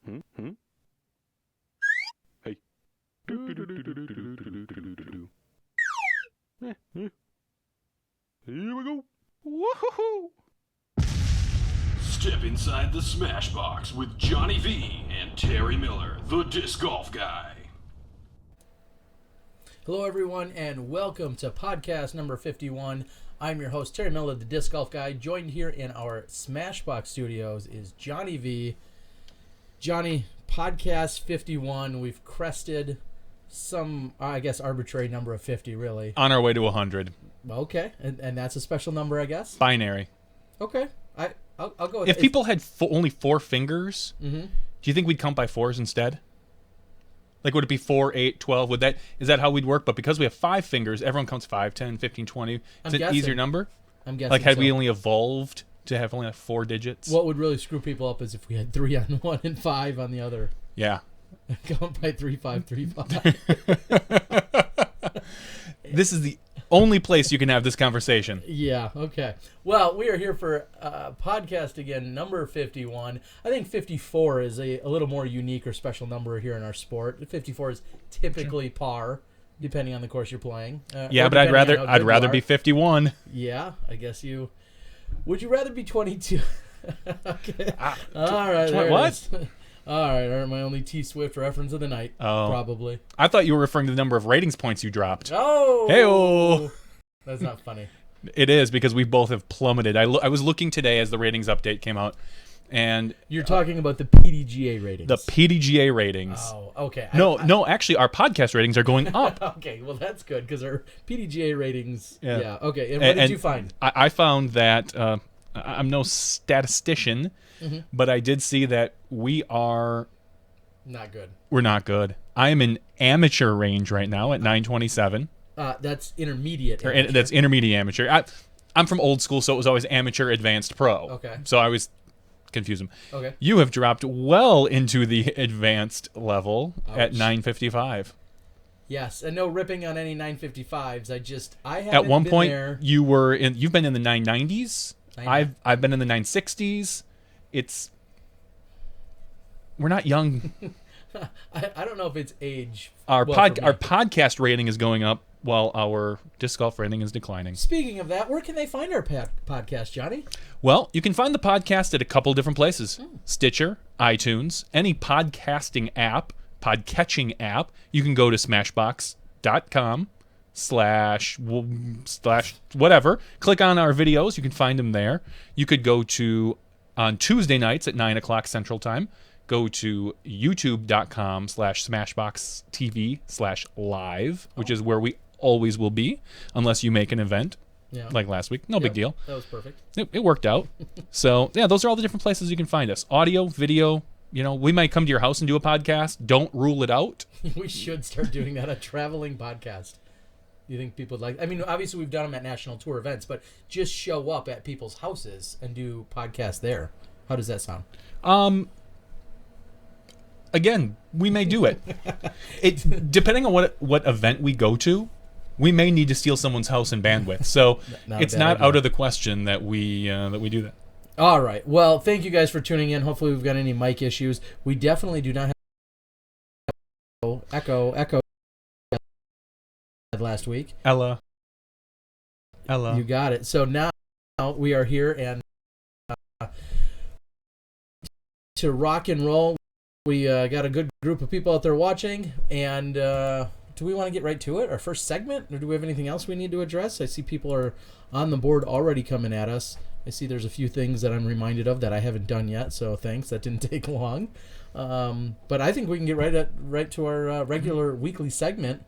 Hey. Here we go. Woohoo! Step inside the Smash Box with Johnny V and Terry Miller, the disc golf guy. Hello, everyone, and welcome to podcast number 51. I'm your host, Terry Miller, the disc golf guy. Joined here in our Smashbox studios is Johnny V. Johnny, podcast 51. We've crested some, I guess, arbitrary number of 50, really. On our way to 100. Okay, and that's a special number, I guess? Binary. Okay, I'll go with If people had only 4 fingers, Mm-hmm. do you think we'd count by 4s instead? Like, would it be 4, 8, 12? Is that how we'd work? But because we have 5 fingers, everyone counts 5, 10, 15, 20. It's I'm an guessing. easier number? I'm guessing Like, had so. we only evolved to have only 4 digits? What would really screw people up is if we had 3 on one and 5 on the other. Yeah. Going by 3, 5, 3, 5. This is the only place you can have this conversation. Yeah, okay. Well, we are here for podcast again, number 51. I think 54 is a little more unique or special number here in our sport. 54 is typically par, depending on the course you're playing. Yeah, or but I'd depending on how rather good you are. be 51. Yeah, I guess you... Would you rather be 22? Okay. All right, there what? it is. All right, my only T-Swift reference of the night, probably. I thought you were referring to the number of ratings points you dropped. Oh! Hey-oh! That's not funny. It is, because we both have plummeted. I was looking today as the ratings update came out, and You're talking about the PDGA ratings. the PDGA ratings. Oh, okay. No, actually, our podcast ratings are going up. Okay, well, that's good, because our PDGA ratings... Yeah. Yeah, okay. And what did you find? I found that, I'm no statistician, Mm-hmm. but I did see that we are... Not good. We're not good. I am in amateur range right now at 927. That's intermediate. Or amateur. that's intermediate amateur. I'm from old school, so it was always amateur, advanced, pro. Okay. So I always confuse them. Okay. You have dropped well into the advanced level at Ouch. 955. Yes, and no ripping on any 955s. I haven't At one been point, there. you've been in the 990s. I know. I've been in the 960s. We're not young. I don't know if it's age. Our well, for me. our podcast rating is going up while our disc golf rating is declining. Speaking of that, where can they find our podcast, Johnny? Well, you can find the podcast at a couple different places. Stitcher, iTunes, any podcasting app, podcatching app. You can go to smashbox.com / whatever. Click on our videos. You can find them there. You could go to, on Tuesday nights at 9 o'clock Central Time, go to youtube.com /smashboxtv/live, which is where we always will be, unless you make an event Yeah. like last week. No big deal. That was perfect. It worked out. So, yeah, those are all the different places you can find us. Audio, video, we might come to your house and do a podcast. Don't rule it out. We should start doing that, a traveling podcast. You think people would like... I mean, obviously we've done them at national tour events, but just show up at people's houses and do podcasts there. How does that sound? Again, we may do it. Depending on what event we go to, we may need to steal someone's house and bandwidth. So it's not out of the question that we do that. All right. Well, thank you guys for tuning in. Hopefully we've got any mic issues. We definitely do not have echo last week. Ella. You got it. So now we are here, and to rock and roll. We got a good group of people out there watching, and do we want to get right to it? Our first segment, or do we have anything else we need to address? I see people are on the board already coming at us. I see there's a few things that I'm reminded of that I haven't done yet, so thanks. That didn't take long. But I think we can get right to our regular weekly segment.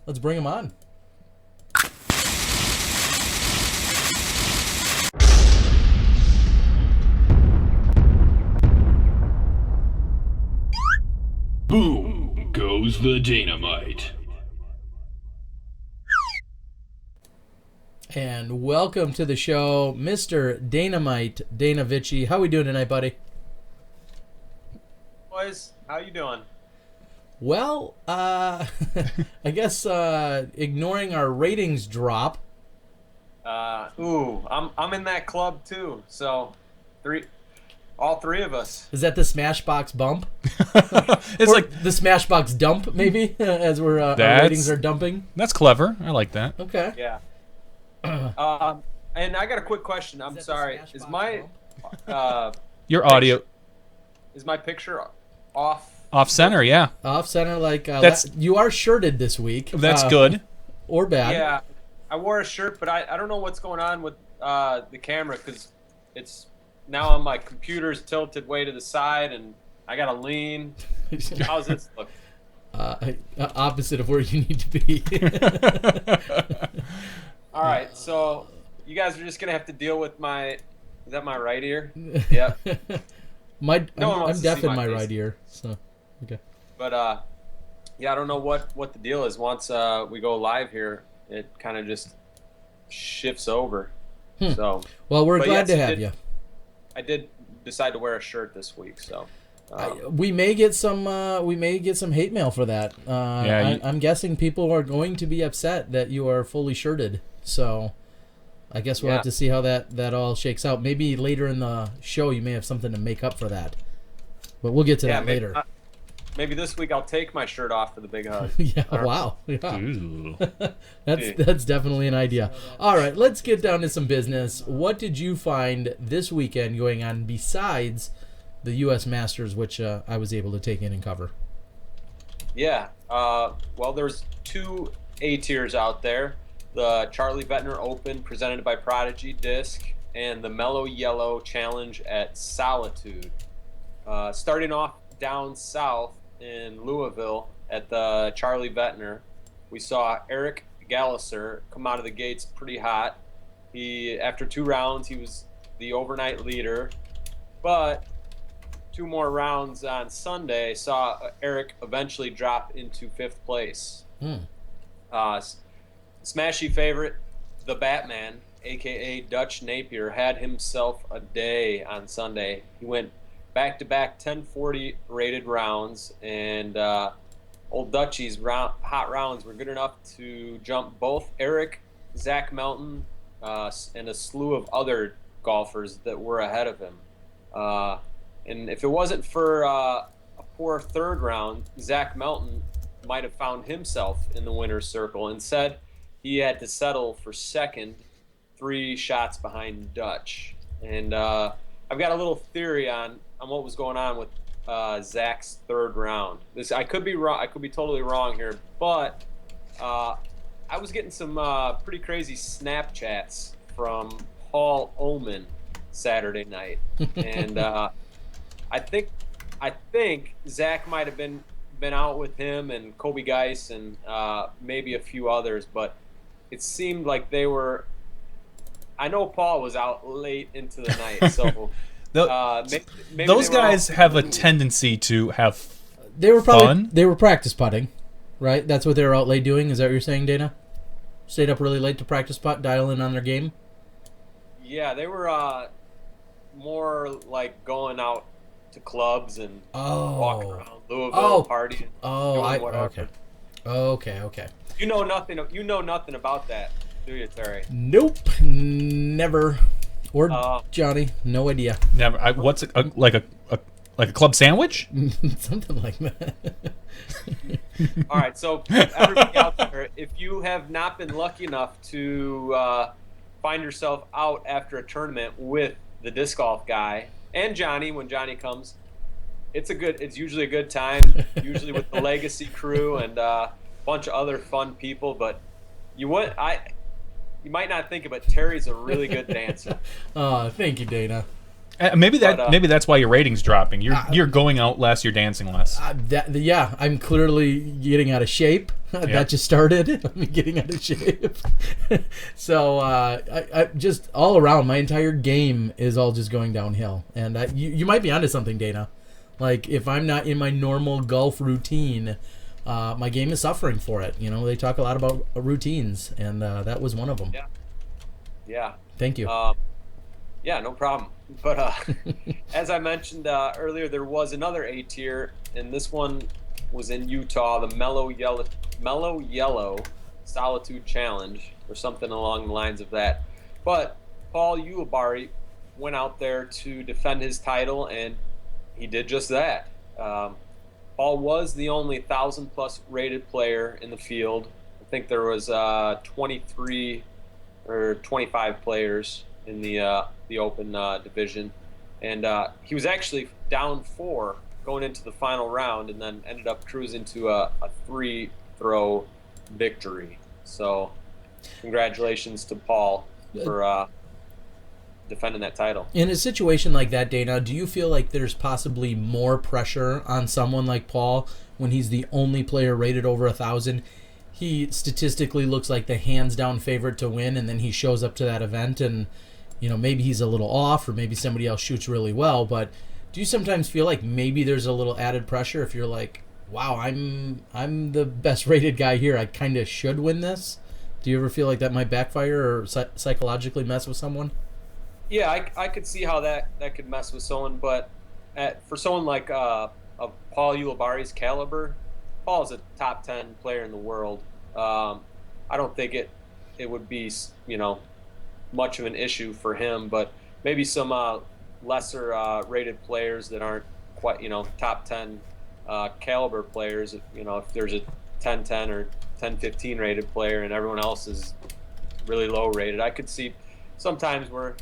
Let's bring them on. Boom goes the dynamite. And welcome to the show, Mr. Dynamite, Dana Vicich. How we doing tonight, buddy? Boys, how you doing? Well, I guess ignoring our ratings drop. I'm in that club too. So, All three of us. Is that the Smashbox bump? It's Or like the Smashbox dump, maybe, as we're our ratings are dumping. That's clever. I like that. Okay. Yeah. And I got a quick question. I'm sorry. Is my Your audio is my picture off? off center, yeah. Off center, like That's- you are shirted this week. That's good. Or bad. Yeah, I wore a shirt, but I don't know what's going on with the camera because it's now on my computer's tilted way to the side, and I gotta lean. How's this look? Opposite of where you need to be. All right, so you guys are just gonna have to deal with my. Is that my right ear? Yeah. I'm deaf in my face. right ear, so okay. But yeah, I don't know what the deal is. Once we go live here, it kind of just shifts over. So. Well, we're But glad yes, to have you. I did decide to wear a shirt this week, so. We may get some hate mail for that. I'm guessing people are going to be upset that you are fully shirted. So, I guess we'll have to see how that all shakes out. Maybe later in the show you may have something to make up for that. But we'll get to that later. Maybe this week I'll take my shirt off for the big hug. Yeah. Wow. Yeah. Ooh. That's definitely an idea. All right, let's get down to some business. What did you find this weekend going on besides the U.S. Masters, which I was able to take in and cover? Yeah. Well, there's two A tiers out there: the Charlie Vettner Open presented by Prodigy Disc and the Mellow Yellow Challenge at Solitude. Starting off down south in Louisville at the Charlie Vettner, we saw Eric Galliser come out of the gates pretty hot. After 2 rounds, he was the overnight leader, but 2 more rounds on Sunday saw Eric eventually drop into 5th place. Smashy favorite, the Batman, aka Dutch Napier, had himself a day on Sunday. He went back-to-back 1040 rated rounds, and old Dutchie's hot rounds were good enough to jump both Eric, Zach Melton, and a slew of other golfers that were ahead of him. And if it wasn't for a poor 3rd round, Zach Melton might have found himself in the winner's circle. Instead, he had to settle for 2nd, 3 shots behind Dutch. And I've got a little theory on what was going on with Zach's 3rd round. I could be wrong. I could be totally wrong here, but I was getting some pretty crazy Snapchats from Paul Oman Saturday night, and I think Zach might have been out with him and Kobe Geis and maybe a few others, but it seemed like they were. I know Paul was out late into the night, so. Maybe those guys have a tendency to have fun. They were practice putting, right? That's what they were out late doing. Is that what you're saying, Dana? Stayed up really late to practice putt, dial in on their game? Yeah, they were more like going out to clubs and walking around Louisville partying. Okay. You know nothing about that, do you, Terry? Nope, never. Or Johnny, no idea. Never. What's it like a club sandwich? Something like that. All right, so everybody out there, if you have not been lucky enough to find yourself out after a tournament with the disc golf guy and Johnny, when Johnny comes, it's usually a good time. Usually with the Legacy crew and a bunch of other fun people. But you might not think it, but Terry's a really good dancer. Thank you, Dana. Maybe that's why your rating's dropping. You're going out less, you're dancing less. I'm clearly getting out of shape. That just started. I'm getting out of shape. So I just all around, my entire game is all just going downhill. And you might be onto something, Dana. Like if I'm not in my normal golf routine, my game is suffering for it. You know, they talk a lot about routines, and that was one of them. Yeah. Thank you. Yeah, no problem. But as I mentioned earlier, there was another A tier, and this one was in Utah, the Mellow Yellow Solitude Challenge, or something along the lines of that. But Paul Ulibarri went out there to defend his title, and he did just that. Paul was the only 1,000-plus rated player in the field. I think there was 23 or 25 players in the open division, and he was actually down 4 going into the final round, and then ended up cruising to a 3-throw victory. So, congratulations to Paul for defending that title. In a situation like that, Dana, do you feel like there's possibly more pressure on someone like Paul when he's the only player rated over 1,000? He statistically looks like the hands-down favorite to win, and then he shows up to that event, and maybe he's a little off, or maybe somebody else shoots really well. But do you sometimes feel like maybe there's a little added pressure if you're like, wow, I'm the best rated guy here, I kind of should win this? Do you ever feel like that might backfire or psychologically mess with someone? Yeah, I could see how that could mess with someone, but for someone like of Paul Ulibarri's caliber, Paul's a top 10 player in the world. I don't think it would be much of an issue for him, but maybe some lesser rated players that aren't quite top 10 caliber players. If there's a 10-10 or 10-15 rated player and everyone else is really low rated, I could see sometimes where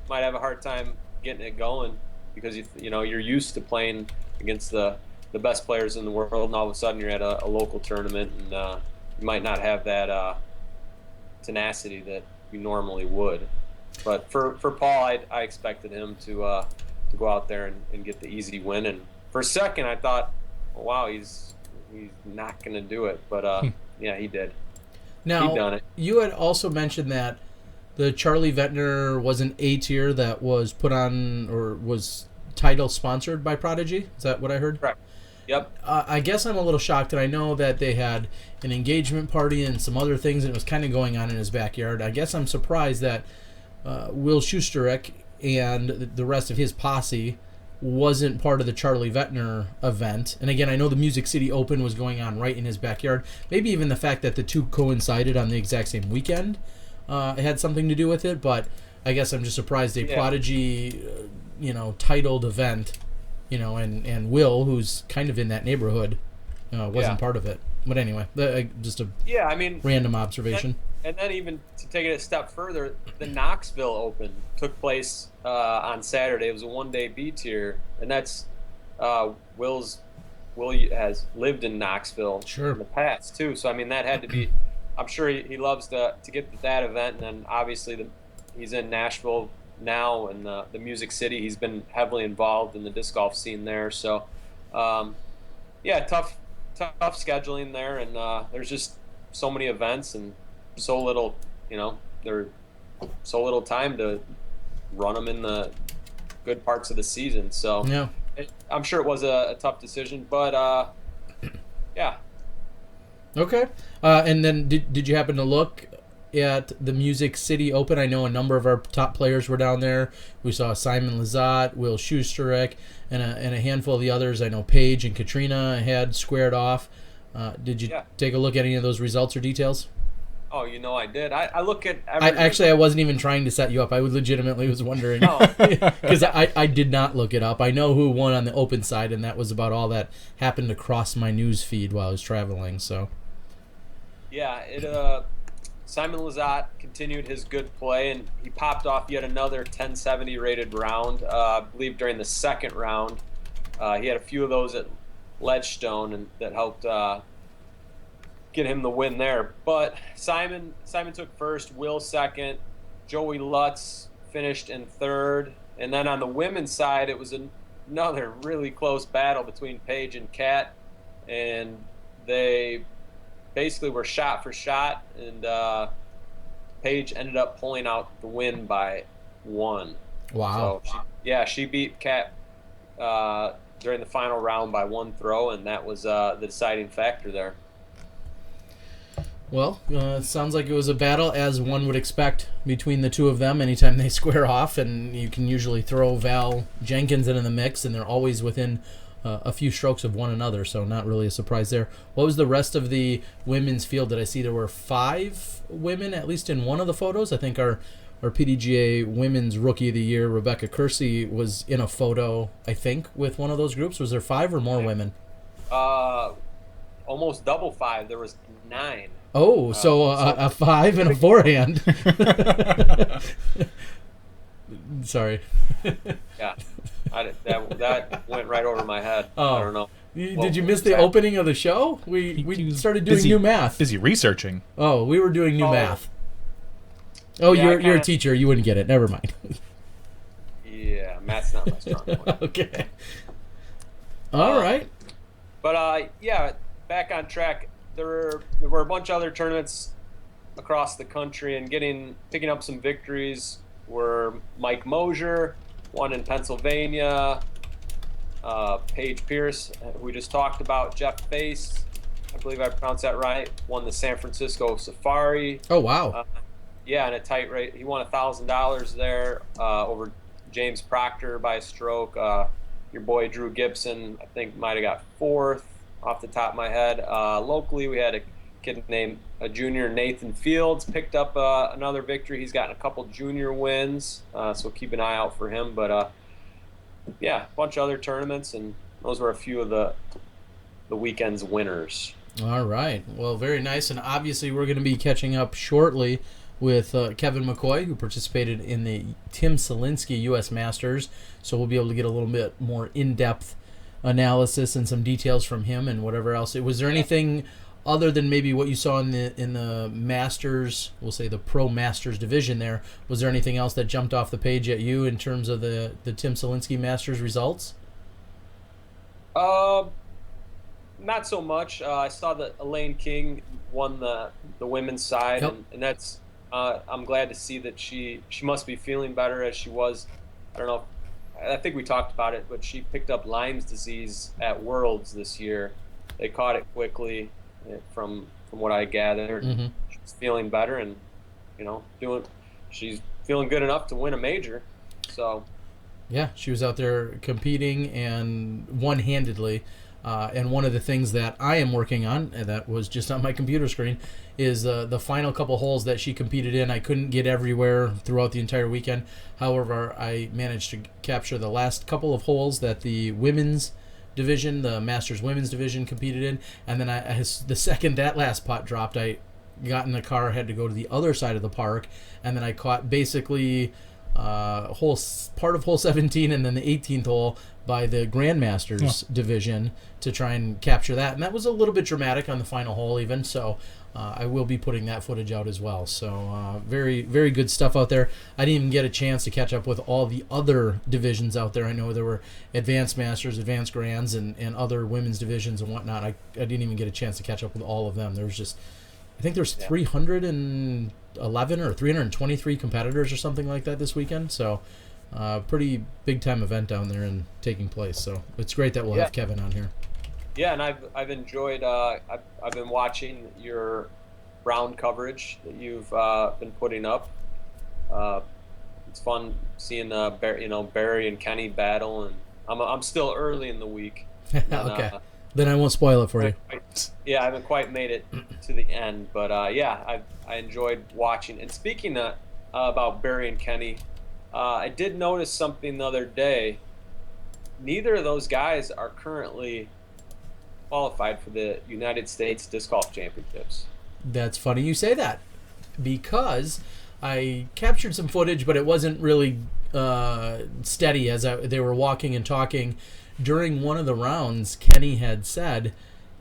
might have a hard time getting it going because you're used to playing against the best players in the world, and all of a sudden you're at a local tournament, and you might not have that tenacity that you normally would. But for Paul, I expected him to go out there and get the easy win. And for a second, I thought, oh, wow, he's not going to do it. But yeah, he did. Now, he done it. You had also mentioned that the Charlie Ventnor was an A tier that was put on, or was title sponsored by Prodigy. Is that what I heard? Correct. Yep. I guess I'm a little shocked, and I know that they had an engagement party and some other things, and it was kind of going on in his backyard. I guess I'm surprised that Will Schusterek and the rest of his posse wasn't part of the Charlie Ventnor event. And again, I know the Music City Open was going on right in his backyard. Maybe even the fact that the two coincided on the exact same weekend had something to do with it. But I guess I'm just surprised a Prodigy, titled event, and Will, who's kind of in that neighborhood, wasn't part of it. But anyway, just a random observation. And then even to take it a step further, the Knoxville Open took place on Saturday. It was a one-day B tier, and that's Will has lived in Knoxville in the past too. So that had to be. I'm sure he loves to get to that event, and then obviously he's in Nashville now, and the Music City. He's been heavily involved in the disc golf scene there. So tough scheduling there, and there's just so many events and so little, there's so little time to run them in the good parts of the season. So I'm sure it was a tough decision, but yeah. Okay. And then did you happen to look at the Music City Open? I know a number of our top players were down there. We saw Simon Lizotte, Will Schusterek, and a handful of the others. I know Paige and Katrina had squared off. Did you take a look at any of those results or details? Oh, I did. I look at I wasn't even trying to set you up. I legitimately was wondering. Because I did not look it up. I know who won on the open side, and that was about all that happened to cross my news feed while I was traveling. So. Yeah, Simon Lizotte continued his good play, and he popped off yet another 1070 rated round. I believe during the second round, he had a few of those at Ledgestone, and that helped get him the win there. But Simon took first, Will second, Joey Lutz finished in third, and then on the women's side, it was another really close battle between Paige and Kat, and they basically were shot for shot, and Paige ended up pulling out the win by 1. Wow. So she beat Kat during the final round by 1 throw, and that was the deciding factor there. Well, it sounds like it was a battle, as one would expect, between the two of them anytime they square off, and you can usually throw Val Jenkins into the mix, and they're always within a few strokes of one another, so not really a surprise there. What was the rest of the women's field? Did I see there were 5 women, at least in one of the photos? I think our our PDGA Women's Rookie of the Year, Rebecca Kersey, was in a photo, I think, with one of those groups. Was there 5 or more women? Almost double 5. There was 9. Oh, so a 5 and a forehand. Sorry. Yeah, that went right over my head. Oh. I don't know. Did you miss the opening of the show? We started doing new math. Busy researching. Oh, we were doing new math. Oh, yeah, you're a teacher. You wouldn't get it. Never mind. Yeah, math's not my strong point. Okay. All right. But yeah, back on track. There were a bunch of other tournaments across the country, and picking up some victories were Mike Mosier, won in Pennsylvania. Paige Pierce, who we just talked about. Jeff Face, I believe I pronounced that right, won the San Francisco Safari. Oh, wow. Yeah, in a tight rate. He won $1,000 there over James Proctor by a stroke. Your boy Drew Gibson, I think, might have got 4th off the top of my head. Locally, we had a kid named junior Nathan Fields picked up another victory. He's gotten a couple junior wins, so keep an eye out for him. But yeah, a bunch of other tournaments, and those were a few of the weekend's winners. All right. Well, very nice. And obviously, we're going to be catching up shortly with Kevin McCoy, who participated in the Tim Selinske U.S. Masters. So we'll be able to get a little bit more in-depth analysis and some details from him and whatever else. Was there anything other than maybe what you saw in the Masters, we'll say the Pro Masters division there, was there anything else that jumped off the page at you in terms of the Tim Selinske Masters results? Not so much. I saw that Elaine King won the women's side, Yep. and that's I'm glad to see that she must be feeling better as she was. I don't know. I think we talked about it, but she picked up Lyme's disease at Worlds this year. They caught it quickly, from what I gathered. Mm-hmm. She's feeling better, and she's feeling good enough to win a major. So yeah, she was out there competing and one-handedly. And one of the things that I am working on, and that was just on my computer screen, is the final couple holes that she competed in. I couldn't get everywhere throughout the entire weekend. However, I managed to capture the last couple of holes that the women's division, the Masters women's division, competed in. And then the second that last putt dropped, I got in the car, had to go to the other side of the park, and then I caught basically part of hole 17 and then the 18th hole by the Grandmasters division to try and capture that. And that was a little bit dramatic on the final hole even, so I will be putting that footage out as well. So very, very good stuff out there. I didn't even get a chance to catch up with all the other divisions out there. I know there were Advanced Masters, Advanced Grands, and other women's divisions and whatnot. I didn't even get a chance to catch up with all of them. There was just, I think there's 311 or 323 competitors or something like that this weekend. So pretty big time event down there and taking place. So it's great that we'll have Kevin on here. Yeah, and I've enjoyed. I've been watching your round coverage that you've been putting up. It's fun seeing Barry and Kenny battle, and I'm still early in the week. Okay. Then I won't spoil it for you. Yeah, I haven't quite made it to the end, but yeah, I enjoyed watching. And speaking about Barry and Kenny, I did notice something the other day. Neither of those guys are currently qualified for the United States Disc Golf Championships. That's funny you say that, because I captured some footage, but it wasn't really steady as they were walking and talking. During one of the rounds, Kenny had said,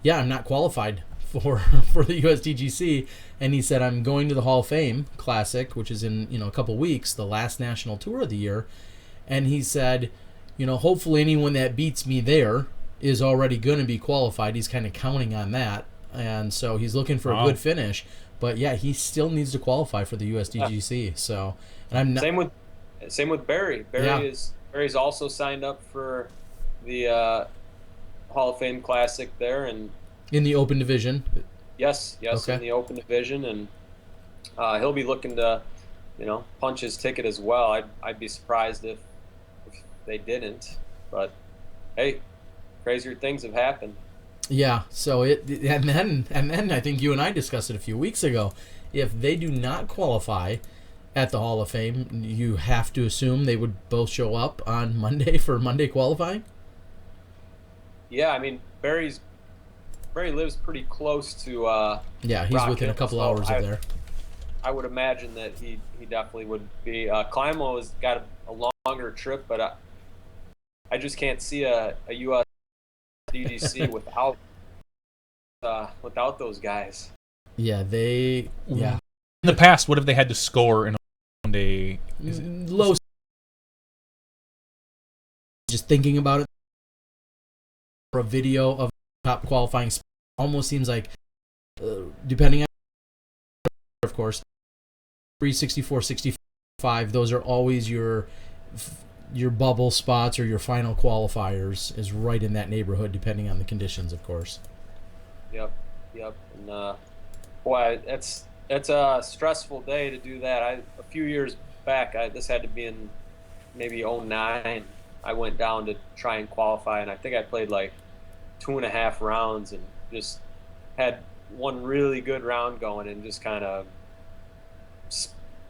yeah, I'm not qualified for the USDGC, and he said, I'm going to the Hall of Fame Classic, which is in a couple weeks, the last national tour of the year, and he said, hopefully anyone that beats me there is already going to be qualified. He's kind of counting on that, and so he's looking for a good finish, but yeah, he still needs to qualify for the USDGC. So, and I'm not... Same with Barry. Barry's also signed up for the Hall of Fame Classic there, and in the open division. Yes, okay. In the open division, and he'll be looking to, punch his ticket as well. I'd be surprised if they didn't, but hey, crazier things have happened. Yeah. So and then I think you and I discussed it a few weeks ago. If they do not qualify, at the Hall of Fame, you have to assume they would both show up on Monday for Monday qualifying? Yeah, I mean, Barry lives pretty close to Yeah, he's Rock within a Hill, couple so hours of there. I would imagine that he definitely would be. Climo has got a longer trip, but I just can't see a USDGC without those guys. Yeah, In the past, what have they had to score in a Monday? Low. Just thinking about it, for a video of top qualifying almost seems like, depending on, of course, 364, 65, those are always your bubble spots or your final qualifiers is right in that neighborhood, depending on the conditions, of course. Yep. And boy, that's a stressful day to do that. A few years back, this had to be in maybe 09. I went down to try and qualify, and I think I played like 2.5 rounds and just had one really good round going and just kind of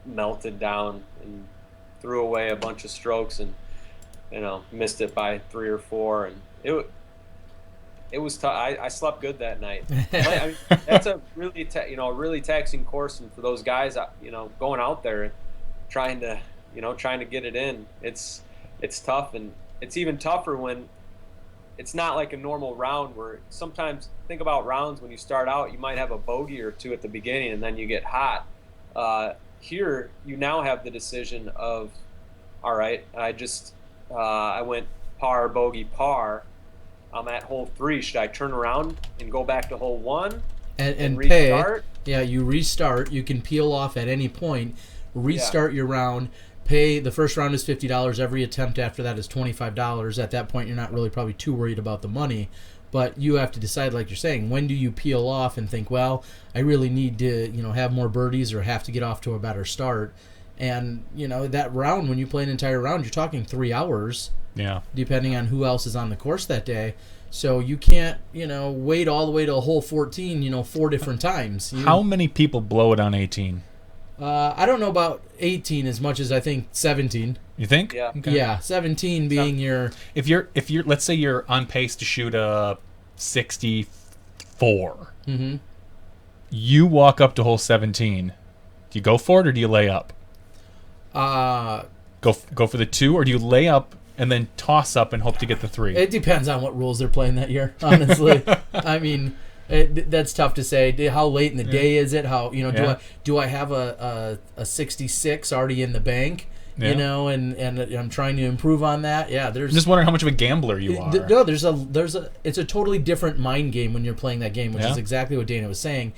melted down and threw away a bunch of strokes and missed it by 3 or 4, and it was tough. I slept good that night. I mean, that's a really really taxing course, and for those guys going out there trying to get it in, it's tough, and it's even tougher when it's not like a normal round where sometimes, think about rounds when you start out, you might have a bogey or two at the beginning and then you get hot. Here you now have the decision of, all right, I went par, bogey, par. I'm at hole 3. Should I turn around and go back to hole 1 and restart? Yeah, you restart. You can peel off at any point. Restart your round. Pay. The first round is $50. Every attempt after that is $25. At that point, you're not really probably too worried about the money. But you have to decide, like you're saying, when do you peel off and think, well, I really need to, have more birdies or have to get off to a better start. And, that round, when you play an entire round, you're talking 3 hours. Yeah. Depending on who else is on the course that day. So you can't, wait all the way to hole 14, 4 different times. How many people blow it on 18? I don't know about 18 as much as I think 17. You think? Yeah. Okay. Yeah, 17 being your... If you're let's say you're on pace to shoot a 64. Mm-hmm. You walk up to hole 17. Do you go for it or do you lay up? Go for the 2, or do you lay up and then toss up and hope to get the 3? It depends on what rules they're playing that year, honestly. I mean, that's tough to say. How late in the day is it? How do I have a 66 already in the bank? Yeah. And I'm trying to improve on that. Yeah, I'm just wondering how much of a gambler you are. No, it's a totally different mind game when you're playing that game, which is exactly what Dana was saying.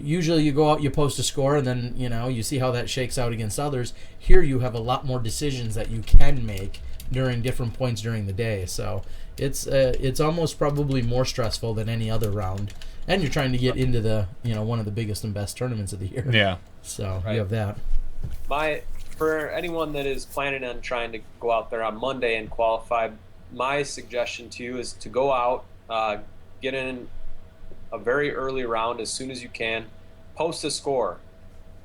Usually you go out, you post a score, and then you see how that shakes out against others. Here you have a lot more decisions that you can make during different points during the day. So it's almost probably more stressful than any other round. And you're trying to get into the one of the biggest and best tournaments of the year. Yeah. So you have that. For anyone that is planning on trying to go out there on Monday and qualify, my suggestion to you is to go out, get in a very early round as soon as you can, post a score,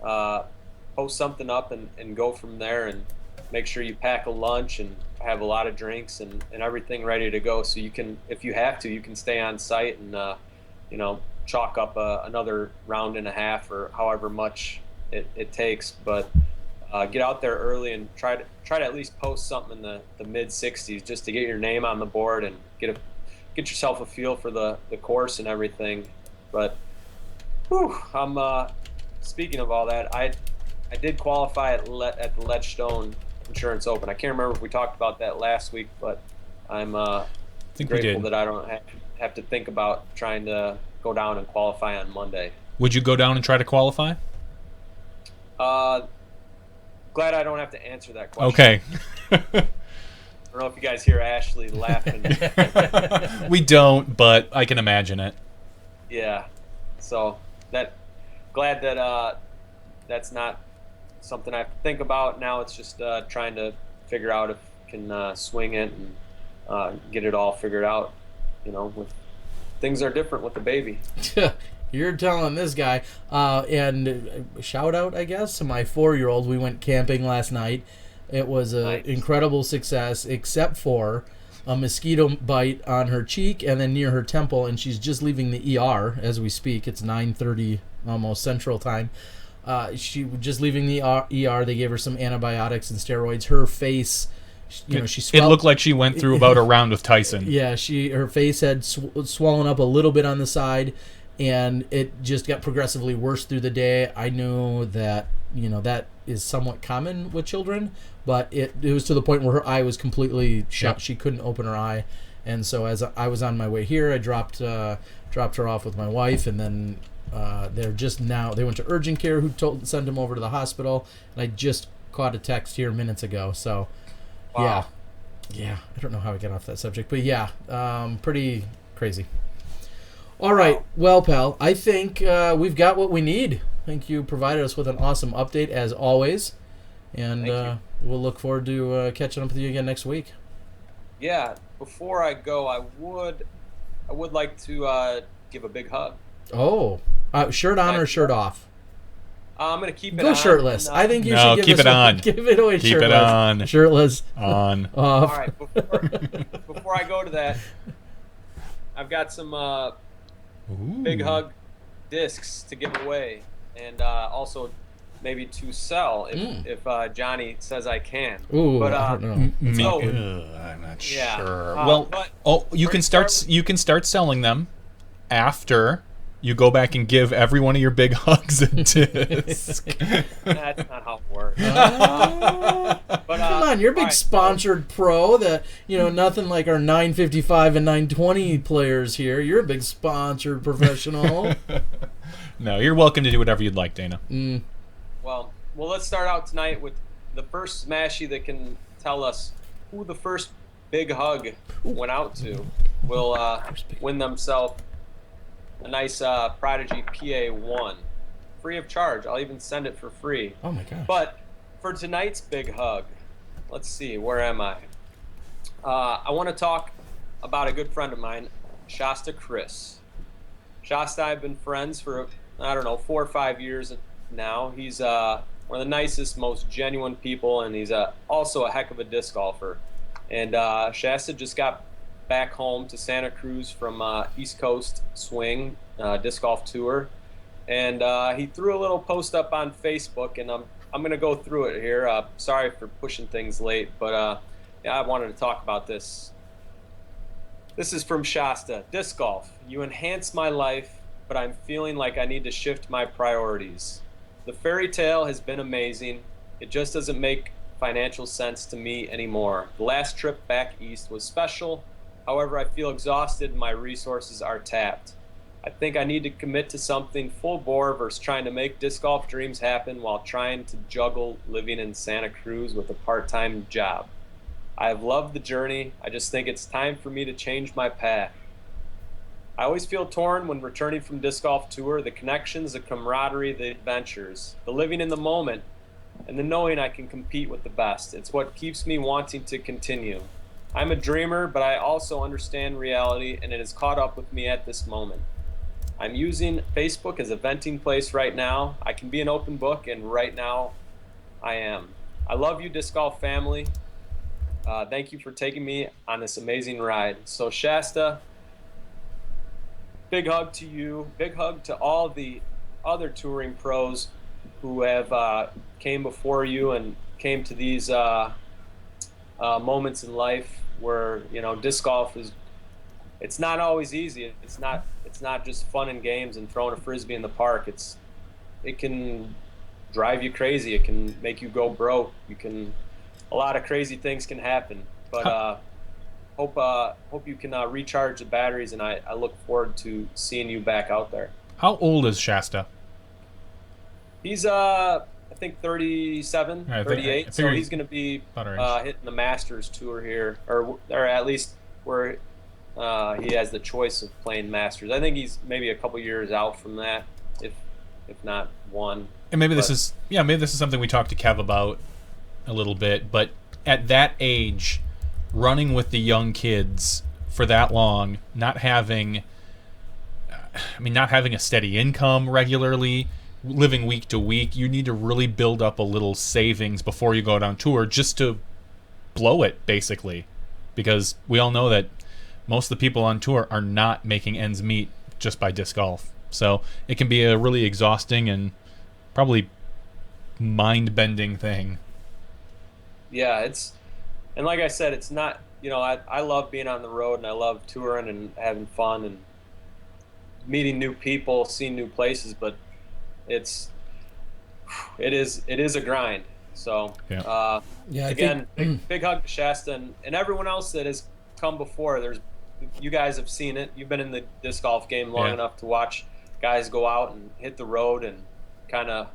post something up and go from there, and make sure you pack a lunch and have a lot of drinks and everything ready to go, so you can, if you have to, you can stay on site and chalk up another round and a half or however much it takes. But get out there early and try to at least post something in the mid 60s just to get your name on the board and get yourself a feel for the course and everything. But I'm speaking of all that, I did qualify at the Ledgestone Insurance Open. I can't remember if we talked about that last week, but I'm grateful that I don't have to think about trying to go down and qualify on Monday. Would you go down and try to qualify? Glad I don't have to answer that question. Okay. I don't know if you guys hear Ashley laughing. We don't, but I can imagine it. Yeah. So glad that that's not something I have to think about. Now it's just trying to figure out if I can swing it and get it all figured out. Things are different with the baby. You're telling this guy. And shout out, I guess, to my 4-year-old. We went camping last night. It was an incredible success, except for a mosquito bite on her cheek and then near her temple, and she's just leaving the ER as we speak. It's 9:30 almost Central Time. She was just leaving the ER. They gave her some antibiotics and steroids. Her face, she swelled. It looked like she went through about a round with Tyson. Yeah, her face had swollen up a little bit on the side, and it just got progressively worse through the day. I knew that that is somewhat common with children, but it was to the point where her eye was completely shut. Yep. She couldn't open her eye, and so as I was on my way here, I dropped her off with my wife, and then they went to urgent care, who sent them over to the hospital, and I just caught a text here minutes ago. So, wow. Yeah, I don't know how I got off that subject, but yeah, pretty crazy. All right, well, pal, I think we've got what we need. I think you provided us with an awesome update as always, and we'll look forward to catching up with you again next week. Yeah, before I go, I would like to give a big hug. Oh, shirt on or shirt off? I'm gonna keep it on. Go shirtless. I think you should keep it on. Give it away keep shirtless. Keep it on. Shirtless. On. Off. All right. Before I go to that, I've got some big hug discs to give away, and also maybe to sell if Johnny says I can. Ooh, but I don't know. I'm not sure. You can start selling them after you go back and give every one of your big hugs a disc. That's not how it works. But, come on, you're a big sponsored pro. That nothing like our 955 and 920 players here. You're a big sponsored professional. No, you're welcome to do whatever you'd like, Dana. Well, let's start out tonight with the first Smashie that can tell us who the first big hug went out to. Will win themselves a nice Prodigy PA1, free of charge. I'll even send it for free. Oh my gosh! But for tonight's big hug, let's see, where am I? I want to talk about a good friend of mine, Shasta Chris. Shasta, I've been friends for 4 or 5 years now. He's one of the nicest, most genuine people, and he's also a heck of a disc golfer. And Shasta just got back home to Santa Cruz from East Coast Swing disc golf tour, and he threw a little post up on Facebook, and I'm gonna go through it here. Sorry for pushing things late, but I wanted to talk about this. This is from Shasta. Disc golf, you enhance my life, but I'm feeling like I need to shift my priorities. The fairy tale has been amazing. It just doesn't make financial sense to me anymore. The last trip back east was special. However, I feel exhausted and my resources are tapped. I think I need to commit to something full bore versus trying to make disc golf dreams happen while trying to juggle living in Santa Cruz with a part-time job. I have loved the journey. I just think it's time for me to change my path. I always feel torn when returning from disc golf tour, the connections, the camaraderie, the adventures, the living in the moment, and the knowing I can compete with the best. It's what keeps me wanting to continue. I'm a dreamer, but I also understand reality, and it has caught up with me at this moment. I'm using Facebook as a venting place right now. I can be an open book, and right now I am. I love you, disc golf family. Thank you for taking me on this amazing ride. So Shasta, big hug to you. Big hug to all the other touring pros who have came before you and came to these moments in life where disc golf it's not always easy. It's not just fun and games and throwing a frisbee in the park. It can drive you crazy. It can make you go broke. A lot of crazy things can happen. But hope you can recharge the batteries, and I look forward to seeing you back out there. How old is Shasta? He's I think 37, 38. So he's going to be hitting the Masters tour here, or at least where he has the choice of playing Masters. I think he's maybe a couple years out from that, if not one. And maybe this is something we talked to Kev about a little bit. But at that age, running with the young kids for that long, not having not having a steady income regularly, living week to week, you need to really build up a little savings before you go out on tour just to blow it, basically. Because we all know that most of the people on tour are not making ends meet just by disc golf. So it can be a really exhausting and probably mind-bending thing. Yeah, and like I said, it's not, I love being on the road, and I love touring and having fun and meeting new people, seeing new places, but it is a grind. So again, big hug to Shasta and everyone else that has come before. You guys have seen it. You've been in the disc golf game long enough to watch guys go out and hit the road and kind of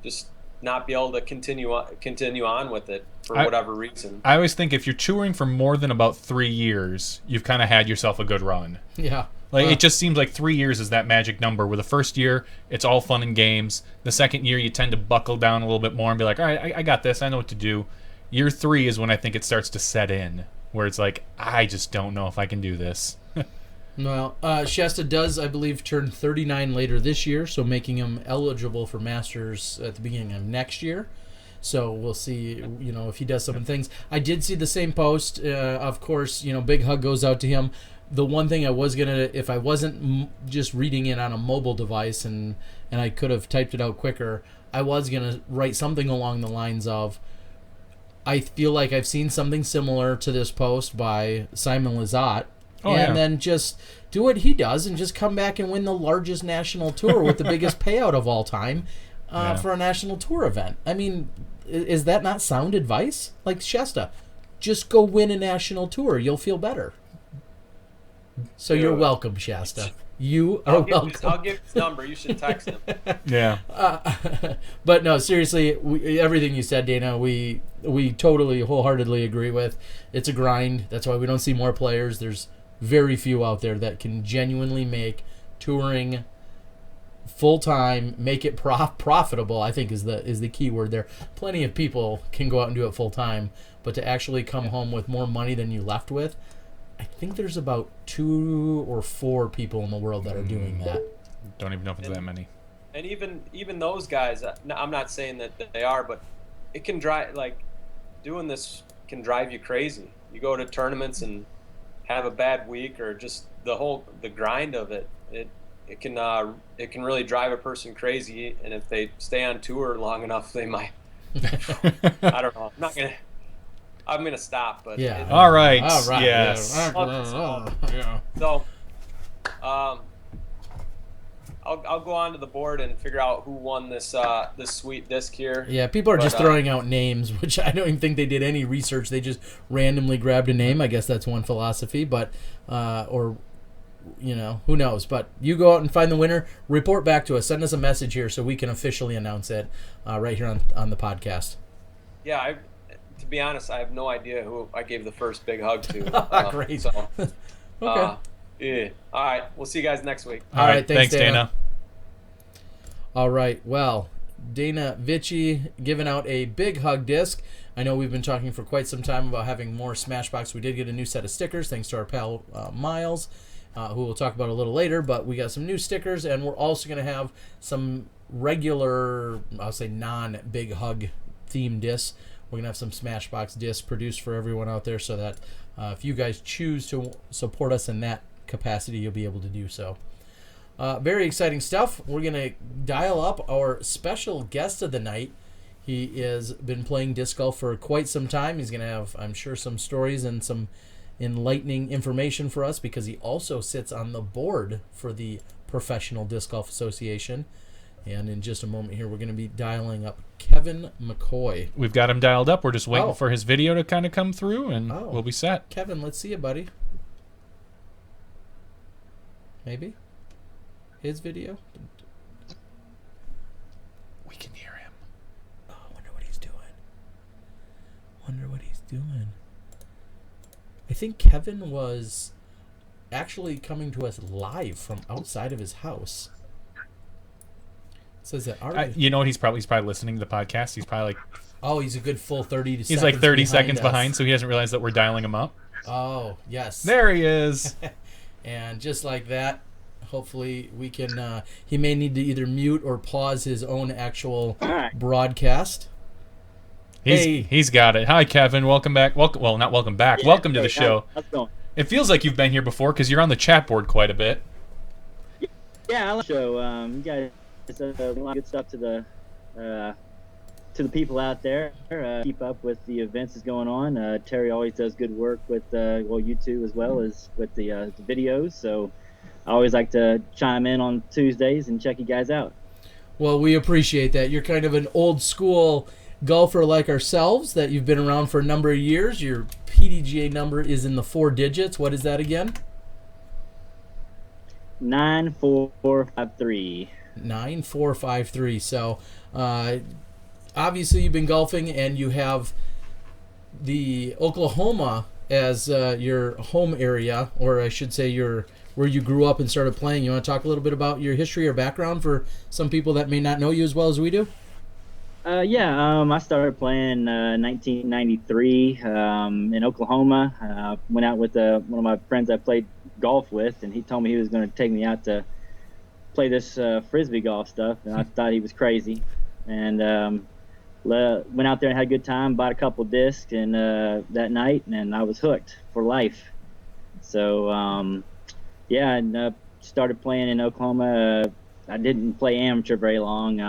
just not be able to continue on with it for whatever reason. I always think if you're touring for more than about 3 years, you've kind of had yourself a good run. Yeah. It just seems like 3 years is that magic number where the first year, it's all fun and games. The second year, you tend to buckle down a little bit more and be like, all right, I got this. I know what to do. Year 3 is when I think it starts to set in, where it's like, I just don't know if I can do this. Well, Shasta does, I believe, turn 39 later this year, so making him eligible for Masters at the beginning of next year. So we'll see, if he does some things. I did see the same post. Of course, big hug goes out to him. The one thing I was going to, if I wasn't just reading it on a mobile device and I could have typed it out quicker, I was going to write something along the lines of, I feel like I've seen something similar to this post by Simon Lizotte. Then just do what he does and just come back and win the largest national tour with the biggest payout of all time for a national tour event. I mean, is that not sound advice? Like, Shasta, just go win a national tour. You'll feel better. So you're welcome, Shasta. You are welcome. I'll give his number. You should text him. Yeah. But no, seriously, everything you said, Dana, we totally, wholeheartedly agree with. It's a grind. That's why we don't see more players. There's very few out there that can genuinely make touring full-time, make it profitable, I think is the key word there. Plenty of people can go out and do it full-time, but to actually come home with more money than you left with, I think there's about 2 or 4 people in the world that are doing that. Don't even know if it's that many. And even those guys, I'm not saying that they are, but it can drive, doing this can drive you crazy. You go to tournaments and have a bad week, or just the grind of it. It can really drive a person crazy, and if they stay on tour long enough, they might. I don't know. I'm gonna stop, but yeah. All right. Yes. Yeah. So, I'll go on to the board and figure out who won this sweet disc here. Yeah, people are just throwing out names, which I don't even think they did any research. They just randomly grabbed a name. I guess that's one philosophy, but who knows? But you go out and find the winner. Report back to us. Send us a message here so we can officially announce it right here on the podcast. Yeah, to be honest, I have no idea who I gave the first big hug to. Great. So, okay. Yeah. All right. We'll see you guys next week. All right. Thanks, Dana. All right. Well, Dana Vicich giving out a big hug disc. I know we've been talking for quite some time about having more Smashbox. We did get a new set of stickers thanks to our pal Miles, who we'll talk about a little later. But we got some new stickers, and we're also going to have some regular, I'll say non-big hug themed discs. We're going to have some Smashbox discs produced for everyone out there so that if you guys choose to support us in that capacity, you'll be able to do so. Very exciting stuff. We're going to dial up our special guest of the night. He has been playing disc golf for quite some time. He's going to have, I'm sure, some stories and some enlightening information for us because he also sits on the board for the Professional Disc Golf Association. And in just a moment here, we're going to be dialing up Kevin McCoy. We've got him dialed up. We're just waiting for his video to kind of come through, and we'll be set. Kevin, let's see you, buddy. Maybe? His video? We can hear him. Oh, I wonder what he's doing. I think Kevin was actually coming to us live from outside of his house. Says that you know what? He's probably listening to the podcast. He's probably like, he's a good full 30 seconds. He's like 30 seconds us. behind, so he hasn't realized that we're dialing him up. Oh, yes. There he is. And just like that, Hopefully we can. He may need to either mute or pause his own actual All right. broadcast. He's got it. Hi, Kevin. Welcome back. Well, not welcome back. Yeah, Welcome to the hey, show. how's it going? It feels like you've been here before because you're on the chat board quite a bit. Yeah, I like the show. You guys a lot of good stuff to the people out there. Keep up with the events that's going on. Terry always does good work with you too, as well as with the videos. So I always like to chime in on Tuesdays and check you guys out. Well, we appreciate that. You're kind of an old school golfer like ourselves, that you've been around for a number of years. Your PDGA number is in the 4 digits. What is that again? 9453. 9453. So obviously you've been golfing and you have the Oklahoma as your home area, or I should say where you grew up and started playing. You want to talk a little bit about your history or background for some people that may not know you as well as we do? I started playing 1993 in Oklahoma. Went out with one of my friends I played golf with, and he told me he was going to take me out to play this frisbee golf stuff, and I thought he was crazy. And went out there and had a good time, bought a couple discs and that night, and I was hooked for life. So and started playing in Oklahoma. I didn't play amateur very long.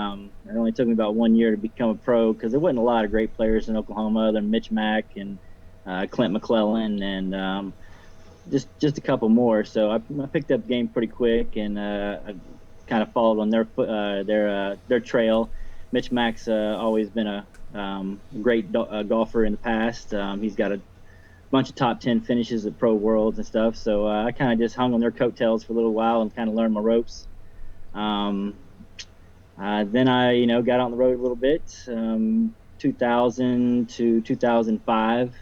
It only took me about 1 year to become a pro, because there wasn't a lot of great players in Oklahoma other than Mitch Mack and Clint McClellan and just a couple more. So I picked up the game pretty quick, and I kind of followed on their trail. Mitch Mack's always been a great golfer in the past. He's got a bunch of top 10 finishes at Pro Worlds and stuff. So I kind of just hung on their coattails for a little while and kind of learned my ropes. Then I, got on the road a little bit, 2000 to 2005.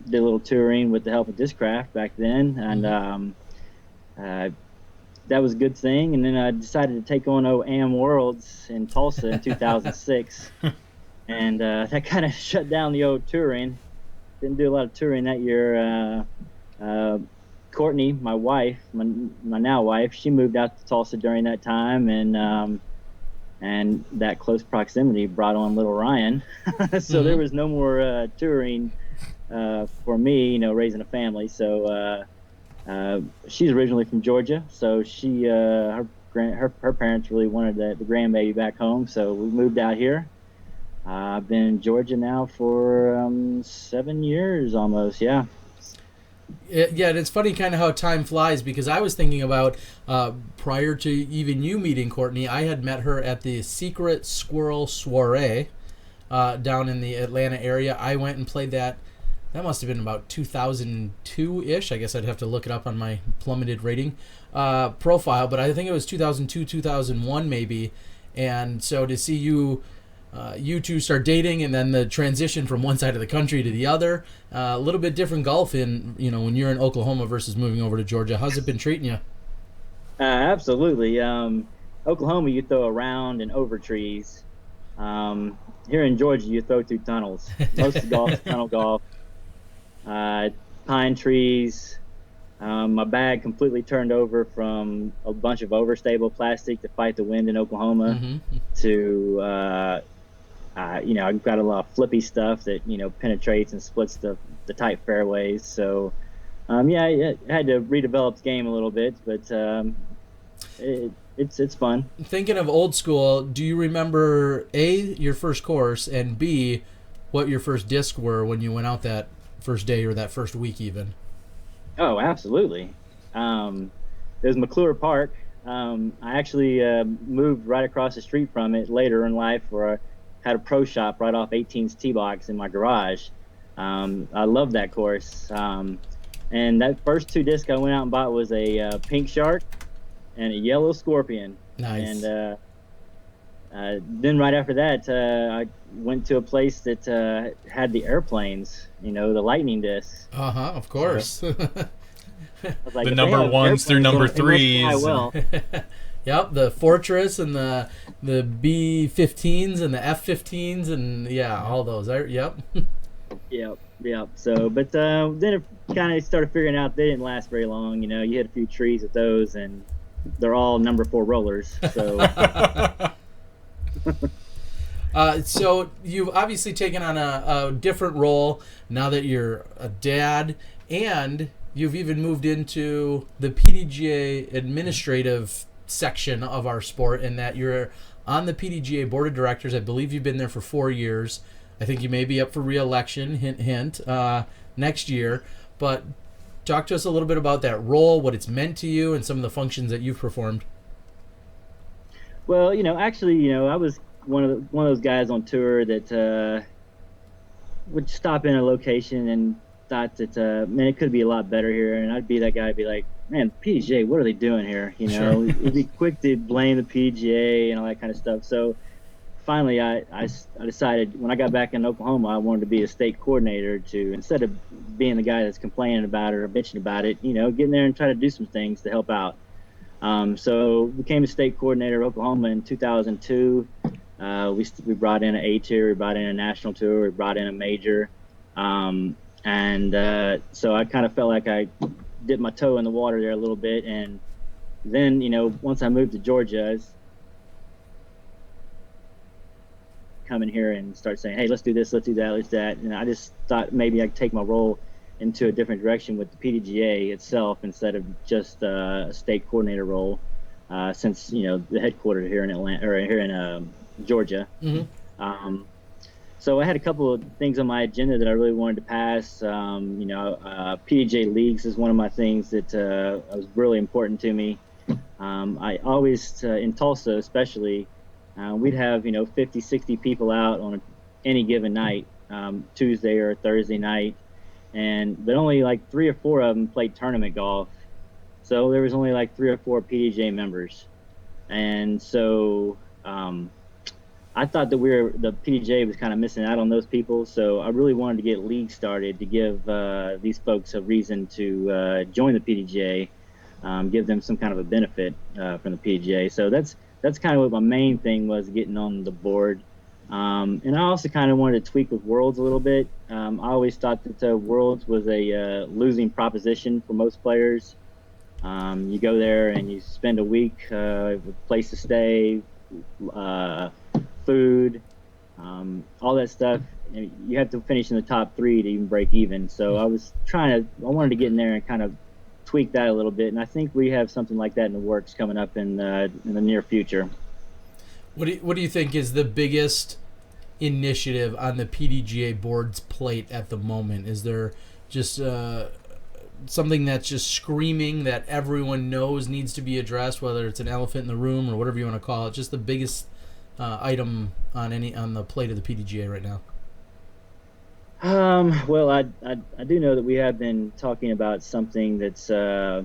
Did a little touring with the help of Discraft back then, and that was a good thing. And then I decided to take on AM Worlds in Tulsa in 2006, and that kind of shut down the old touring. Didn't do a lot of touring that year. Courtney, my wife, my now wife, she moved out to Tulsa during that time, and that close proximity brought on little Ryan. So there was no more touring for me, raising a family. So she's originally from Georgia, so she her parents really wanted the grandbaby back home, so we moved out here. I've been in Georgia now for 7 years almost. Yeah, and it's funny kind of how time flies, because I was thinking about prior to even you meeting Courtney, I had met her at the Secret Squirrel Soiree down in the Atlanta area. I went and played that must have been about 2002-ish. I guess I'd have to look it up on my plummeted rating profile, but I think it was 2002, 2001 maybe. And so to see you two start dating, and then the transition from one side of the country to the other, a little bit different golf in when you're in Oklahoma versus moving over to Georgia. How's it been treating you? Absolutely. Oklahoma, you throw around and over trees. Here in Georgia, you throw through tunnels. Most of the golf is tunnel golf. Pine trees. My bag completely turned over from a bunch of overstable plastic to fight the wind in Oklahoma to I've got a lot of flippy stuff that penetrates and splits the tight fairways. So I had to redevelop the game a little bit, but it's fun. Thinking of old school, do you remember A, your first course, and B, what your first disc were when you went out that first day or that first week even? Oh, absolutely. It was McClure Park. I actually moved right across the street from it later in life, where I had a pro shop right off 18's tee box in my garage. I loved that course. And that first 2 discs I went out and bought was a pink shark and a yellow scorpion. Nice. And then right after that, I went to a place that had the airplanes, the lightning discs. Of course. Like, the number 1s through number 3s. Well. Yep, the Fortress and the B-15s and the F-15s and all those. Yep. Yep, yep. So, but then it kind of started figuring out they didn't last very long. You know, you hit a few trees with those, and they're all number 4 rollers. So, So you've obviously taken on a different role now that you're a dad, and you've even moved into the PDGA administrative section of our sport, in that you're on the PDGA board of directors. I believe you've been there for 4 years. I think you may be up for re-election, hint, hint, next year. But talk to us a little bit about that role, what it's meant to you, and some of the functions that you've performed. well, actually, I was one of those guys on tour that would stop in a location and thought that man, it could be a lot better here, and I'd be that guy, be like, man, PGA, what are they doing here? Sure. It'd be quick to blame the PGA and all that kind of stuff. So finally, I decided when I got back in Oklahoma, I wanted to be a state coordinator, to, instead of being the guy that's complaining about it or bitching about it, get in there and try to do some things to help out. So became a state coordinator of Oklahoma in 2002. We brought in an A tier, we brought in a national tour, we brought in a major, and so I kind of felt like I dipped my toe in the water there a little bit. And then once I moved to Georgia, I was coming here and start saying, hey, let's do this, let's do that, let's do that. And I just thought maybe I could take my role into a different direction with the PDGA itself, instead of just a state coordinator role, since the headquarters here in Atlanta, or here in Georgia. Mm-hmm. So I had a couple of things on my agenda that I really wanted to pass. PDGA leagues is one of my things that was really important to me. I always, in Tulsa especially, we'd have 50, 60 people out on any given night, Tuesday or Thursday night, but only like 3 or 4 of them played tournament golf. So there was only like 3 or 4 PDGA members, and so I thought that the PDGA was kind of missing out on those people. So I really wanted to get leagues started to give these folks a reason to join the PDGA, give them some kind of a benefit from the PDGA. So that's kind of what my main thing was, getting on the board. And I also kind of wanted to tweak with Worlds a little bit. I always thought that Worlds was a losing proposition for most players. You go there and you spend a week with place to stay, food, all that stuff. And you have to finish in the top 3 to even break even. So I wanted to get in there and kind of tweak that a little bit. And I think we have something like that in the works coming up in the near future. What do you think is the biggest initiative on the PDGA board's plate at the moment? Is there just something that's just screaming that everyone knows needs to be addressed, whether it's an elephant in the room or whatever you want to call it? Just the biggest item on the plate of the PDGA right now. Well, I do know that we have been talking about something that's I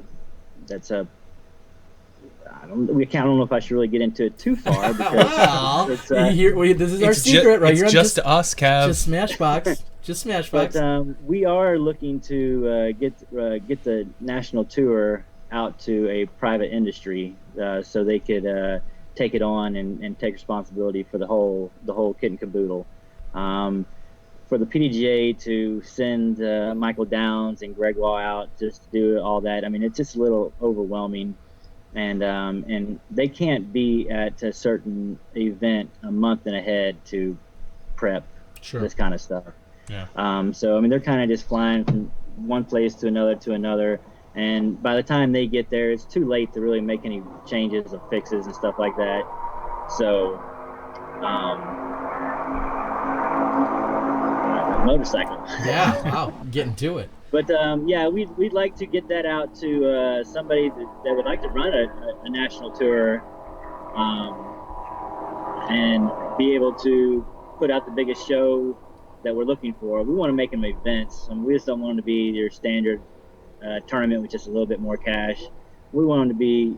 don't know if I should really get into it too far, because this is our secret right here. It's just us, Cav. Just Smashbox. Just Smashbox. But we are looking to get the national tour out to a private industry, so they could take it on and take responsibility for the whole kit and caboodle. For the PDGA to send Michael Downs and Greg Law out just to do all that, I mean, it's just a little overwhelming. And they can't be at a certain event a month and ahead to prep this kind of stuff. Yeah. So I mean, they're kind of just flying from one place to another, and by the time they get there, it's too late to really make any changes or fixes and stuff like that. So, motorcycle. Yeah. Wow. Getting to it. But yeah, we'd like to get that out to somebody that would like to run a national tour, and be able to put out the biggest show that we're looking for. We want to make them events. I mean, we just don't want them to be your standard tournament with just a little bit more cash. We want them to be,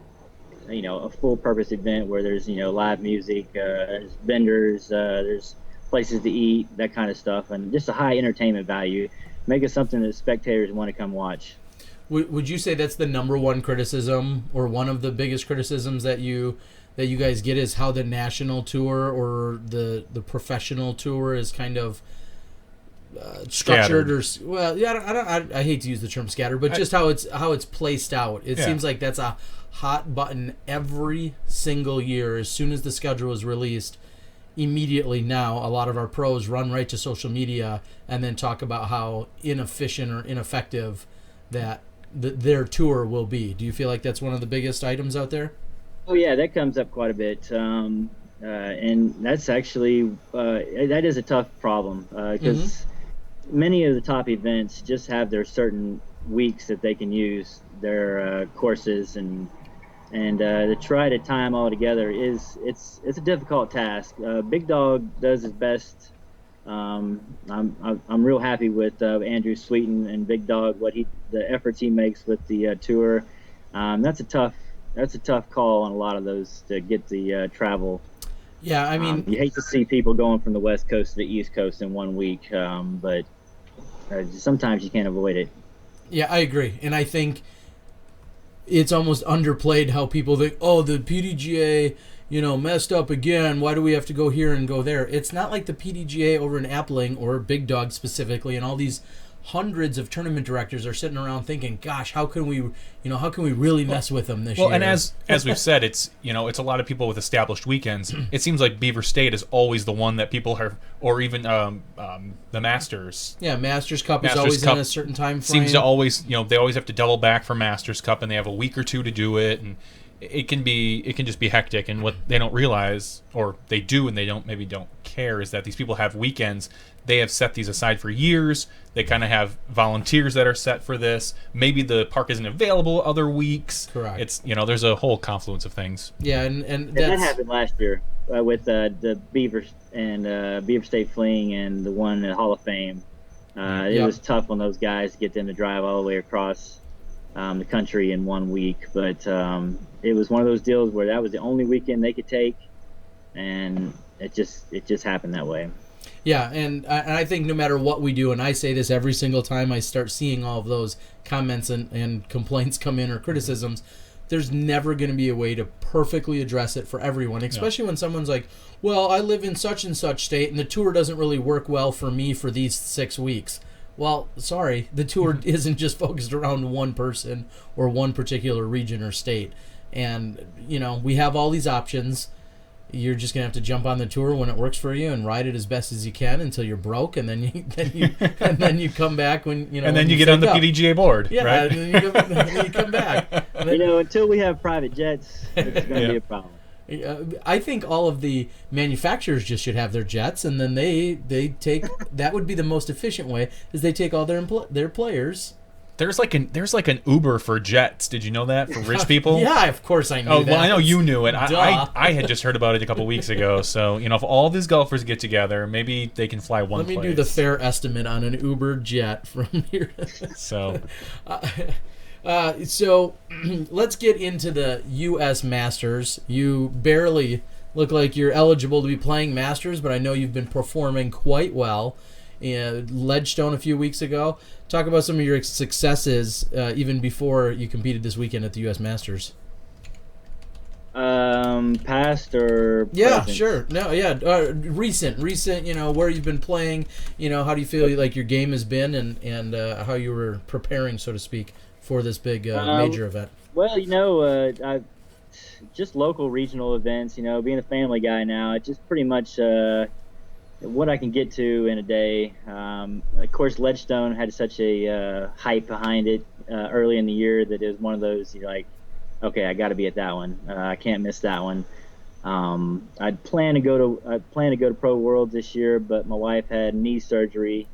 a full-purpose event where there's live music, there's vendors, there's places to eat, that kind of stuff, and just a high entertainment value. Make it something that spectators want to come watch. Would you say that's the number one criticism, or one of the biggest criticisms that you guys get, is how the national tour or the professional tour is kind of structured or well, yeah, I hate to use the term scattered, but just how it's placed out. It seems like that's a hot button every single year. As soon as the schedule is released, immediately now a lot of our pros run right to social media and then talk about how inefficient or ineffective that their tour will be. Do you feel like that's one of the biggest items out there? Oh yeah, that comes up quite a bit, and that's actually that is a tough problem because many of the top events just have their certain weeks that they can use their courses, and to try to tie them all together it's a difficult task. Big Dog does his best. I'm real happy with Andrew Sweeten and Big Dog, the efforts he makes with the tour. That's a tough call on a lot of those to get the travel. Yeah, I mean, you hate to see people going from the West Coast to the East Coast in 1 week, but sometimes you can't avoid it. Yeah, I agree, and I think it's almost underplayed how people think, oh, the PDGA, messed up again. Why do we have to go here and go there? It's not like the PDGA over in Appling or Big Dog specifically, and all these hundreds of tournament directors are sitting around thinking, gosh, how can we really mess with them this year? Well, and as we've said, it's a lot of people with established weekends. It seems like Beaver State is always the one that people have, or even the Masters. Yeah, Masters Cup is always in a certain time frame. Seems to always, they always have to double back for Masters Cup, and they have a week or two to do it, and it can just be hectic. And what they don't realize, or they do and they don't care, is that these people have weekends. They have set these aside for years. They kind of have volunteers that are set for this. Maybe the park isn't available other weeks. Correct. It's there's a whole confluence of things. Yeah, and that happened last year with the Beaver and Beaver State Fling and the one at Hall of Fame. It was tough on those guys to get them to drive all the way across the country in 1 week, but it was one of those deals where that was the only weekend they could take, and it just happened that way. Yeah, and I think no matter what we do, and I say this every single time I start seeing all of those comments and complaints come in or criticisms, there's never going to be a way to perfectly address it for everyone, especially when someone's like, well, I live in such and such state, and the tour doesn't really work well for me for these 6 weeks. Well, sorry, the tour isn't just focused around one person or one particular region or state. And, we have all these options. You're just gonna have to jump on the tour when it works for you and ride it as best as you can until you're broke, and then you come back when And then you get on the PDGA board, right? And then you come back. And then, until we have private jets, it's going to be a problem. I think all of the manufacturers just should have their jets, and then they take that would be the most efficient way. Is they take all their players. There's like an Uber for jets. Did you know that, for rich people? Yeah, of course I knew that. Oh, well, I know you knew it. Duh. I had just heard about it a couple weeks ago. So, if all these golfers get together, maybe they can fly one place. Let me do the fair estimate on an Uber jet from here. So, so let's get into the U.S. Masters. You barely look like you're eligible to be playing Masters, but I know you've been performing quite well. Ledgestone a few weeks ago. Talk about some of your successes even before you competed this weekend at the U.S. Masters. Past or yeah, present? Sure. No, yeah, recent. Where you've been playing. How do you feel like your game has been, and how you were preparing, so to speak, for this big major event. Well, I just local regional events. Being a family guy now, it's just pretty much what I can get to in a day. Of course, Ledgestone had such a hype behind it early in the year that it was one of those you're like, okay, I got to be at that one. I can't miss that one. I plan to go to Pro Worlds this year, but my wife had knee surgery,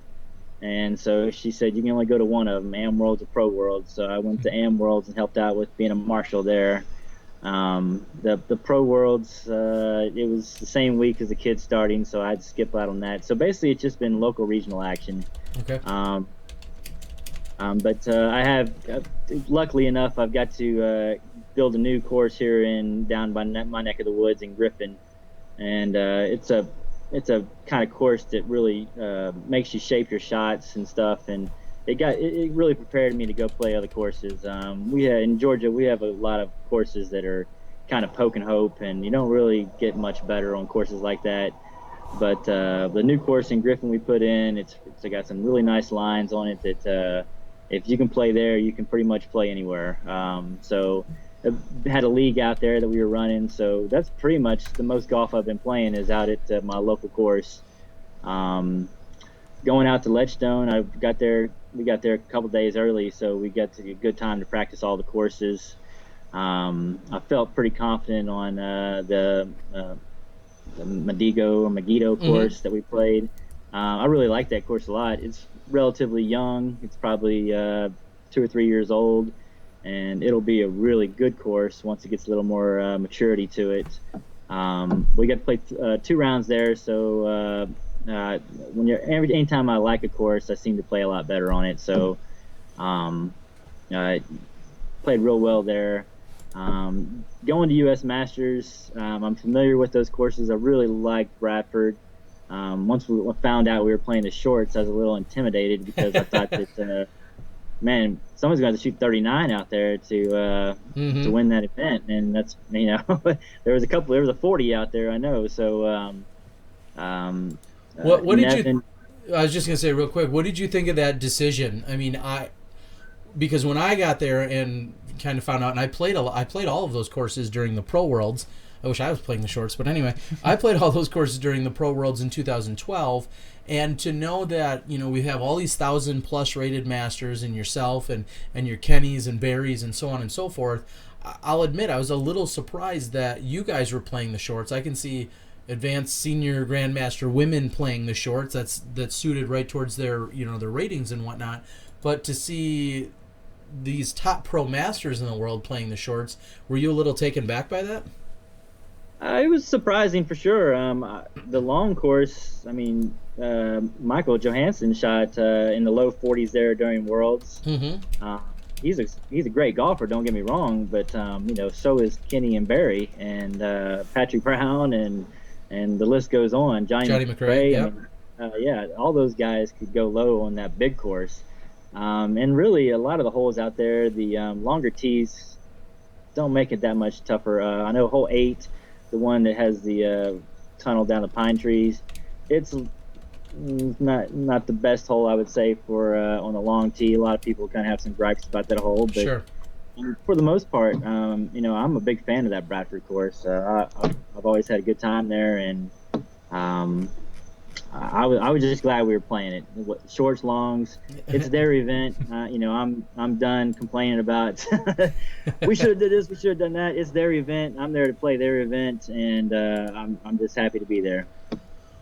and so she said you can only go to one of them, Am Worlds or Pro Worlds. So I went to Am Worlds and helped out with being a marshal there. The Pro Worlds, it was the same week as the kids starting, so I had to skip out on that. So basically, it's just been local regional action. Okay. But I have, luckily enough, I've got to build a new course here down by my neck of the woods in Griffin, and it's a kind of course that really makes you shape your shots and stuff, and it really prepared me to go play other courses. In Georgia, we have a lot of courses that are kind of poke and hope, and you don't really get much better on courses like that. But the new course in Griffin we put in, it's got some really nice lines on it that if you can play there, you can pretty much play anywhere. So I had a league out there that we were running, so that's pretty much the most golf I've been playing is out at my local course. Going out to Ledgestone, we got there a couple days early, so we got to get a good time to practice all the courses. I felt pretty confident on the Megiddo course that we played. I really like that course a lot. It's relatively young. It's probably 2 or 3 years old, and it'll be a really good course once it gets a little more maturity to it. We got to play 2 rounds there, so anytime I like a course, I seem to play a lot better on it. So I played real well there. Going to U.S. Masters, I'm familiar with those courses. I really liked Bradford. Once we found out we were playing the shorts, I was a little intimidated because I thought that, man, someone's going to shoot 39 out there to win that event, and that's there was a 40 out there, I know. So what did you? I was just going to say real quick. What did you think of that decision? I mean, because when I got there and kind of found out, and I played all of those courses during the Pro Worlds. I wish I was playing the shorts, but anyway, I played all those courses during the Pro Worlds in 2012, and to know that we have all these 1,000+ rated masters and yourself and your Kennys and Barrys and so on and so forth, I'll admit I was a little surprised that you guys were playing the shorts. I can see advanced senior grandmaster women playing the shorts. That's suited right towards their their ratings and whatnot, but to see these top pro masters in the world playing the shorts, were you a little taken back by that? It was surprising for sure. The long course, I mean, Michael Johansson shot in the low 40s there during Worlds. He's a great golfer, don't get me wrong, but so is Kenny and Barry and Patrick Brown and the list goes on. Johnny McCray. Yep. Yeah, all those guys could go low on that big course. And really, a lot of the holes out there, the longer tees don't make it that much tougher. I know hole 8, the one that has the tunnel down the pine trees, it's not the best hole, I would say, for on the long tee. A lot of people kind of have some gripes about that hole, but sure. For the most part, I'm a big fan of that Bradford course. I've always had a good time there, and I was just glad we were playing it. Shorts, longs, it's their event. I'm done complaining about we should have did this, we should have done that. It's their event. I'm there to play their event, and I'm just happy to be there.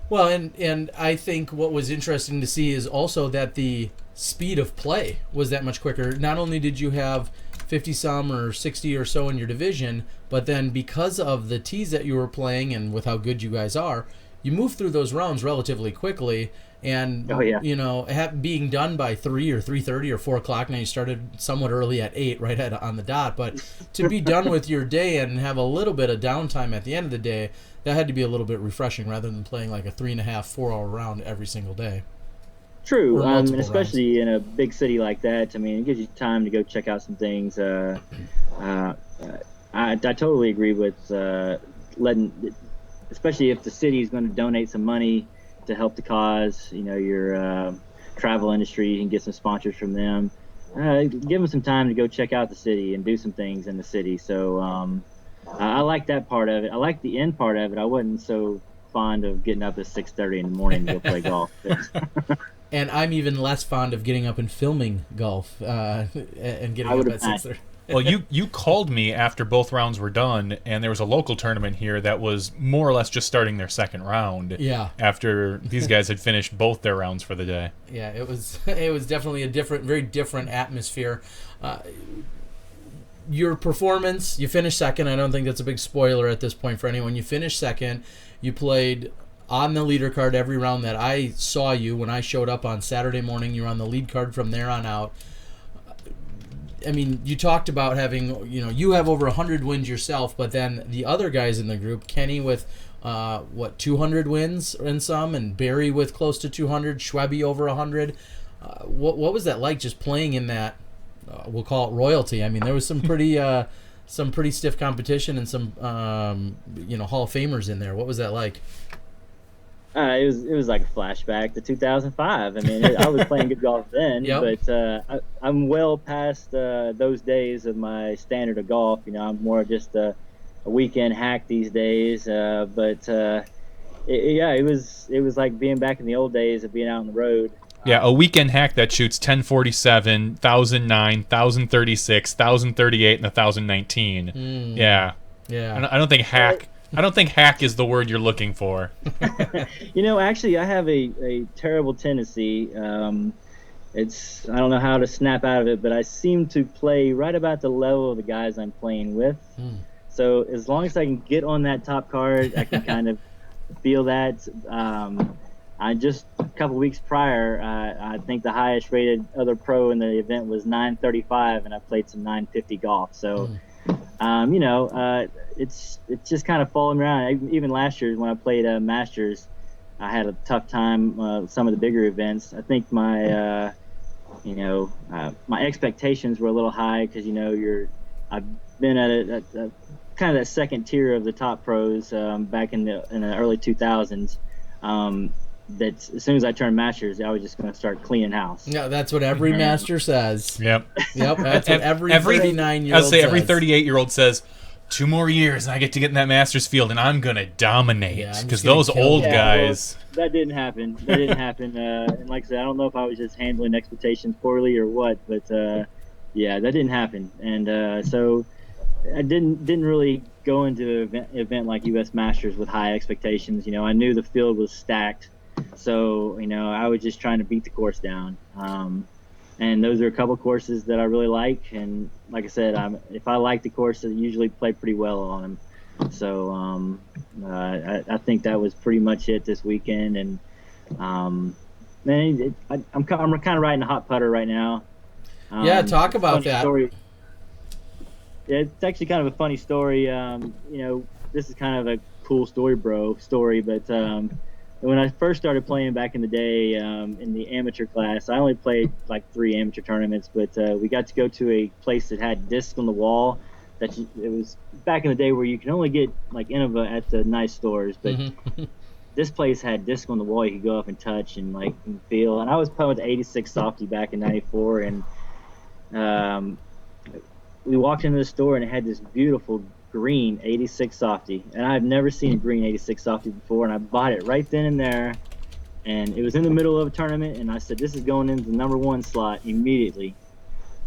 Well, and I think what was interesting to see is also that the speed of play was that much quicker. Not only did you have 50-some or 60 or so in your division, but then because of the tees that you were playing and with how good you guys are, you move through those rounds relatively quickly, and being done by 3 or 3:30 or 4 o'clock. Now you started somewhat early at 8, right on the dot, but to be done with your day and have a little bit of downtime at the end of the day, that had to be a little bit refreshing rather than playing like a 3.5-4 hour round every single day. True, and especially in a big city like that. I mean, it gives you time to go check out some things. I totally agree with letting. Especially if the city is going to donate some money to help the cause, your travel industry, you can get some sponsors from them. Give them some time to go check out the city and do some things in the city. So I like that part of it. I like the end part of it. I wasn't so fond of getting up at 6:30 in the morning to go play golf. And I'm even less fond of getting up and filming golf and getting up at 6:30. Well, you called me after both rounds were done, and there was a local tournament here that was more or less just starting their second round. Yeah. After these guys had finished both their rounds for the day. Yeah, it was definitely a very different atmosphere. Your performance, you finished second. I don't think that's a big spoiler at this point for anyone. You finished second. You played on the leader card every round that I saw you. When I showed up on Saturday morning, you were on the lead card from there on out. I mean, you talked about having, you have over 100 wins yourself, but then the other guys in the group, Kenny with, 200 wins and some, and Barry with close to 200, Schwebby over 100. What was that like just playing in that, we'll call it royalty? I mean, there was some pretty stiff competition and some, Hall of Famers in there. What was that like? It was like a flashback to 2005. I mean, I was playing good golf then, Yep. but I'm well past those days of my standard of golf. I'm more just a weekend hack these days. Yeah, it was like being back in the old days of being out on the road. Yeah, a weekend hack that shoots 1047, 1009, 1036, 1038, and 1019. Yeah. Yeah. I don't think hack. I don't think hack is the word you're looking for. Actually, I have a terrible tendency. I don't know how to snap out of it, but I seem to play right about the level of the guys I'm playing with. So as long as I can get on that top card, I can kind of feel that. I just a couple weeks prior, I think the highest rated other pro in the event was 935, and I played some 950 golf. So, it's just kind of falling around. Even last year when I played Masters, I had a tough time. Some of the bigger events, I think my expectations were a little high because I've been at a kind of that second tier of the top pros back in the early 2000s. That as soon as I turned Masters, I was just going to start cleaning house. Yeah, that's what every master says. Yep. Yep, that's what every 39-year-old I'd say every says. 38-year-old says, 2 more years and I get to get in that Masters field and I'm going to dominate. Yeah, I'm Because just gonna those kill old them. guys... Well, that didn't happen. And like I said, I don't know if I was just handling expectations poorly or what, but yeah, that didn't happen. And so I didn't really go into an event like U.S. Masters with high expectations. I knew the field was stacked. So, I was just trying to beat the course down. And those are a couple courses that I really like. And like I said, if I like the course, I usually play pretty well on them. So I think that was pretty much it this weekend. And I'm kind of riding a hot putter right now. Yeah, talk about that. Story. Yeah, it's actually kind of a funny story. This is kind of a cool story, but when I first started playing back in the day in the amateur class, I only played like 3 amateur tournaments, but we got to go to a place that had discs on the wall. It was back in the day where you can only get like Innova at the nice stores, but this place had disc on the wall you could go up and touch and like and feel. And I was playing with the 86 softy back in '94, and we walked into the store and it had this beautiful green 86 softy, and I've never seen a green 86 softy before, and I bought it right then and there, and it was in the middle of a tournament, and I said this is going into the number 1 slot immediately,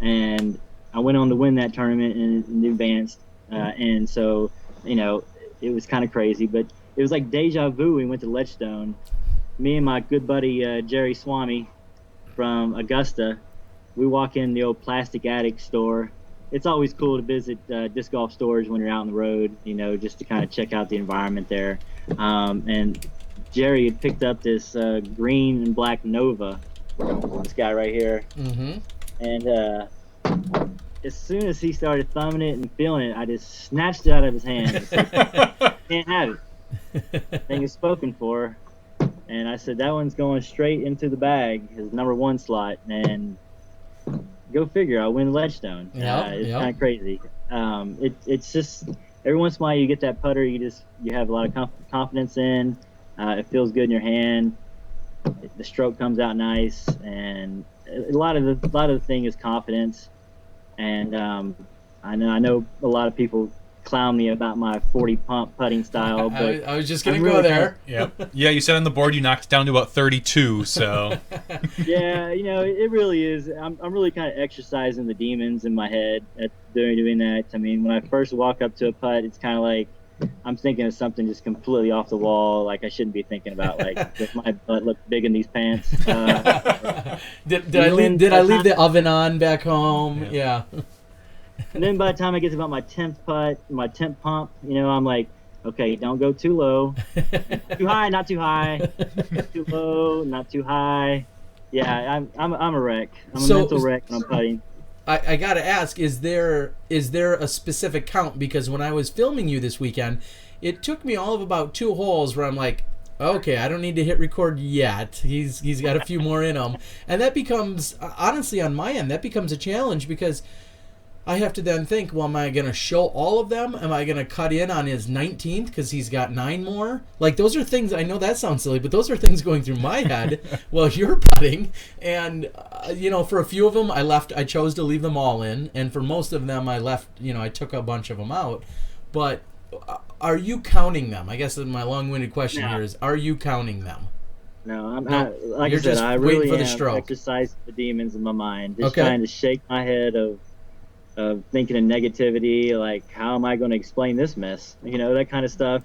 and I went on to win that tournament and advanced, and so it was kind of crazy, but it was like deja vu. We went to Ledgestone, me and my good buddy Jerry Swami from Augusta. We walk in the old Plastic Attic store. It's always cool to visit disc golf stores when you're out on the road, just to kind of check out the environment there. And Jerry had picked up this green and black Nova, this guy right here. And as soon as he started thumbing it and feeling it, I just snatched it out of his hand. I said, can't have it. Thing is spoken for. And I said, that one's going straight into the bag, his number 1 slot. And go figure, I win Ledgestone. It's kind of crazy. It's just every once in a while you get that putter you have a lot of confidence in. It feels good in your hand. The stroke comes out nice, and a lot of the thing is confidence. And I know a lot of people clown me about my 40 pump putting style, but I was just gonna go there. Yep. Yeah, you said on the board you knocked it down to about 32. So yeah, it really is. I'm really kind of exercising the demons in my head at doing that. I mean, when I first walk up to a putt, it's kind of like I'm thinking of something just completely off the wall, like I shouldn't be thinking about, like, does my butt look big in these pants? Did I leave the oven on back home? Yeah. And then by the time I get to about my 10th putt, my 10th pump, I'm like, okay, don't go too low. Too high, not too high. Too low, not too high. Yeah, I'm a wreck. I'm a mental wreck when I'm putting. I gotta ask, is there a specific count? Because when I was filming you this weekend, it took me all of about 2 holes where I'm like, okay, I don't need to hit record yet. He's got a few more in him, and that becomes, honestly, on my end, that becomes a challenge because I have to then think, well, am I going to show all of them? Am I going to cut in on his 19th because he's got 9 more? Like, those are things, I know that sounds silly, but those are things going through my head while you're putting. And, for a few of them, I chose to leave them all in. And for most of them, I took a bunch of them out. But are you counting them? I guess my long-winded question here is, are you counting them? No, You're I said, just I waiting really for the am stroke. exercising the demons in my mind. Just Okay. trying to shake my head of thinking of negativity, like, how am I going to explain this mess? That kind of stuff.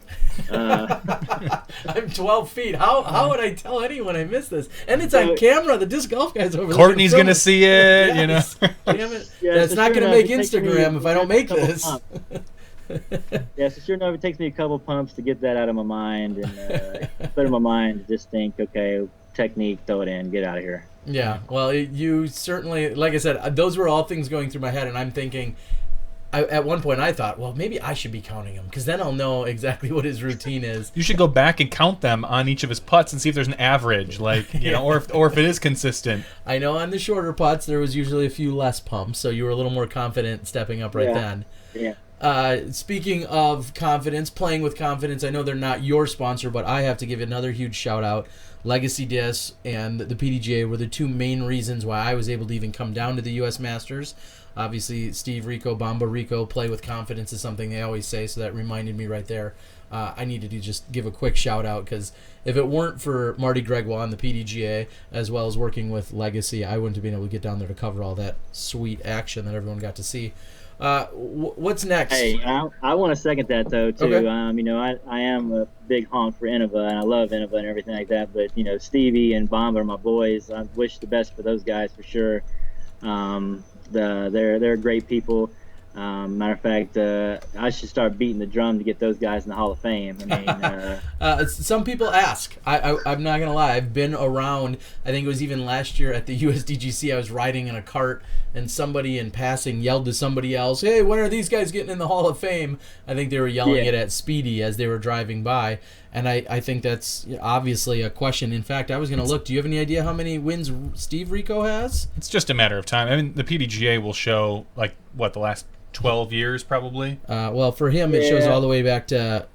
I'm 12 feet. How would I tell anyone I missed this? And it's on camera. The disc golf guy's over there. Courtney's going to see it, Yes. Damn it. Yeah, That's so not sure going to enough, make it takes me Instagram if I don't make a couple this. pumps. Yeah, so sure enough, it takes me a couple pumps to get that out of my mind and put in my mind to just think, okay, technique, throw it in, get out of here. Yeah, well, you certainly, like I said, those were all things going through my head, and I'm thinking, at one point I thought, well, maybe I should be counting him, because then I'll know exactly what his routine is. You should go back and count them on each of his putts and see if there's an average, like, or if it is consistent. I know on the shorter putts there was usually a few less pumps, so you were a little more confident stepping up right then. Yeah. Speaking of confidence, playing with confidence, I know they're not your sponsor, but I have to give another huge shout out. Legacy Disc and the PDGA were the two main reasons why I was able to even come down to the U.S. Masters. Obviously, Steve Rico, Bamba Rico, play with confidence is something they always say, so that reminded me right there. I needed to just give a quick shout out, because if it weren't for Marty Gregoire on the PDGA, as well as working with Legacy, I wouldn't have been able to get down there to cover all that sweet action that everyone got to see. What's next? Hey, I want to second that though too. Okay. I am a big honk for Innova, and I love Innova and everything like that. But Stevie and Bomb are my boys. I wish the best for those guys for sure. They're great people. Matter of fact, I should start beating the drum to get those guys in the Hall of Fame. I mean, some people ask. I'm not gonna lie. I've been around. I think it was even last year at the USDGC. I was riding in a cart, and somebody in passing yelled to somebody else, "Hey, when are these guys getting in the Hall of Fame?" I think they were yelling it at Speedy as they were driving by, and I think that's obviously a question. In fact, I was gonna look. Do you have any idea how many wins Steve Rico has? It's just a matter of time. I mean, the PDGA will show the last 12 years probably. Well, for him, it shows all the way back to,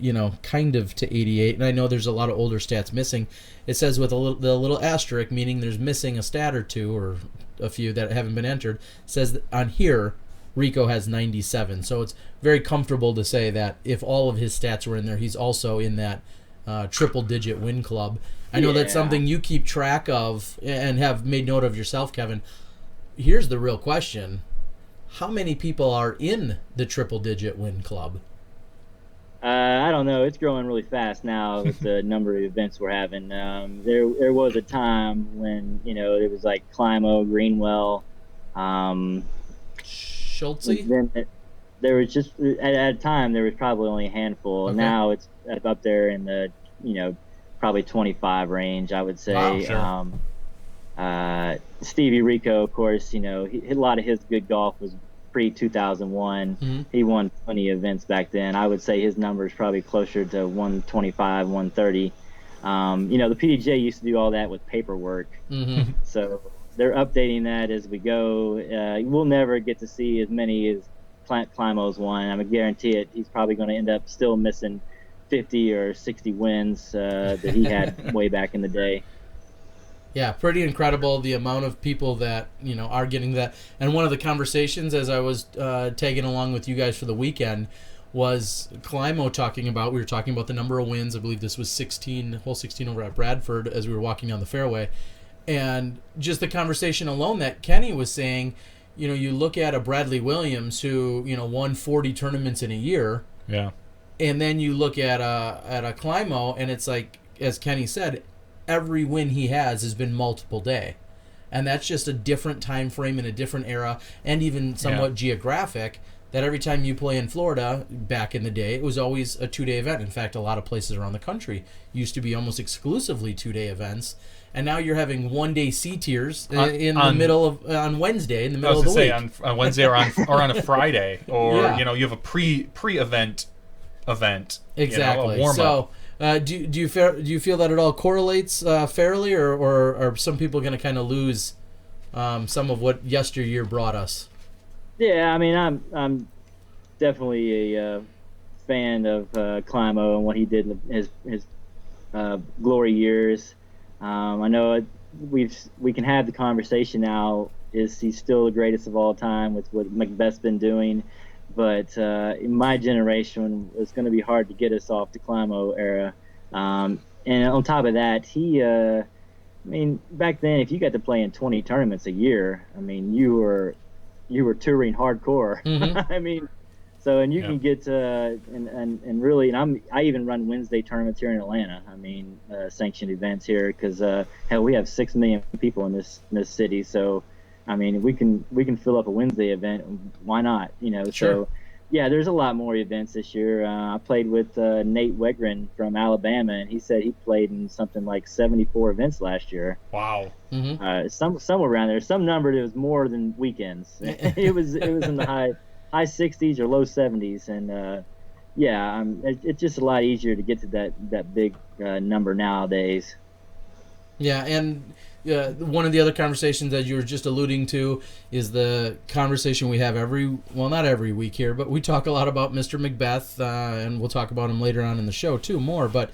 kind of to 88. And I know there's a lot of older stats missing. It says with the little asterisk, meaning there's missing a stat or two or a few that haven't been entered. It says that on here, Rico has 97. So it's very comfortable to say that if all of his stats were in there, he's also in that triple-digit win club. I know that's something you keep track of and have made note of yourself, Kevin. Here's the real question. How many people are in the triple-digit win club? I don't know. It's growing really fast now with the number of events we're having. There was a time when it was like Climo, Greenwell, Schultze. Then there was just at a time there was probably only a handful. Okay. Now it's up there in the probably 25 range, I would say. Wow, sure. Stevie Rico, of course, a lot of his good golf was pre-2001. Mm-hmm. He won plenty of events back then. I would say his number is probably closer to 125, 130. The PDGA used to do all that with paperwork. Mm-hmm. So they're updating that as we go. We'll never get to see as many as Climo's won. I'm going to guarantee it. He's probably going to end up still missing 50 or 60 wins that he had way back in the day. Yeah, pretty incredible the amount of people that are getting that. And one of the conversations as I was tagging along with you guys for the weekend was Climo talking about. We were talking about the number of wins. I believe this was hole 16 over at Bradford as we were walking down the fairway, and just the conversation alone that Kenny was saying. You look at a Bradley Williams who won 40 tournaments in a year. Yeah. And then you look at a Climo, and it's like, as Kenny said, every win he has been multiple day, and that's just a different time frame in a different era, and even somewhat geographic. That every time you play in Florida back in the day, it was always a 2-day event. In fact, a lot of places around the country used to be almost exclusively 2-day events, and now you're having 1-day C tiers on Wednesday in the middle of the week. On Wednesday or on a Friday, or you have a pre-event event. Exactly. A warm-up. So. Do you feel that it all correlates fairly, or are some people going to kind of lose some of what yesteryear brought us? Yeah, I mean, I'm definitely a fan of Climo and what he did in his glory years. I know we can have the conversation now. Is he still the greatest of all time with what Macbeth's been doing? But in my generation, it's going to be hard to get us off the Climo era. And on top of that, I mean, back then, if you got to play in 20 tournaments a year, I mean, you were touring hardcore. Mm-hmm. I mean, so and you Yeah. can get and really, and I even run Wednesday tournaments here in Atlanta. I mean, sanctioned events here because hell, we have 6 million people in this city. So, I mean, we can fill up a Wednesday event. Why not? You know, Sure. so. Yeah, there's a lot more events this year. I played with Nate Wegren from Alabama, and he said he played in something like 74 events last year. Wow. Mm-hmm. Somewhere around there, some number that was more than weekends. It was in the high 60s or low 70s, and yeah, it's just a lot easier to get to that big number nowadays. Yeah, and one of the other conversations that you were just alluding to is the conversation we have not every week here, but we talk a lot about Mr. Macbeth, and we'll talk about him later on in the show too more. But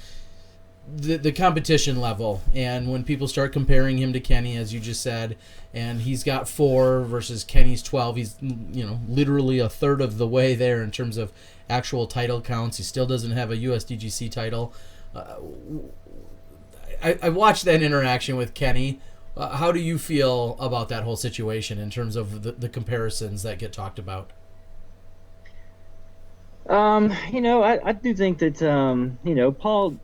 the competition level, and when people start comparing him to Kenny, as you just said, and he's got 4 versus Kenny's 12, he's literally a third of the way there in terms of actual title counts. He still doesn't have a USDGC title. I watched that interaction with Kenny. How do you feel about that whole situation in terms of the comparisons that get talked about? I do think that Paul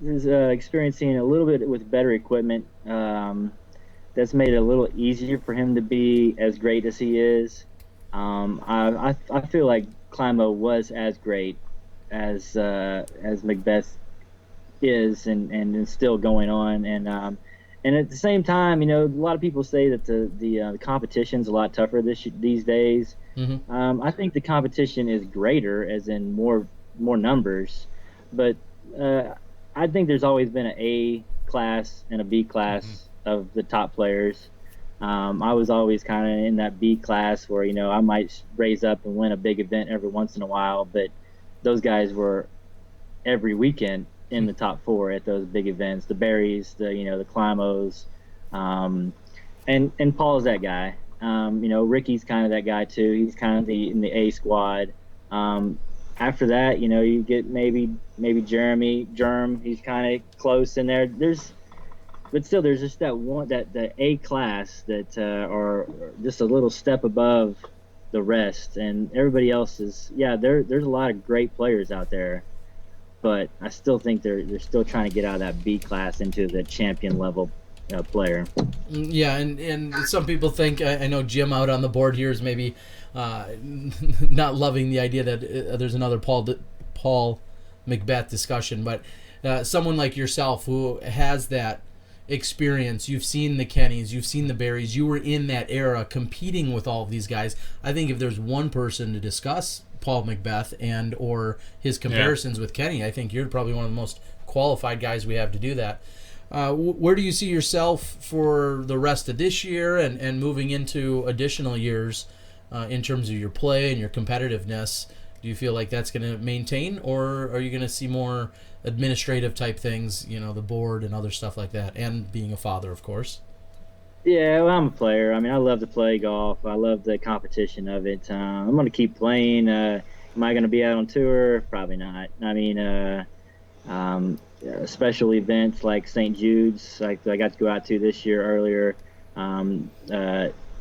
is experiencing a little bit with better equipment. That's made it a little easier for him to be as great as he is. I feel like Climo was as great as Macbeth is and is still going on, and at the same time, a lot of people say that the competition's a lot tougher these days. Mm-hmm. I think the competition is greater, as in more numbers, but I think there's always been an A class and a B class of the top players. I was always kind of in that B class where I might raise up and win a big event every once in a while, but those guys were every weekend in the top 4 at those big events. The Berries, the Climos, and Paul's that guy. Ricky's kind of that guy too. He's kind of in the A squad. After that, you get maybe Germ. He's kind of close in there. But still, there's just that A class that are just a little step above the rest, and everybody else is there's a lot of great players out there, but I still think they're still trying to get out of that B class into the champion level player. Yeah, and some people think, I know Jim out on the board here is maybe not loving the idea that there's another Paul Macbeth discussion, but someone like yourself who has that experience, you've seen the Kennys, you've seen the Berries, you were in that era competing with all of these guys. I think if there's one person to discuss Paul Macbeth and or his comparisons with Kenny, I think you're probably one of the most qualified guys we have to do that. Where do you see yourself for the rest of this year and moving into additional years in terms of your play and your competitiveness? Do you feel like that's going to maintain, or are you going to see more administrative type things, the board and other stuff like that, and being a father, of course? Yeah, well, I'm a player. I mean, I love to play golf. I love the competition of it. I'm going to keep playing. Am I going to be out on tour? Probably not. I mean, special events like St. Jude's, like I got to go out to this year earlier.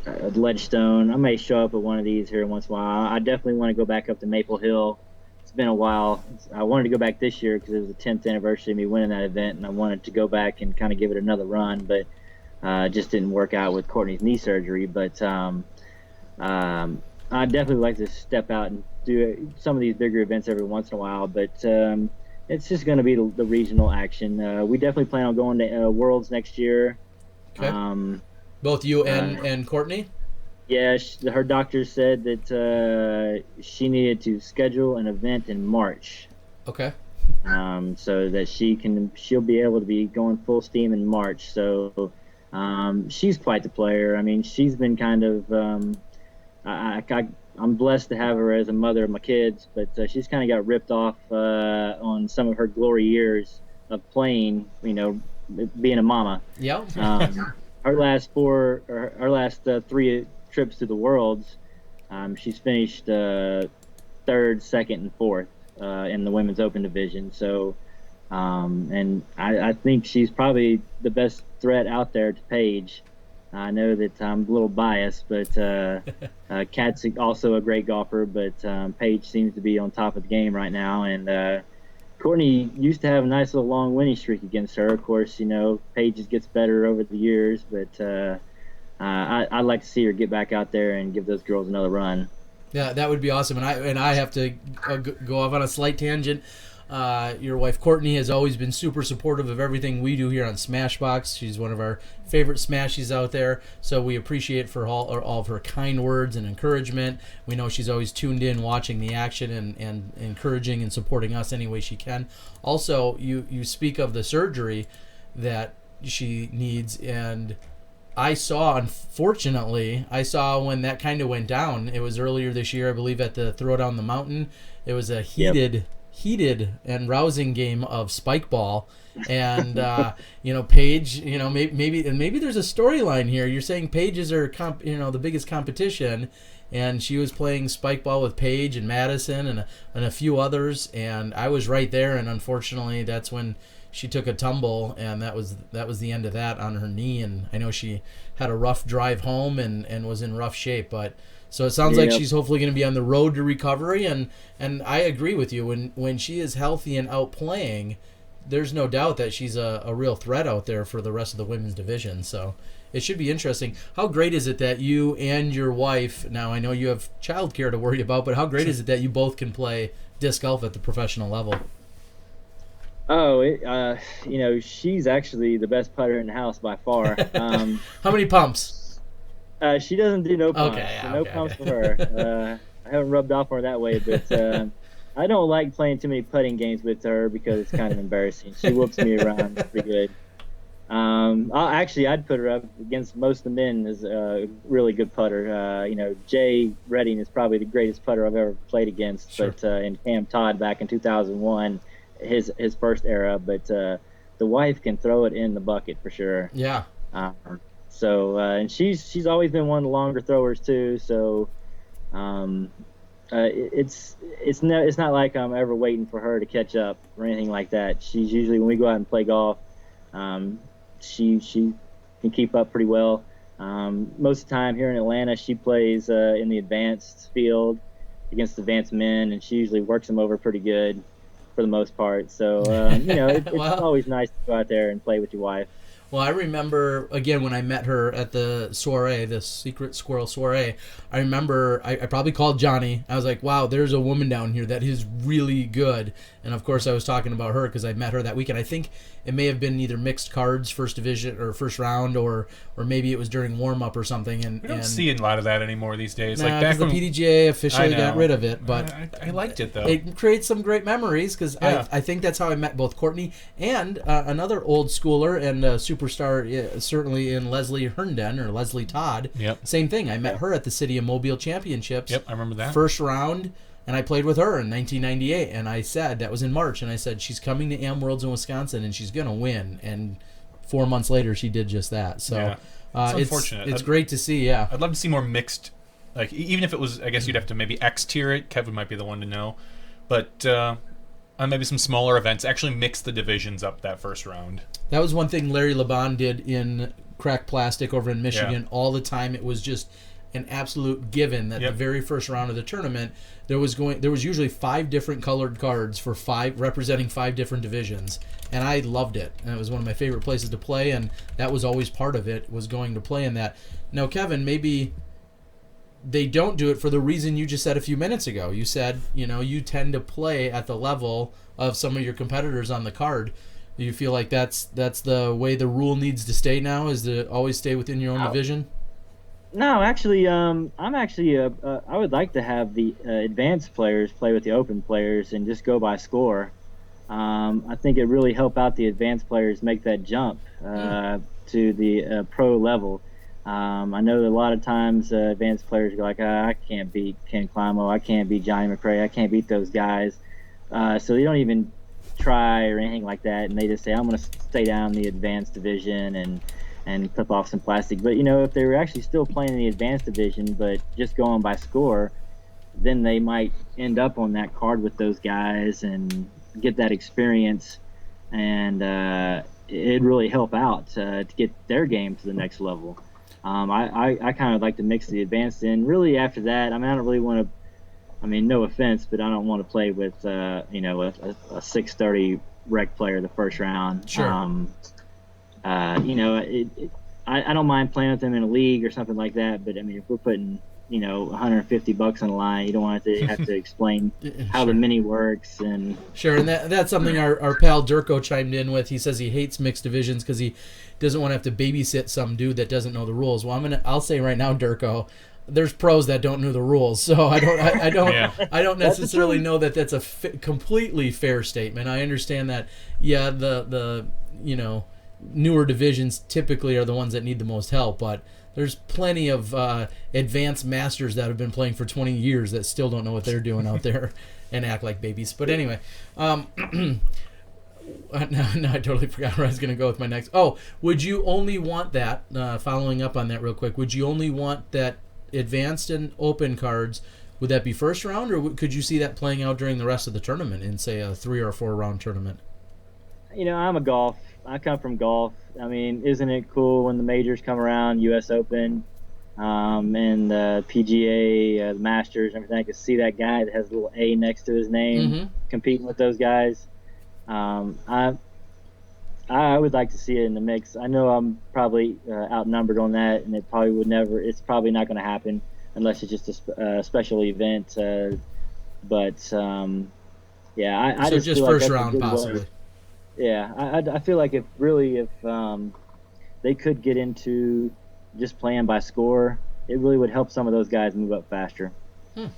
Ledgestone. I may show up at one of these here once in a while. I definitely want to go back up to Maple Hill. It's been a while. I wanted to go back this year because it was the 10th anniversary of me winning that event, and I wanted to go back and kind of give it another run, but it just didn't work out with Courtney's knee surgery. But I definitely like to step out and do some of these bigger events every once in a while, but it's just going to be the regional action. We definitely plan on going to Worlds next year. Okay. Both you and Courtney? Yeah, her doctor said that she needed to schedule an event in March. Okay. So that she'll be able to be going full steam in March. So she's quite the player. I mean, she's been kind of I I'm blessed to have her as a mother of my kids, but she's kind of got ripped off on some of her glory years of playing, being a mama. Yep. Our last four, or our last three trips to the Worlds, she's finished third, second, and fourth in the women's open division. So, and I think she's probably the best threat out there to Paige. I know that I'm a little biased, but Kat's also a great golfer, but Paige seems to be on top of the game right now. And Courtney used to have a nice little long winning streak against her. Of course, Paige just gets better over the years, but I'd like to see her get back out there and give those girls another run. Yeah, that would be awesome. And I have to go off on a slight tangent. Your wife Courtney has always been super supportive of everything we do here on Smashbox. She's one of our favorite Smashies out there, so we appreciate for all of her kind words and encouragement. We know she's always tuned in, watching the action, and encouraging and supporting us any way she can. Also, you speak of the surgery that she needs, and unfortunately, I saw when that kind of went down. It was earlier this year, I believe, at the Throw Down the Mountain. It was a heated and rousing game of spike ball, and Paige, maybe there's a storyline here. You're saying Paige is her the biggest competition, and she was playing spike ball with Paige and Madison and a few others, and I was right there, and unfortunately that's when she took a tumble, and that was the end of that on her knee. And I know she had a rough drive home and was in rough shape, but so it sounds like she's hopefully going to be on the road to recovery. And I agree with you, when she is healthy and out playing, there's no doubt that she's a real threat out there for the rest of the women's division. So it should be interesting. How great is it that you and your wife, now I know you have childcare to worry about, but how great is it that you both can play disc golf at the professional level? Oh, she's actually the best putter in the house by far. How many pumps? She doesn't do no pumps. Okay, no pumps for her. I haven't rubbed off on her that way, but I don't like playing too many putting games with her because it's kind of embarrassing. She whoops me around pretty good. I'd put her up against most of the men as a really good putter. Jay Redding is probably the greatest putter I've ever played against, sure. But and Cam Todd back in 2001, his first era. But the wife can throw it in the bucket for sure. Yeah. And she's always been one of the longer throwers too. So it's not like I'm ever waiting for her to catch up or anything like that. She's usually, when we go out and play golf, she can keep up pretty well. Most of the time here in Atlanta, she plays in the advanced field against advanced men, and she usually works them over pretty good for the most part. So it's always nice to go out there and play with your wife. Well, I remember, again, when I met her at the soiree, the Secret Squirrel soiree, I remember I probably called Johnny. I was like, wow, there's a woman down here that is really good. And, of course, I was talking about her because I met her that weekend. I think it may have been either mixed cards, first division or first round, or maybe it was during warm-up or something. And we don't see a lot of that anymore these days. Nah, like back the when PDGA officially got rid of it. But I liked it, though. It creates some great memories because I think that's how I met both Courtney and another old schooler and superstar, certainly in Leslie Herndon or Leslie Todd. Yep. Same thing. I met her at the City of Mobile Championships. Yep, I remember that. First round, and I played with her in 1998. And I said, that was in March, and I said, she's coming to Am Worlds in Wisconsin, and she's going to win. And 4 months later, she did just that. So it's unfortunate. It's great to see, yeah. I'd love to see more mixed, like, even if it was, I guess you'd have to maybe X-tier it. Kevin might be the one to know. But on maybe some smaller events, actually mix the divisions up that first round. That was one thing Larry LeBon did in Crack Plastic over in Michigan all the time. It was just an absolute given that the very first round of the tournament, there was usually 5 different colored cards for representing 5 different divisions, and I loved it. And it was one of my favorite places to play, and that was always part of it, was going to play in that. Now, Kevin, maybe they don't do it for the reason you just said a few minutes ago. You said, you tend to play at the level of some of your competitors on the card. Do you feel like that's the way the rule needs to stay now, is to always stay within your own division? No, actually, I would like to have the advanced players play with the open players and just go by score. I think it really help out the advanced players make that jump to the pro level. I know that a lot of times advanced players go like, I can't beat Ken Climo, I can't beat Johnny McCray, I can't beat those guys. So they don't even try or anything like that, and they just say, I'm going to stay down in the advanced division and clip off some plastic. But, if they were actually still playing in the advanced division but just going by score, then they might end up on that card with those guys and get that experience, and it'd really help out to get their game to the next level. I kind of like to mix the advanced in. Really, after that, I don't really want to. No offense, but I don't want to play with a 630 rec player the first round. Sure. I don't mind playing with them in a league or something like that. But if we're putting $150 on the line, you don't want to have to explain how the mini works. And sure, and that's something our pal Durko chimed in with. He says he hates mixed divisions because he doesn't want to have to babysit some dude that doesn't know the rules. Well, I'll say right now, Durko, there's pros that don't know the rules, so I don't necessarily know that that's a completely fair statement. I understand that. Yeah, the newer divisions typically are the ones that need the most help, but there's plenty of advanced masters that have been playing for 20 years that still don't know what they're doing out there and act like babies. But anyway, now I totally forgot where I was going to go with my next. Oh, would you only want that, following up on that real quick, would you only want that advanced and open cards? Would that be first round, or could you see that playing out during the rest of the tournament in, say, a 3 or 4 round tournament? I come from golf. Isn't it cool when the majors come around, U.S. Open, and the PGA, the Masters, and everything? I can see that guy that has a little A next to his name competing with those guys. I would like to see it in the mix. I know I'm probably outnumbered on that, and it's probably not going to happen unless it's just a special event. I just first round possibly. Yeah, I feel like if they could get into just playing by score, it really would help some of those guys move up faster.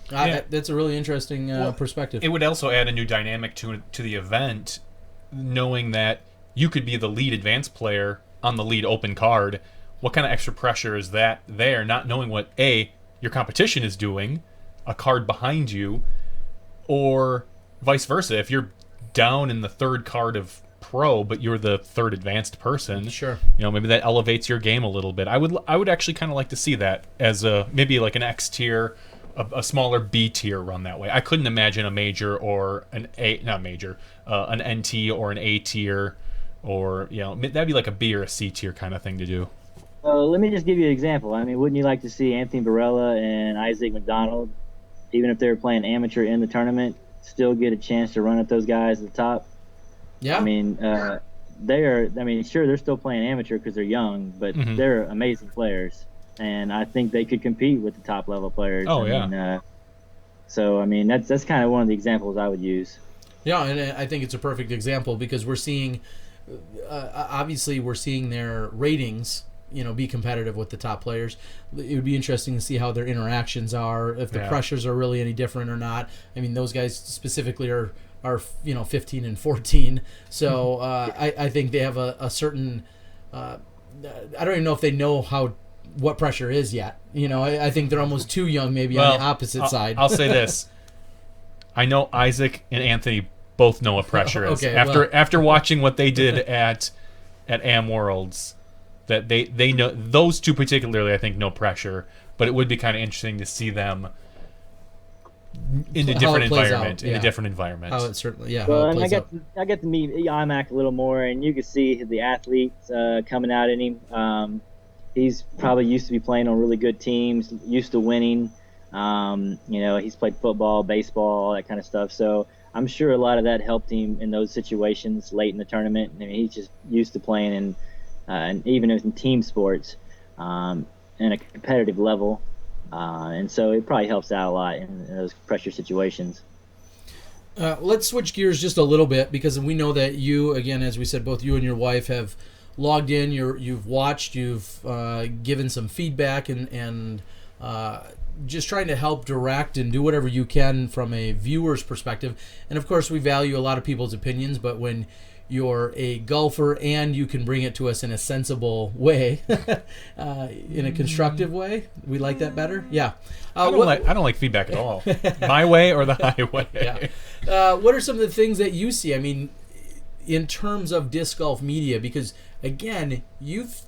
That's a really interesting perspective. It would also add a new dynamic to the event, knowing that you could be the lead advanced player on the lead open card. What kind of extra pressure is that there, not knowing what your competition is doing, a card behind you, or vice versa. If you're down in the third card of pro, but you're the third advanced person. Sure. Maybe that elevates your game a little bit. I would actually kind of like to see that as maybe like an X tier, a smaller B tier run that way. I couldn't imagine a major or an NT or an A tier, or that'd be like a B or a C tier kind of thing to do. Let me just give you an example. Wouldn't you like to see Anthony Barella and Isaac McDonald, even if they were playing amateur in the tournament, still get a chance to run at those guys at the top? Yeah. Sure, they're still playing amateur because they're young, but they're amazing players, and I think they could compete with the top level players. Oh, yeah. That's kind of one of the examples I would use. Yeah, and I think it's a perfect example because we're seeing, obviously, their ratings, be competitive with the top players. It would be interesting to see how their interactions are, if the pressures are really any different or not. Those guys specifically are 15 and 14. So I think they have a certain. I don't even know if they know what pressure is yet. I think they're almost too young, maybe on the opposite side. I'll say this: I know Isaac and Anthony both know what pressure is. Okay, after watching what they did at Am Worlds. That they know, those two particularly, I think, no pressure, but it would be kind of interesting to see them in a different environment. In a different environment. How it certainly, Well, and I get to meet IMAC a little more, and you can see the athletes coming out in him. He's probably used to be playing on really good teams, used to winning. He's played football, baseball, all that kind of stuff. So I'm sure a lot of that helped him in those situations late in the tournament. He's just used to playing in. And even in team sports, in a competitive level, and so it probably helps out a lot in those pressure situations. Let's switch gears just a little bit because we know that you, again, as we said, both you and your wife have logged in. You've watched. You've given some feedback and just trying to help direct and do whatever you can from a viewer's perspective. And of course, we value a lot of people's opinions, but when you're a golfer and you can bring it to us in a sensible way, in a constructive way. We like that better. Yeah. I don't like feedback at all. My way or the highway. Yeah. What are some of the things that you see? I mean, in terms of disc golf media, because again, you've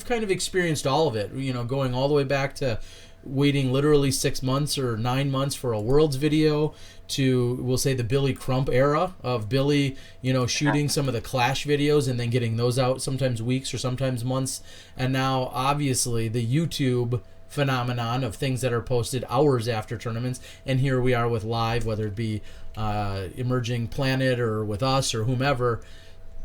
kind of experienced all of it. You know, going all the way back to waiting literally 6 months or 9 months for a Worlds video, to, we'll say, the Billy Crump era of Billy, you know, shooting some of the Clash videos and then getting those out sometimes weeks or sometimes months. And now, obviously, the YouTube phenomenon of things that are posted hours after tournaments. And here we are with live, whether it be Emerging Planet or with us or whomever.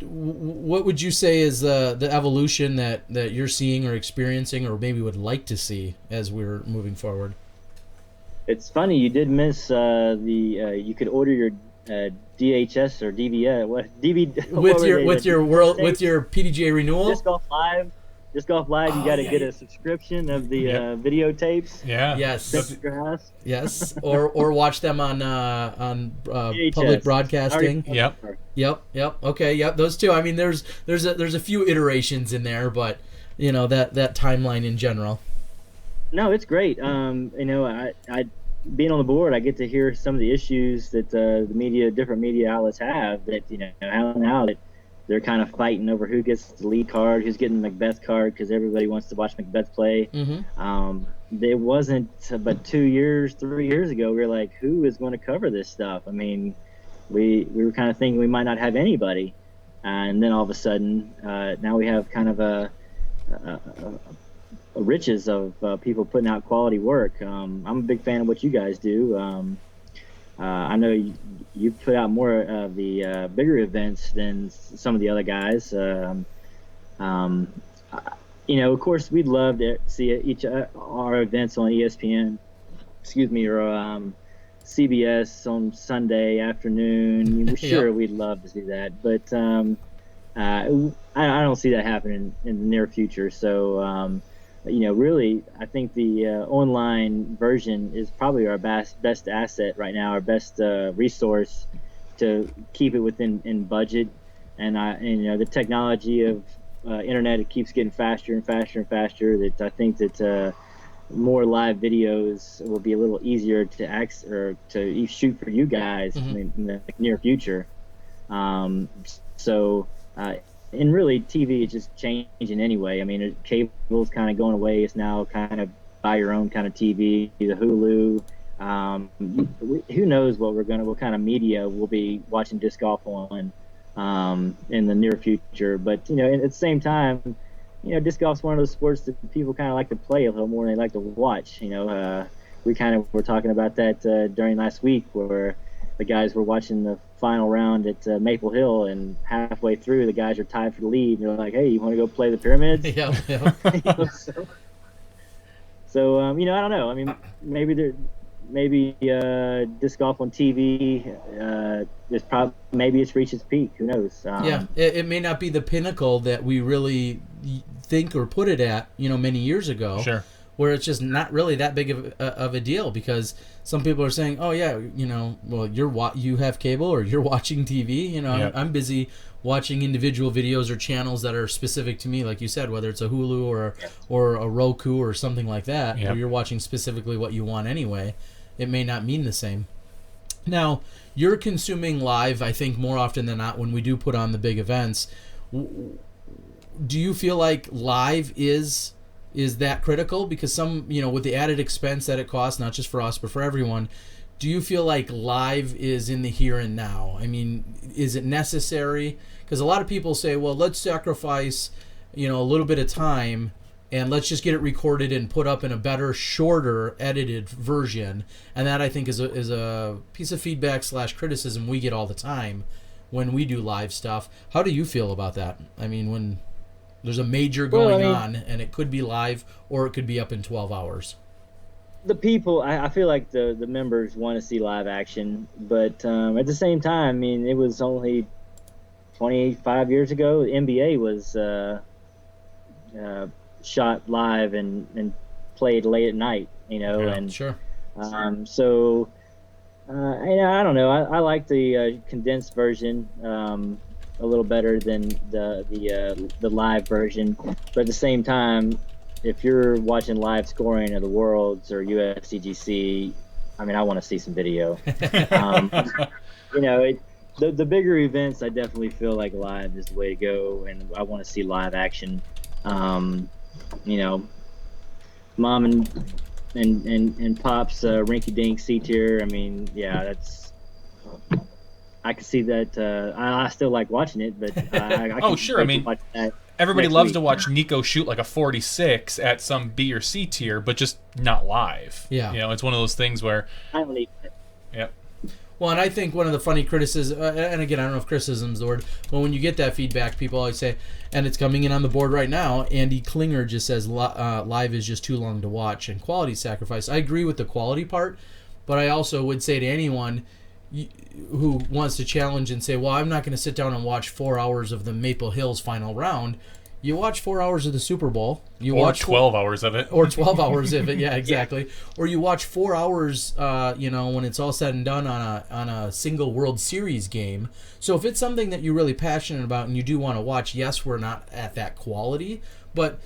What would you say is the evolution that you're seeing or experiencing or maybe would like to see as we're moving forward? It's funny, you did miss you could order your DHS or DVS, with your PDGA renewal. Disc Golf Live, you got to get a subscription of the videotapes. Yeah. Yes. At your house. Yes. Or watch them on public broadcasting. Yep. Okay. Yep. Those two. I mean, there's a few iterations in there, but you know that timeline in general. No, it's great. You know, I being on the board, I get to hear some of the issues that different media outlets have. That, you know, now that they're kind of fighting over who gets the lead card, who's getting the Macbeth card, because everybody wants to watch Macbeth play. Mm-hmm. There wasn't, but 3 years ago, we were like, who is going to cover this stuff? I mean, we were kind of thinking we might not have anybody, and then all of a sudden, now we have kind of a riches of people putting out quality work. I'm a big fan of what you guys do. I know you put out more of the bigger events than some of the other guys. You know, of course, we'd love to see our events on ESPN, or CBS on Sunday afternoon. Sure, we'd love to see that, but I don't see that happening in the near future. So, you know, really, I think the online version is probably our best asset right now, our best resource to keep it in budget. And you know, the technology of internet, it keeps getting faster and faster and faster. That I think that more live videos will be a little easier to access or to shoot for you guys in the near future. And really, TV is just changing anyway. I mean, cable's kind of going away. It's now kind of buy your own kind of TV, the Hulu. Who knows what kind of media we'll be watching disc golf on in the near future. But, you know, at the same time, you know, disc golf's one of those sports that people kind of like to play a little more than they like to watch. You know, we kind of were talking about that during last week, where the guys were watching the final round at Maple Hill, and halfway through, the guys are tied for the lead. And they're like, "Hey, you want to go play the pyramids?" Yeah. So you know, I don't know. I mean, maybe disc golf on TV maybe it's reached its peak. Who knows? It may not be the pinnacle that we really think or put it at, you know, many years ago. Sure. Where it's just not really that big of a deal, because some people are saying, oh yeah, you know, well, you have cable or you're watching TV, you know. Yep. I'm busy watching individual videos or channels that are specific to me, like you said, whether it's a Hulu or a Roku or something like that. Yep. Or you're watching specifically what you want anyway. It may not mean the same. Now, you're consuming live, I think, more often than not when we do put on the big events. Do you feel like live is that critical? Because some, you know, with the added expense that it costs, not just for us, but for everyone, do you feel like live is in the here and now? I mean, is it necessary? Because a lot of people say, well, let's sacrifice, you know, a little bit of time and let's just get it recorded and put up in a better, shorter, edited version. And that, I think, is a piece of feedback / criticism we get all the time when we do live stuff. How do you feel about that? I mean, when there's a major going on, and it could be live or it could be up in 12 hours. The people, I feel like the members want to see live action, but at the same time, I mean, it was only 25 years ago, the NBA was shot live and played late at night, you know. Yeah, and sure. So, I don't know. I like the condensed version. a little better than the live version. But at the same time, if you're watching live scoring of the Worlds or USDGC, I mean, I want to see some video. You know, the bigger events, I definitely feel like live is the way to go, and I want to see live action. You know, mom and pops rinky dink C tier. I mean, yeah, that's. I can see that. I still like watching it, but I Oh, can sure. I mean, watch that everybody next loves week. to watch Nico shoot like a 46 at some B or C tier, but just not live. Yeah. You know, it's one of those things where, I don't need it. yep. Well, and I think one of the funny criticisms, and again, I don't know if criticism is the word, but when you get that feedback, people always say, and it's coming in on the board right now, Andy Klinger just says live is just too long to watch and quality sacrifice. I agree with the quality part, but I also would say to anyone who wants to challenge and say, well, I'm not going to sit down and watch 4 hours of the Maple Hills final round. You watch 4 hours of the Super Bowl. You Or watch 12 hours of it. Or 12 hours of it, yeah, exactly. Or you watch 4 hours, when it's all said and done on a single World Series game. So if it's something that you're really passionate about and you do want to watch, yes, we're not at that quality. But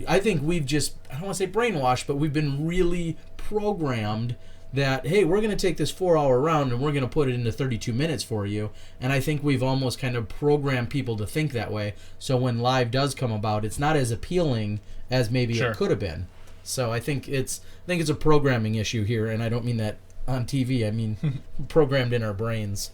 I think we've just, I don't want to say brainwashed, but we've been really programmed that, hey, we're going to take this 4 hour round and we're going to put it into 32 minutes for you. And I think we've almost kind of programmed people to think that way. So when live does come about, it's not as appealing as maybe Sure. it could have been. So I think it's a programming issue here, and I don't mean that on TV. I mean programmed in our brains.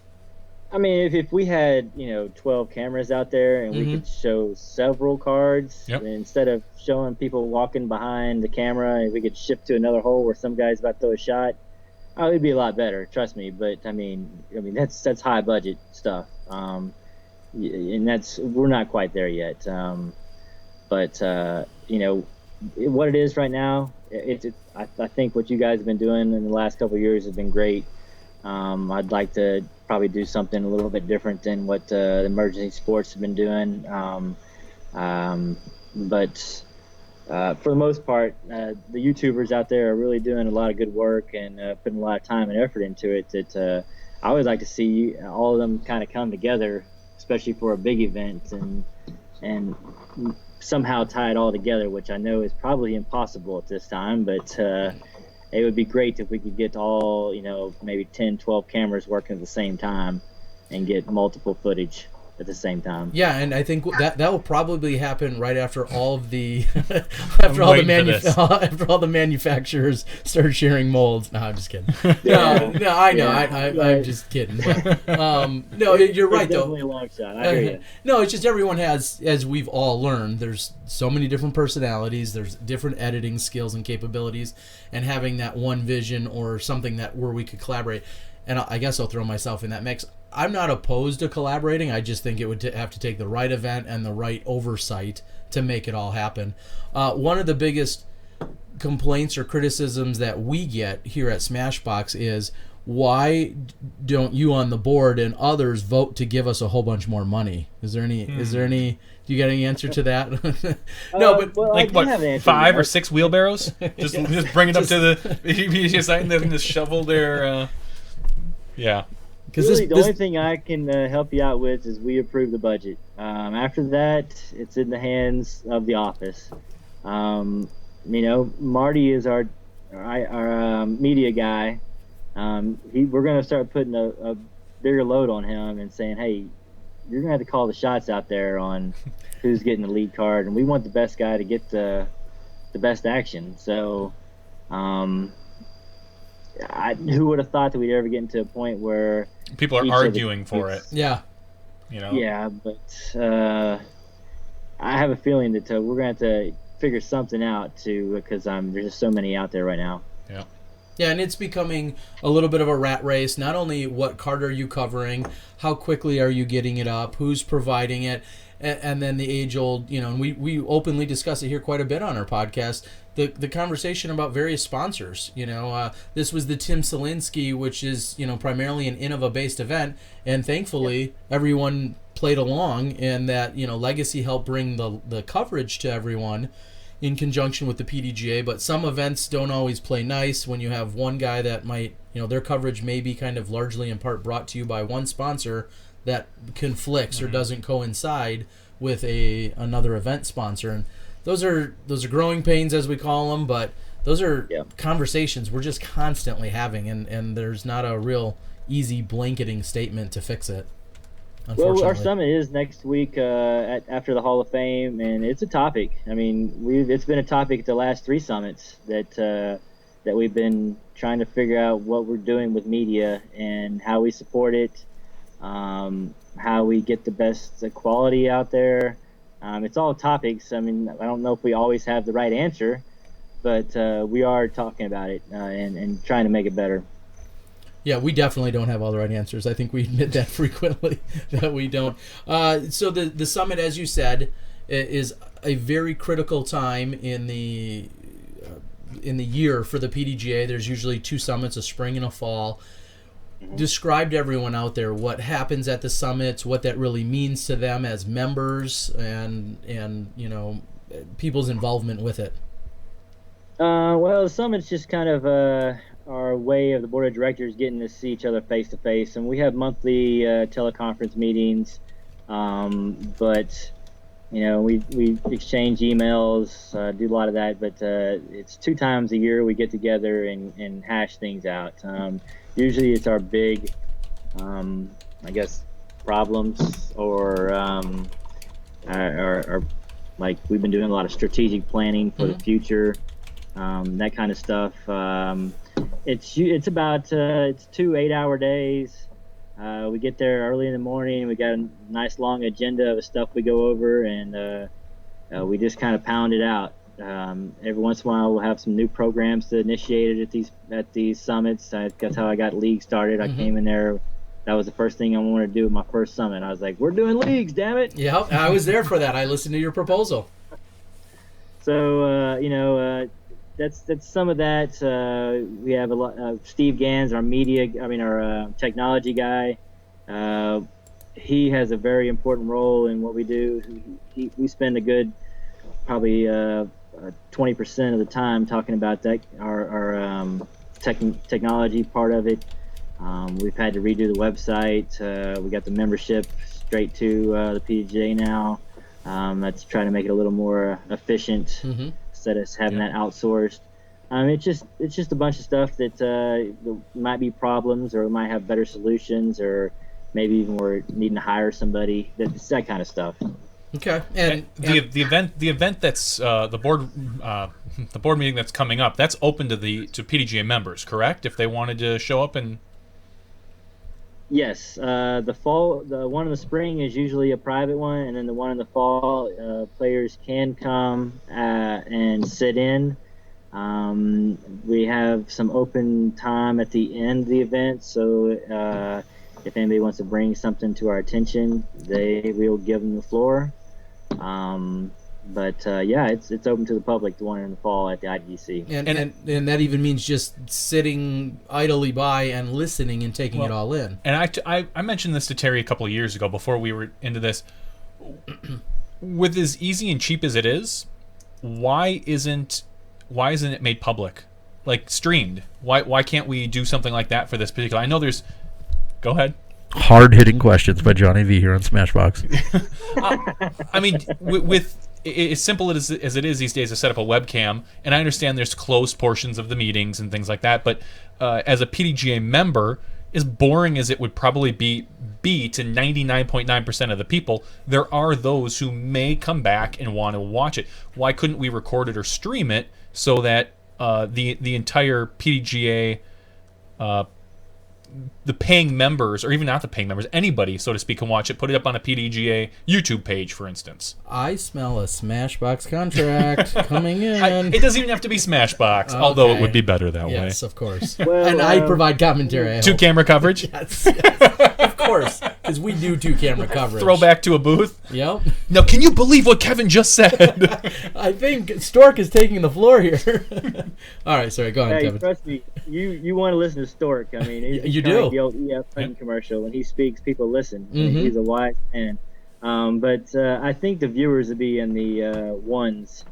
I mean, if we had 12 cameras out there and we could show several cards, Yep. and instead of showing people walking behind the camera, and we could shift to another hole where some guy's about to throw a shot, it would be a lot better, trust me. But I mean that's high budget stuff, and we're not quite there yet. But what it is right now, I think what you guys have been doing in the last couple of years has been great. I'd like to probably do something a little bit different than what the emergency sports have been doing. But for the most part, the YouTubers out there are really doing a lot of good work and putting a lot of time and effort into it. That I would like to see all of them kind of come together, especially for a big event, and somehow tie it all together, which I know is probably impossible at this time, but it would be great if we could get all, maybe 10, 12 cameras working at the same time and get multiple footage at the same time. Yeah, and I think that will probably happen right after all of the I'm waiting for this. after all the manufacturers start sharing molds. No, I'm just kidding. No, I know. I'm just kidding. But, no, you're right though. Definitely a long shot. I hear you. No, it's just everyone has, as we've all learned, there's so many different personalities, there's different editing skills and capabilities, and having that one vision or something where we could collaborate. And I guess I'll throw myself in that mix. I'm not opposed to collaborating. I just think it would have to take the right event and the right oversight to make it all happen. One of the biggest complaints or criticisms that we get here at Smashbox is, why don't you on the board and others vote to give us a whole bunch more money? Is there any do you got any answer to that? No, but well, Like I do have an what, answer to 5 that. or 6 wheelbarrows? Just bring it up to the. You just letting them just shovel their. Yeah. because Really, the only thing I can help you out with is we approve the budget. After that, it's in the hands of the office. Marty is our media guy. We're going to start putting a bigger load on him and saying, hey, you're going to have to call the shots out there on who's getting the lead card, and we want the best guy to get the best action. So who would have thought that we'd ever get into a point where People are each of the arguing for it. yeah. Yeah, but I have a feeling that we're going to have to figure something out too, because there's just so many out there right now. Yeah. Yeah, and it's becoming a little bit of a rat race. Not only what card are you covering, how quickly are you getting it up, who's providing it, and then the age-old, and we openly discuss it here quite a bit on our podcast, the conversation about various sponsors. This was the Tim Selinske, which is, primarily an Innova-based event, and thankfully everyone played along, and that, Legacy helped bring the coverage to everyone in conjunction with the PDGA, but some events don't always play nice when you have one guy that might, their coverage may be kind of largely in part brought to you by one sponsor that conflicts or doesn't coincide with another event sponsor. And those are growing pains, as we call them, but those are conversations we're just constantly having, and there's not a real easy blanketing statement to fix it. Well, our summit is next week after the Hall of Fame, and it's a topic. I mean, it's been a topic at the last 3 summits that we've been trying to figure out what we're doing with media and how we support it, how we get the best quality out there. It's all topics. I mean, I don't know if we always have the right answer, but we are talking about it and trying to make it better. Yeah, we definitely don't have all the right answers. I think we admit that frequently that we don't. So the summit, as you said, is a very critical time in the year for the PDGA. There's usually 2 summits, a spring and a fall. Describe to everyone out there what happens at the summits, what that really means to them as members, and people's involvement with it. Well, the summit's just kind of our way of the board of directors getting to see each other face to face, and we have monthly teleconference meetings. But we exchange emails, do a lot of that. But it's 2 times a year we get together and hash things out. Usually it's our big, problems or like we've been doing a lot of strategic planning for the future, that kind of stuff. It's about 2 8-hour days. We get there early in the morning. We got a nice long agenda of stuff we go over, and we just kind of pound it out. Every once in a while, we'll have some new programs to initiate it at these summits. That's how I got league started. I came in there. That was the first thing I wanted to do with my first summit. I was like, "We're doing leagues, damn it!" Yeah, I was there for that. I listened to your proposal. So that's some of that. We have a lot. Steve Gans, our technology guy. He has a very important role in what we do. We spend a good probably 20% of the time talking about that, our technology part of it. We've had to redo the website. We got the membership straight to the PDGA now. That's trying to make it a little more efficient instead of having that outsourced. It's just a bunch of stuff that might be problems, or might have better solutions, or maybe even we're needing to hire somebody. That's that kind of stuff. Okay, and the event that's the board meeting that's coming up, that's open to PDGA members, correct? If they wanted to show up and. Yes, the one in the spring is usually a private one, and then the one in the fall, players can come and sit in. We have some open time at the end of the event, so if anybody wants to bring something to our attention, we'll give them the floor. But it's open to the public, the one in the fall at the IDC. And that even means just sitting idly by and listening and taking it all in. And I mentioned this to Terry a couple of years ago before we were into this. With as easy and cheap as it is, why isn't it made public, like streamed? Why can't we do something like that for this particular? I know there's. Go ahead. Hard-hitting questions by Johnny V here on Smashbox. I mean, with as simple as it is these days to set up a webcam, and I understand there's closed portions of the meetings and things like that, but as a PDGA member, as boring as it would probably be to 99.9% of the people, there are those who may come back and want to watch it. Why couldn't we record it or stream it so that the entire PDGA the paying members, or even not the paying members, anybody, so to speak, can watch it, put it up on a PDGA YouTube page, for instance? I smell a Smashbox contract coming in. It doesn't even have to be Smashbox, although it would be better that way. Yes, of course. Well, and I provide commentary. 2-camera coverage? Yes, of course, because we do 2-camera coverage. Throw back to a booth? Yep. Now, can you believe what Kevin just said? I think Stork is taking the floor here. All right, sorry, go ahead, Kevin. Trust me, you want to listen to Stork. I mean, you do. Like the old EF commercial. When he speaks, people listen. He's a wise man. But I think the viewers would be in the ones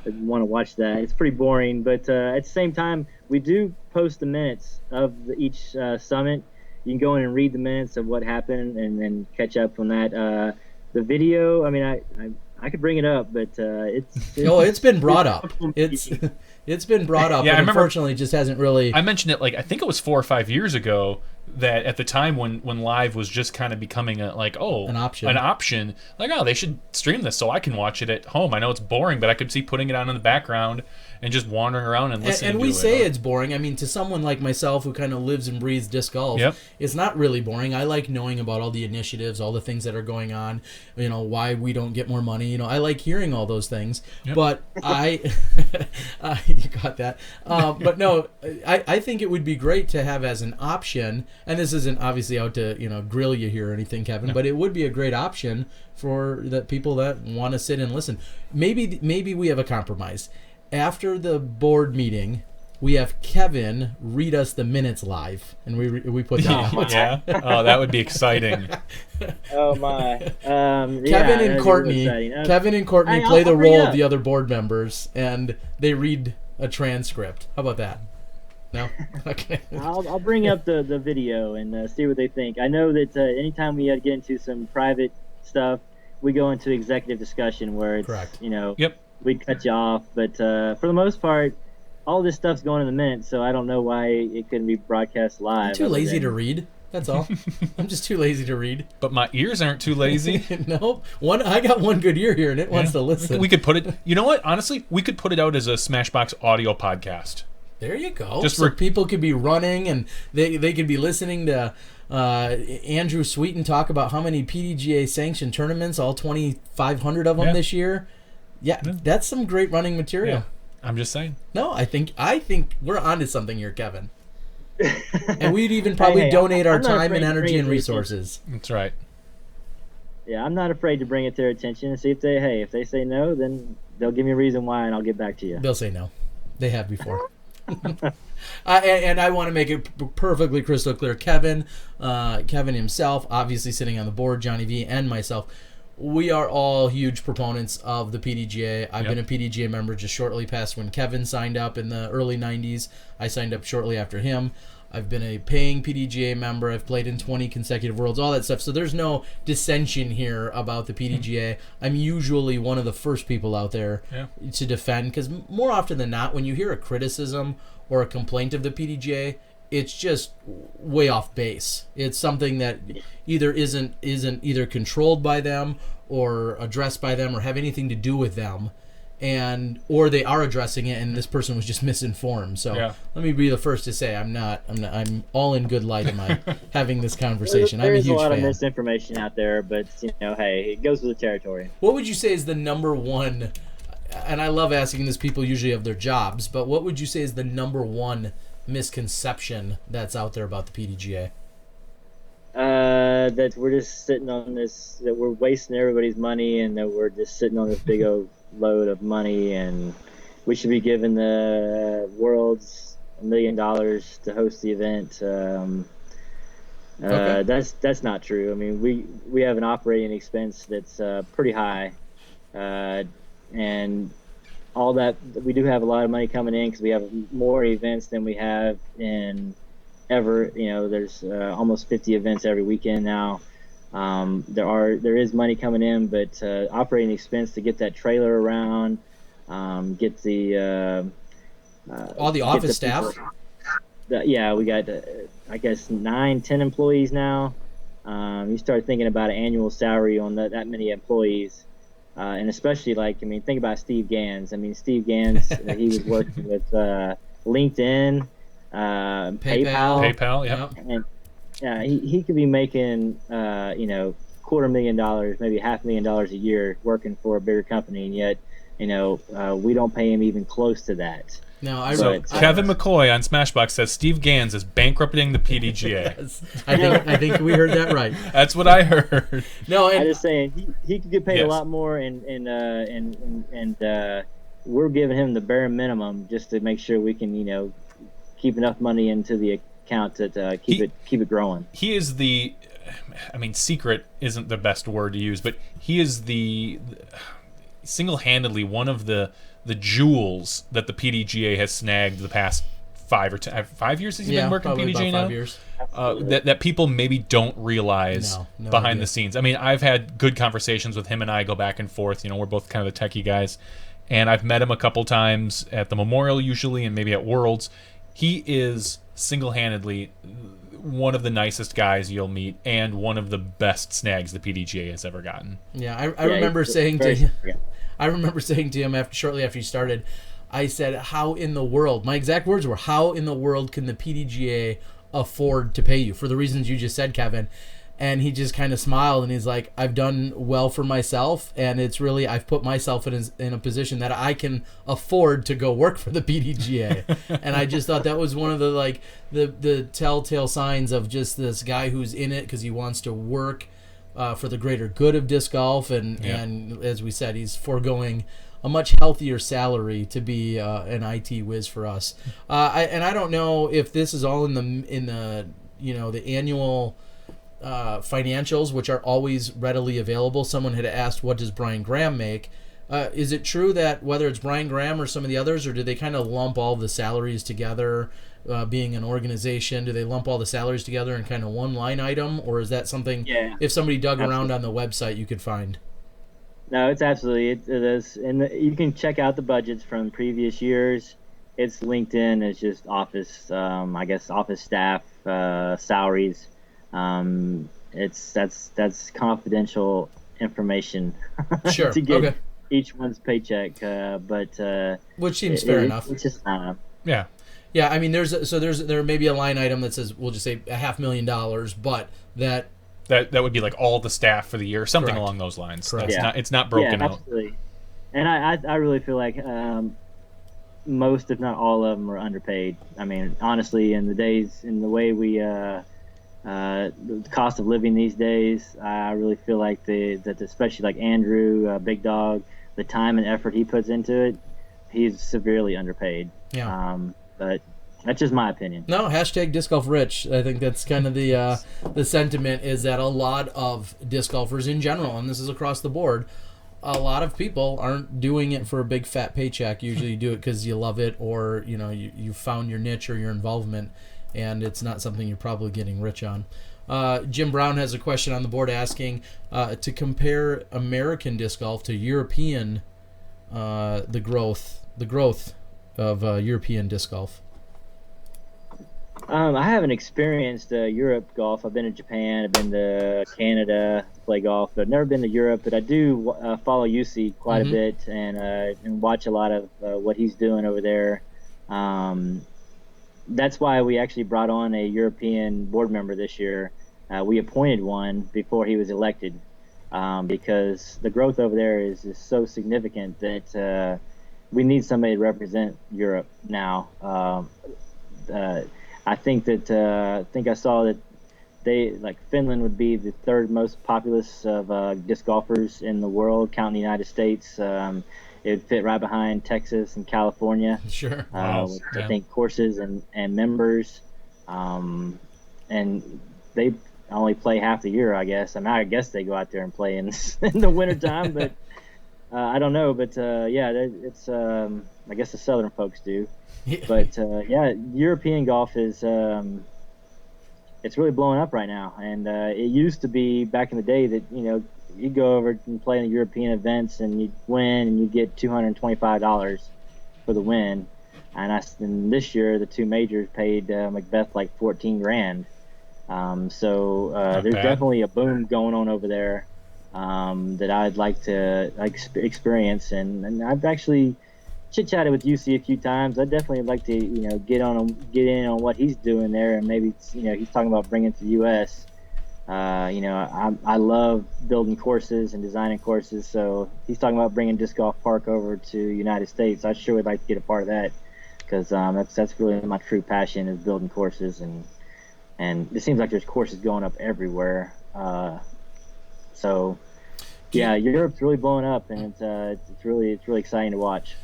that want to watch that. It's pretty boring, but at the same time, we do post the minutes of each summit, you can go in and read the minutes of what happened and then catch up on that. The video, I mean, I could bring it up, but it's been brought up. It's been brought up. Yeah, but I remember. Unfortunately, it just hasn't really. I mentioned it I think it was 4 or 5 years ago. That at the time when live was just kind of becoming an option, like, oh, they should stream this so I can watch it at home. I know it's boring, but I could see putting it on in the background and just wandering around and listening And to we it. say it's boring. I mean, to someone like myself who kind of lives and breathes disc golf, Yep. it's not really boring. I like knowing about all the initiatives, all the things that are going on, why we don't get more money. I like hearing all those things. Yep. But you got that. But no, I think it would be great to have as an option, and this isn't obviously out to, grill you here or anything, Kevin, but it would be a great option for the people that want to sit and listen. Maybe we have a compromise. After the board meeting, we have Kevin read us the minutes live, and we put that out. Yeah. Oh, that would be exciting. Oh my! Kevin and Courtney Hey, play I'll the bring role it of up. the other board members, and they read a transcript. How about that? No? Okay. I'll bring up the video and see what they think. I know that anytime we get into some private stuff, we go into executive discussion where it's, Correct. Yep. we cut you off. But for the most part, all this stuff's going in the minutes, so I don't know why it couldn't be broadcast live. I'm too lazy to read. That's all. I'm just too lazy to read. But my ears aren't too lazy. Nope. I got one good ear here, and it wants to listen. We could put it. You know what? Honestly, we could put it out as a Smashbox audio podcast. There you go. Just so people could be running, and they could be listening to Andrew Sweeten talk about how many PDGA sanctioned tournaments, all 2,500 of them this year. Yeah, that's some great running material. Yeah. I'm just saying. No, I think we're onto something here, Kevin. And we'd even probably donate our I'm not time afraid and to energy bring and it to resources. That's right. Yeah, I'm not afraid to bring it to their attention and see if they say no, then they'll give me a reason why, and I'll get back to you. They'll say no. They have before. And I want to make it perfectly crystal clear. Kevin himself, obviously sitting on the board, Johnny V, and myself, we are all huge proponents of the PDGA. I've been a PDGA member just shortly past when Kevin signed up in the early 90s. I signed up shortly after him. I've been a paying PDGA member. I've played in 20 consecutive worlds, all that stuff. So there's no dissension here about the PDGA. I'm usually one of the first people out there to defend, because more often than not, when you hear a criticism or a complaint of the PDGA, it's just way off base. It's something that either isn't either controlled by them or addressed by them or have anything to do with them, or they are addressing it and this person was just misinformed. So let me be the first to say I'm all in good light am I having this conversation. I'm a huge fan. There's a lot of misinformation out there, but hey, it goes with the territory. What would you say is the number one, and I love asking this, people usually have their jobs, but what would you say is the number one misconception that's out there about the PDGA? That we're just sitting on this, that we're wasting everybody's money, and that we're just sitting on this big old load of money, and we should be giving the world's $1 million to host the event. That's not true. I mean, we have an operating expense that's pretty high, and all that. We do have a lot of money coming in because we have more events than we have in ever. There's almost 50 events every weekend now. There is money coming in, but operating expense to get that trailer around, get the all the office staff. We got I guess 9-10 employees now. You start thinking about an annual salary on that many employees. And especially, think about Steve Gans. Steve Gans, he was working with LinkedIn, PayPal. Yeah. And he could be making, $250,000, maybe $500,000 a year working for a bigger company, and yet, we don't pay him even close to that. No, Kevin McCoy on Smashbox says Steve Gans is bankrupting the PDGA. Yes, I think we heard that right. That's what I heard. No, I'm just saying he could get paid a lot more, and we're giving him the bare minimum just to make sure we can keep enough money into the account to keep it growing. He is secret isn't the best word to use, but he is the single-handedly one of the jewels that the PDGA has snagged the past 5 years has he been working probably PDGA about now? 5 years. That people maybe don't realize No behind idea. the scenes. I mean, I've had good conversations with him, and I go back and forth. We're both kind of the techie guys, and I've met him a couple times at the Memorial usually, and maybe at Worlds. He is single-handedly one of the nicest guys you'll meet, and one of the best snags the PDGA has ever gotten. Yeah, I remember saying to him, shortly after he started, I said, how in the world, my exact words were, how in the world can the PDGA afford to pay you for the reasons you just said, Kevin? And he just kind of smiled and he's like, I've done well for myself, and it's really, I've put myself in a position that I can afford to go work for the PDGA. And I just thought that was one of the telltale signs of just this guy who's in it because he wants to work for the greater good of disc golf, and as we said, he's foregoing a much healthier salary to be an IT whiz for us. I don't know if this is all in the the annual financials, which are always readily available. Someone had asked, what does Brian Graham make? Is it true that whether it's Brian Graham or some of the others, or do they kind of lump all the salaries together? Being an organization, do they lump all the salaries together in kind of one line item, or is that something? Yeah, if somebody dug around on the website, you could find? No, it's absolutely it is, and you can check out the budgets from previous years. It's linked in as just office, office staff salaries. That's confidential information Sure. to get Okay. each one's paycheck, but which seems fair enough. It's just Yeah. Yeah, I mean, there may be a line item that says, we'll just say $500,000, but that That would be like all the staff for the year, something Correct. along those lines. Correct. That's it's not broken out. Absolutely. And I really feel like most, if not all of them, are underpaid. I mean, honestly, in the way we the cost of living these days, I really feel like that especially like Andrew, Big Dog, the time and effort he puts into it, he's severely underpaid. Yeah. But that's just my opinion. No, hashtag disc golf rich. I think that's kind of the sentiment, is that a lot of disc golfers in general, and this is across the board, a lot of people aren't doing it for a big fat paycheck. Usually you do it because you love it, or you found your niche or your involvement, and it's not something you're probably getting rich on. Jim Brown has a question on the board asking to compare American disc golf to European, the growth of European disc golf. I haven't experienced Europe golf. I've been to Japan, I've been to Canada to play golf, but I've never been to Europe. But I do follow UC quite a bit and watch a lot of what he's doing over there. That's why we actually brought on a European board member this year. We appointed one before he was elected because the growth over there is so significant that we need somebody to represent Europe now. I think I saw that Finland would be the third most populous of disc golfers in the world, counting the United States. It would fit right behind Texas and California. Sure. With, I think, courses and members, and they only play half the year, I guess. I mean, I guess they go out there and play in the wintertime, but I don't know. But it's I guess the southern folks do. But European golf is it's really blowing up right now, and it used to be back in the day that you'd go over and play in the European events and you'd win and you'd get $225 for the win, and this year the two majors paid Macbeth like $14,000. So there's definitely a boom going on over there that I'd like to experience, and I've actually chit-chatted with UC a few times. I'd definitely like to get in on what he's doing there, and maybe he's talking about bringing it to the U.S. I love building courses and designing courses, so he's talking about bringing Disc Golf Park over to United States. I sure would like to get a part of that, because that's really my true passion, is building courses, and it seems like there's courses going up everywhere. So Europe's really blowing up, and it's really exciting to watch.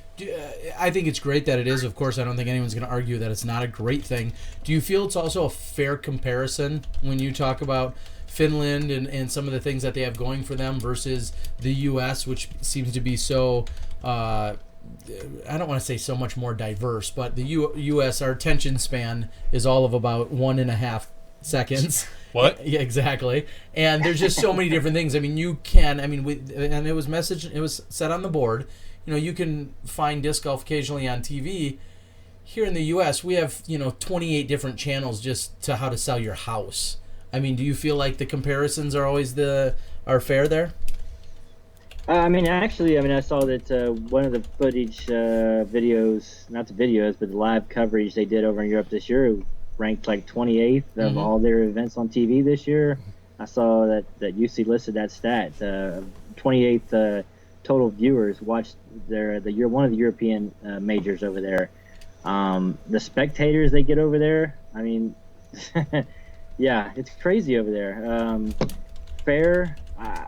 I think it's great that it is. Of course, I don't think anyone's going to argue that it's not a great thing. Do you feel it's also a fair comparison when you talk about Finland and some of the things that they have going for them versus the U.S., which seems to be so I don't want to say so much more diverse, but the U.S. our attention span is all of about 1.5 seconds. What? Yeah, exactly. And there's just so many different things. I mean, and it was set on the board. You can find disc golf occasionally on TV. Here in the U.S., we have 28 different channels just to how to sell your house. I mean, do you feel like the comparisons are always are fair there? I saw that one of the footage videos, not the videos, but the live coverage they did over in Europe this year ranked like 28th of all their events on TV this year. I saw that UC listed that stat. 28th total viewers watched one of the European majors over there. The spectators they get over there, I mean, yeah, it's crazy over there. Fair. I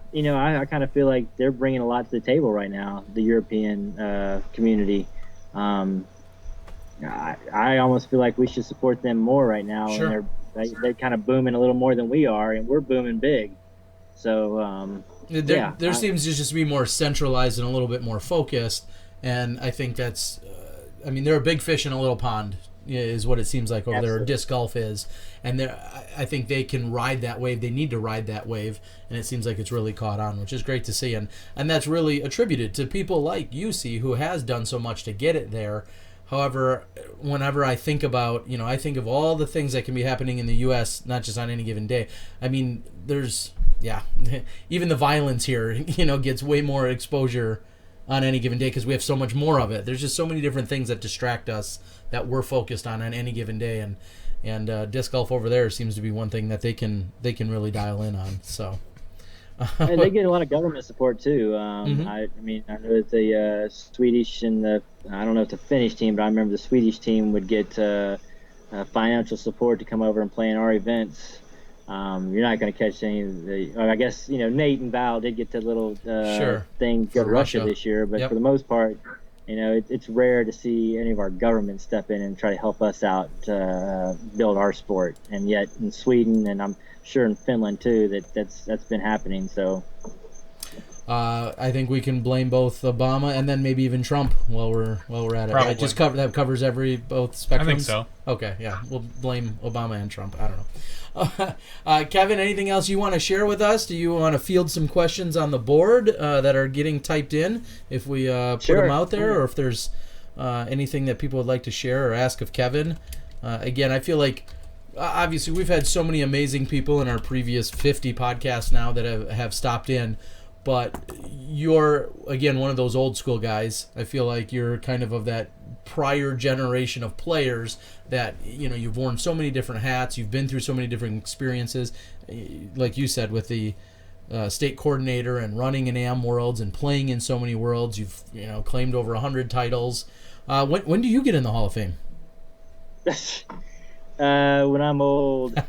kind of feel like they're bringing a lot to the table right now, the European community. I almost feel like we should support them more right now. Sure. And they're kind of booming a little more than we are, and we're booming big. So there seems to just be more centralized and a little bit more focused, and I think that's they're a big fish in a little pond is what it seems like over there. Disc golf is, and I think they can ride that wave. They need to ride that wave, and it seems like it's really caught on, which is great to see, and that's really attributed to people like UC who has done so much to get it there. However, whenever I think about, I think of all the things that can be happening in the U.S., not just on any given day. I mean, even the violence here, gets way more exposure on any given day because we have so much more of it. There's just so many different things that distract us that we're focused on any given day, and disc golf over there seems to be one thing that they can really dial in on. So. And they get a lot of government support too. I know that the Swedish and I don't know if the Finnish team, but I remember the Swedish team would get financial support to come over and play in our events. You're not going to catch any of the. I guess Nate and Val did get the little thing go to Russia this year, but for the most part, it's rare to see any of our government step in and try to help us out build our sport. And yet in Sweden, and I'm sure in Finland too, that's been happening. So I think we can blame both Obama and then maybe even Trump while we're at it. Probably. Right? Just that covers both spectrums. I think so. Okay, yeah, we'll blame Obama and Trump. I don't know. Kevin, anything else you want to share with us? Do you want to field some questions on the board that are getting typed in if we put them out there, or if there's anything that people would like to share or ask of Kevin? Again, I feel like obviously we've had so many amazing people in our previous 50 podcasts now that have stopped in. But you're, again, one of those old school guys. I feel like you're kind of that prior generation of players that, you've worn so many different hats. You've been through so many different experiences. Like you said, with the state coordinator and running in AM Worlds and playing in so many worlds. You've, claimed over 100 titles. When do you get in the Hall of Fame? When I'm old.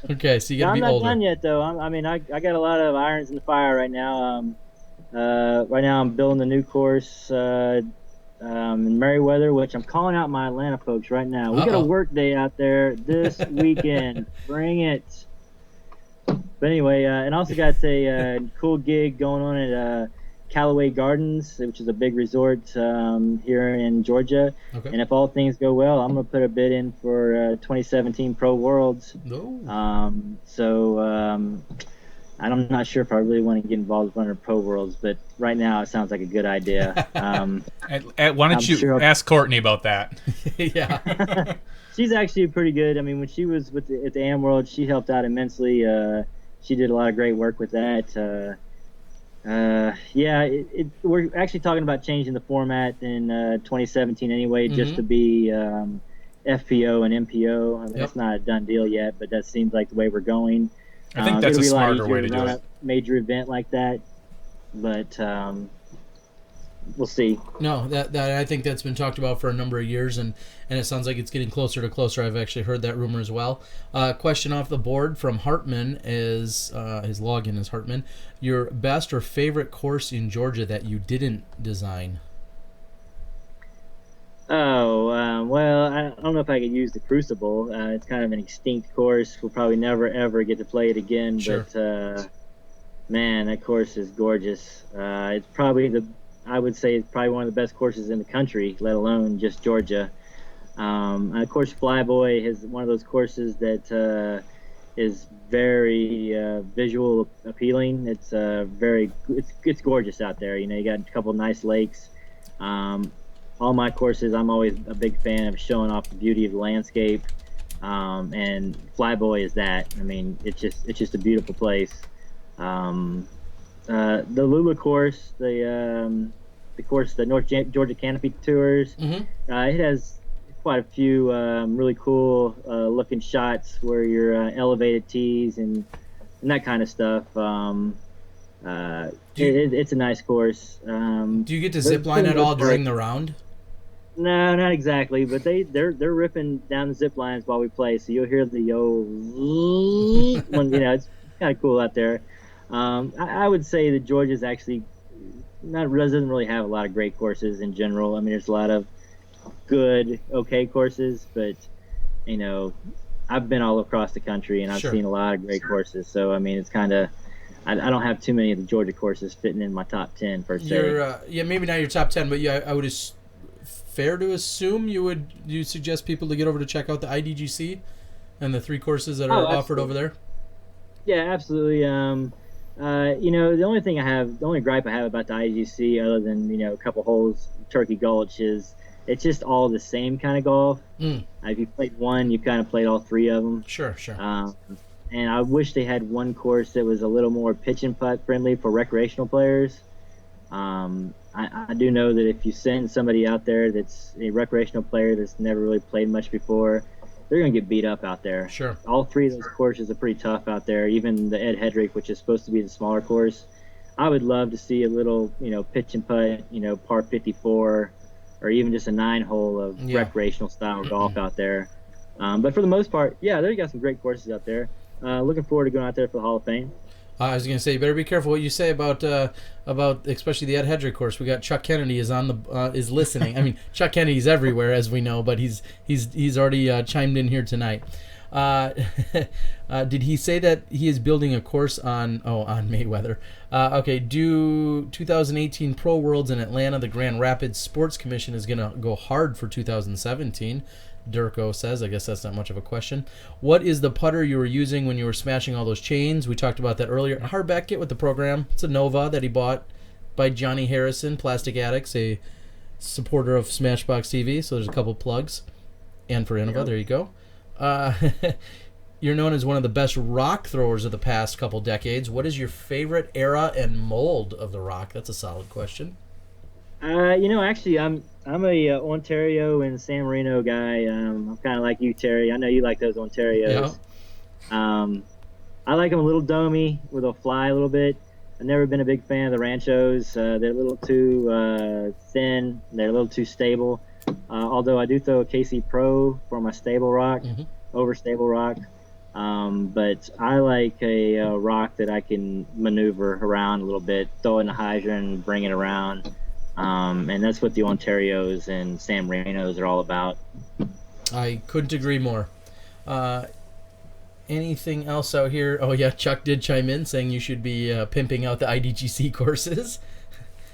Okay, so you gotta be older. I'm not done yet, though. I got a lot of irons in the fire right now. Right now I'm building a new course in Merriweather, which I'm calling out my Atlanta folks right now. We got a work day out there this weekend. Bring it. But anyway, and also got a cool gig going on at Callaway Gardens, which is a big resort here in Georgia. Okay. And if all things go well, I'm going to put a bid in for 2017 Pro Worlds. I'm not sure if I really want to get involved with one of the Pro Worlds, but right now it sounds like a good idea. Why don't you ask Courtney about that? Yeah. She's actually pretty good. When she was at the AM World, she helped out immensely. She did a lot of great work with that. We're actually talking about changing the format in 2017 anyway, just to be FPO and MPO. That's not a done deal yet, but that seems like the way we're going. I think that's a smarter way to do it. A major event like that, but we'll see. No, that I think that's been talked about for a number of years, and it sounds like it's getting closer to closer. I've actually heard that rumor as well. Question off the board from Hartman is his login is Hartman. Your best or favorite course in Georgia that you didn't design? Well, I don't know if I could use the Crucible. It's kind of an extinct course. We'll probably never ever get to play it again. Sure. But man, that course is gorgeous. It's probably I would say it's probably one of the best courses in the country, let alone just Georgia. And of course, Flyboy is one of those courses that is very visual appealing. It's it's gorgeous out there. You got a couple nice lakes. All my courses, I'm always a big fan of showing off the beauty of the landscape. And Flyboy is that. I mean, it's just a beautiful place. The Lula course, the course, the North Georgia Canopy Tours, it has quite a few really cool looking shots where you're elevated tees and that kind of stuff. It's a nice course. Do you get to zip line at all during the round? No, not exactly, but they're ripping down the zip lines while we play, so you'll hear the when it's kind of cool out there. I would say that Georgia's actually doesn't really have a lot of great courses in general. I mean, there's a lot of good, okay courses, but I've been all across the country and I've seen a lot of great courses. So I mean, it's kind of I don't have too many of the Georgia courses fitting in my top 10 per se. Maybe not your top 10, but I would fair to assume you suggest people to get over to check out the IDGC and the 3 courses that are offered over there. Yeah, absolutely. The only gripe I have about the IDGC, other than a couple holes, Turkey Gulch, is it's just all the same kind of golf. If you played one, you kind of played all 3 of them. Sure. And I wish they had one course that was a little more pitch and putt friendly for recreational players. I do know that if you send somebody out there that's a recreational player that's never really played much before, they're going to get beat up out there. Sure. All 3 of those courses are pretty tough out there, even the Ed Hedrick, which is supposed to be the smaller course. I would love to see a little, pitch and putt, par 54, or even just a 9-hole of recreational style golf out there. But for the most part, they got some great courses out there. Looking forward to going out there for the Hall of Fame. I was going to say, you better be careful what you say about especially the Ed Hedrick course. We got Chuck Kennedy is listening. I mean, Chuck Kennedy's everywhere, as we know, but he's already chimed in here tonight. Did he say that he is building a course on Mayweather? Okay, due 2018 Pro Worlds in Atlanta, the Grand Rapids Sports Commission is going to go hard for 2017. Durko says, I guess that's not much of a question. What is the putter you were using when you were smashing all those chains? We talked about that earlier. Hardback, get with the program. It's a Nova that he bought by Johnny Harrison, Plastic Addicts, a supporter of Smashbox TV. So there's a couple plugs. And for Innova, there you go. You're known as one of the best rock throwers of the past couple decades. What is your favorite era and mold of the rock? That's a solid question. Actually, I'm a Ontario and San Marino guy. I'm kind of like you, Terry. I know you like those Ontarios. Yeah. I like them a little domey, where they'll fly a little bit. I've never been a big fan of the Ranchos. They're a little too thin. They're a little too stable. Although I do throw a KC Pro for my stable rock, over stable rock. But I like a rock that I can maneuver around a little bit, throw it in the hydrant, bring it around. And that's what the Ontarios and San Marinos are all about. I couldn't agree more. Anything else out here? Oh, yeah, Chuck did chime in saying you should be pimping out the IDGC courses.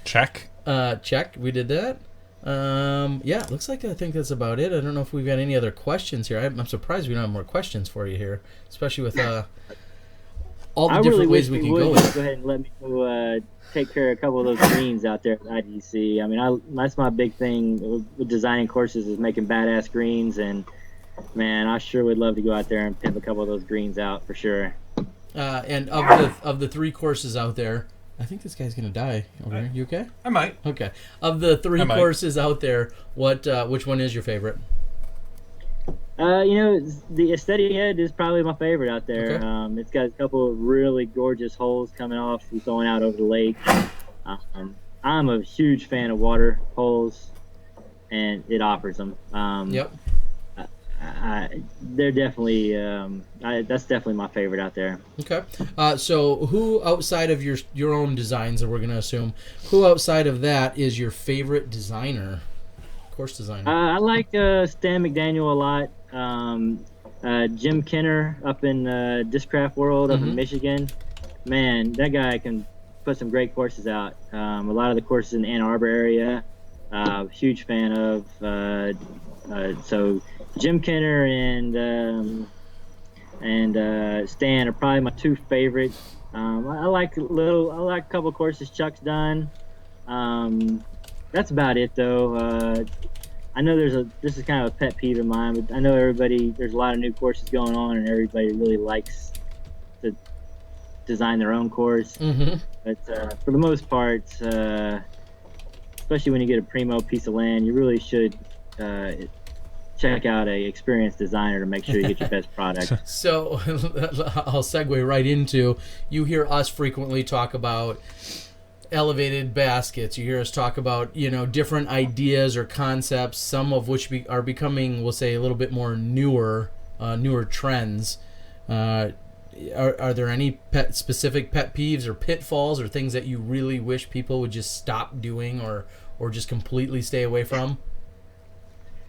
Check. Check. We did that. Looks like I think that's about it. I don't know if we've got any other questions here. I'm surprised we don't have more questions for you here, especially with all the different ways we can go. Go ahead and let me go take care of a couple of those greens out there at IDC. I mean, that's my big thing with designing courses, is making badass greens, and man, I sure would love to go out there and pimp a couple of those greens out for sure. And of the 3 courses out there, I think this guy's gonna die over here. You okay? I might. Okay. Of the 3 courses out there, which one is your favorite? The Steady Head is probably my favorite out there. Okay. It's got a couple of really gorgeous holes coming off and going out over the lake. I'm a huge fan of water holes, and it offers them. Yep. They're definitely that's definitely my favorite out there. Okay. So who outside of your own designs, that we're going to assume, who outside of that is your favorite designer, course designer? I like Stan McDaniel a lot. Jim Kenner up in Discraft World up in Michigan. Man, that guy can put some great courses out. A lot of the courses in the Ann Arbor area, huge fan of. So Jim Kenner and Stan are probably my two favorite. I like a couple courses Chuck's done. That's about it though. I know this is kind of a pet peeve of mine, but I know there's a lot of new courses going on, and everybody really likes to design their own course. Mm-hmm. But for the most part, especially when you get a primo piece of land, you really should check out a experienced designer to make sure you get your best product. So I'll segue right into, you hear us frequently talk about elevated baskets. You hear us talk about, different ideas or concepts, some of which are becoming, we'll say, a little bit more newer trends. Are there any specific pet peeves or pitfalls or things that you really wish people would just stop doing or just completely stay away from?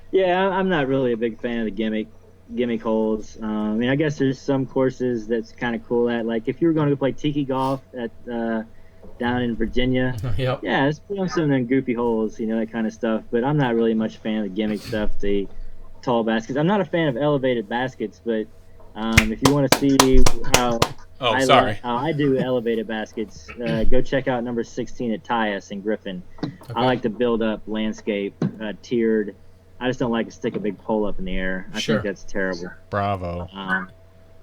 Yeah, I'm not really a big fan of the gimmick holes. I guess there's some courses that's kind of cool at, like if you were going to play tiki golf at down in Virginia, Yep. yeah, let's put on some of them goofy holes, that kind of stuff. But I'm not really much a fan of the gimmick stuff, the tall baskets. I'm not a fan of elevated baskets, but if you want to see how I do elevated baskets, go check out number 16 at Tyus in Griffin. Okay. I like to build up landscape, tiered. I just don't like to stick a big pole up in the air. I think that's terrible. Bravo.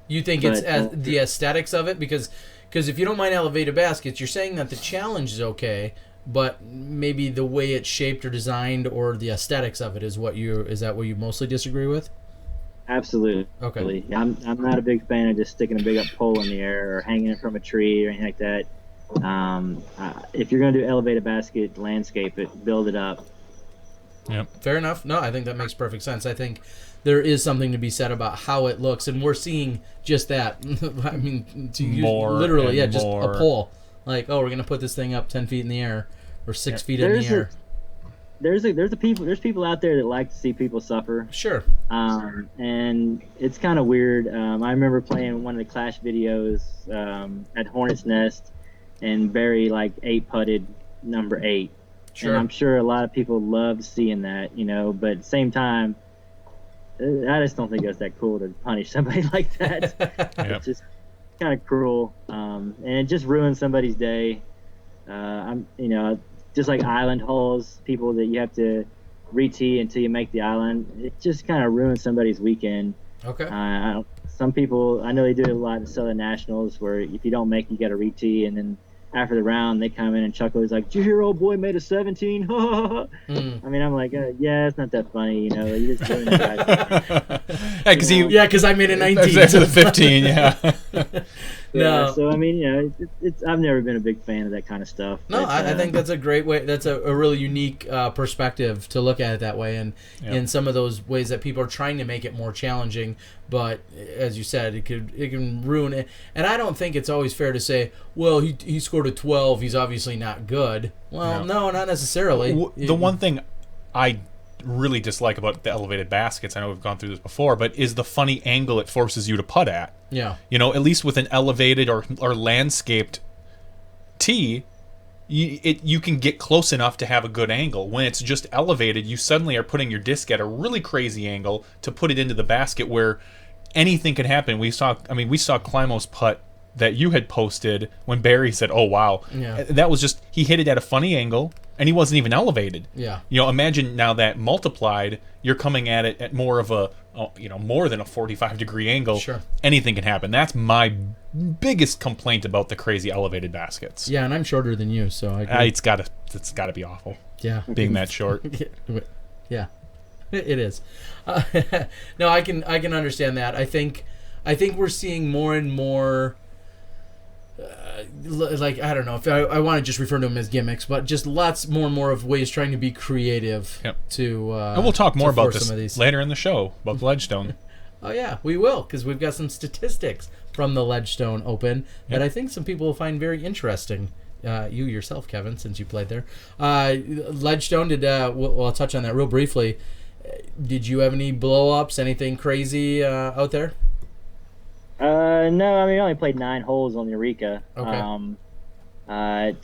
You think it's the aesthetics of it? Because if you don't mind elevated baskets, you're saying that the challenge is okay, but maybe the way it's shaped or designed or the aesthetics of it is that what you mostly disagree with? Absolutely. Okay. I'm not a big fan of just sticking a big up pole in the air or hanging it from a tree or anything like that. If you're going to do elevated basket, landscape it, build it up. Yep. Fair enough. No, I think that makes perfect sense. I think there is something to be said about how it looks, and we're seeing just that. I mean, to use literally, just a pole. Like, we're gonna put this thing up 10 feet in the air or 6 feet in the air. There's people out there that like to see people suffer. Sure. And it's kind of weird. I remember playing one of the Clash videos at Hornet's Nest, and Barry 8-putted number 8. Sure. And I'm sure a lot of people loved seeing that, but at the same time, I just don't think it's that cool to punish somebody like that. Yep. It's just kind of cruel, and it just ruins somebody's day. Just like island holes, people that you have to re-tee until you make the island, it just kind of ruins somebody's weekend. Okay. Some people, I know they do it a lot in Southern Nationals, where if you don't make, you got to re-tee, and then after the round, they come in and chuckle. He's like, "Did you hear old boy made a 17?" I mean, I'm like, yeah, it's not that funny, You just doing it. Because I made a 19. That's a 15, yeah. No. So I mean, I've never been a big fan of that kind of stuff. No, I think that's a great way. That's a really unique perspective to look at it that way, and in some of those ways that people are trying to make it more challenging. But as you said, it can ruin it. And I don't think it's always fair to say, well, he scored a 12. He's obviously not good. Well, no, not necessarily. The one thing I really dislike about the elevated baskets, I know we've gone through this before, but is the funny angle it forces you to putt at. Yeah. At least with an elevated or landscaped tee, you can get close enough to have a good angle. When it's just elevated, you suddenly are putting your disc at a really crazy angle to put it into the basket where anything could happen. We saw Climo's putt that you had posted when Barry said, "Oh wow," that was just, he hit it at a funny angle and he wasn't even elevated. Yeah. Imagine now that multiplied, you're coming at it at more of a, more than a 45-degree angle. Sure. Anything can happen. That's my biggest complaint about the crazy elevated baskets. Yeah, and I'm shorter than you, so I agree. It's gotta be awful. Yeah. Being that short. Yeah. It is. No, I can understand that. I think we're seeing more and more. I don't know if I want to just refer to them as gimmicks, but just lots more and more of ways trying to be creative. Yep. And we'll talk more about this later in the show about the Ledgestone. Oh yeah, we will, because we've got some statistics from the Ledgestone Open that I think some people will find very interesting. You yourself, Kevin, since you played there. Ledgestone did. I'll touch on that real briefly. Did you have any blow-ups? Anything crazy out there? No, I only played 9 holes on the Eureka. Okay. I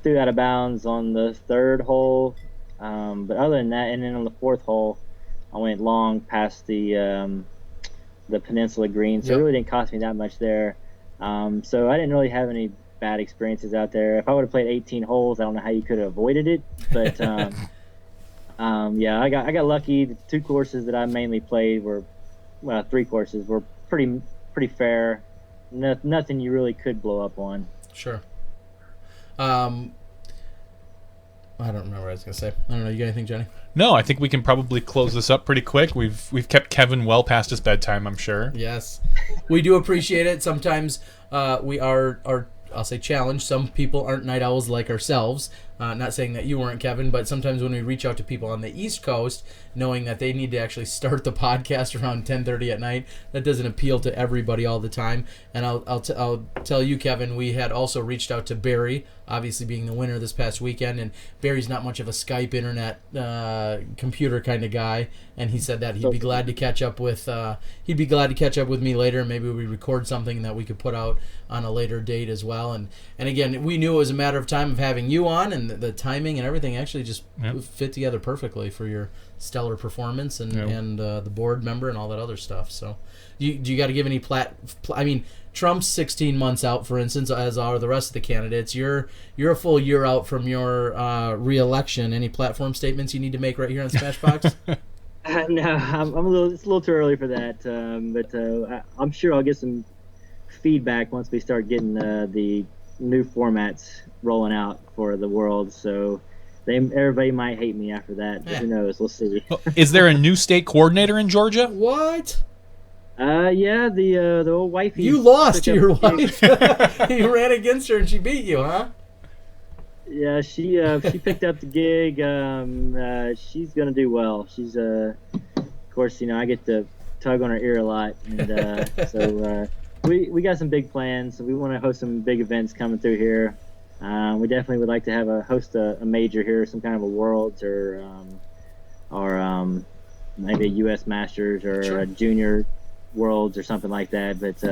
threw out of bounds on the third hole, but other than that, and then on the fourth hole, I went long past the peninsula green, so Yep. it really didn't cost me that much there. So I didn't really have any bad experiences out there. If I would have played 18 holes, I don't know how you could have avoided it, but yeah, I got lucky. The two courses that I mainly played were, well, three courses were pretty fair. Nothing you really could blow up on. Sure. I don't remember what I was gonna say. I don't know. You got anything, Johnny? No, I think we can probably close this up pretty quick. We've kept Kevin well past his bedtime, I'm sure. Yes, we do appreciate it. Sometimes we are I'll say challenged. Some people aren't night owls like ourselves. Not saying that you weren't, Kevin, but sometimes when we reach out to people on the East Coast, knowing that they need to actually start the podcast around 10:30 at night, that doesn't appeal to everybody all the time. And I'll tell you, Kevin, we had also reached out to Barry, obviously being the winner this past weekend, and Barry's not much of a Skype internet computer kind of guy, and he said that he'd be glad to catch up with me later. Maybe we record something that we could put out on a later date as well. And again, we knew it was a matter of time of having you on, and the timing and everything actually just fit together perfectly for your stellar performance and the board member and all that other stuff. So, do you got to give any I mean, Trump's 16 months out, for instance, as are the rest of the candidates. You're a full year out from your re-election. Any platform statements you need to make right here on Smashbox? No, it's a little too early for that. But I'm sure I'll get some feedback once we start getting the new formats rolling out for the world. So everybody might hate me after that. But who knows? We'll see. Well, is there a new state coordinator in Georgia? What? Yeah, the old wifey. You lost to your wife. You ran against her and she beat you, huh? Yeah, she picked up the gig. She's gonna do well. She's of course, I get to tug on her ear a lot, and so we got some big plans. So we want to host some big events coming through here. We definitely would like to host a major here, some kind of a Worlds or maybe a U.S. Masters or a Junior Worlds or something like that. But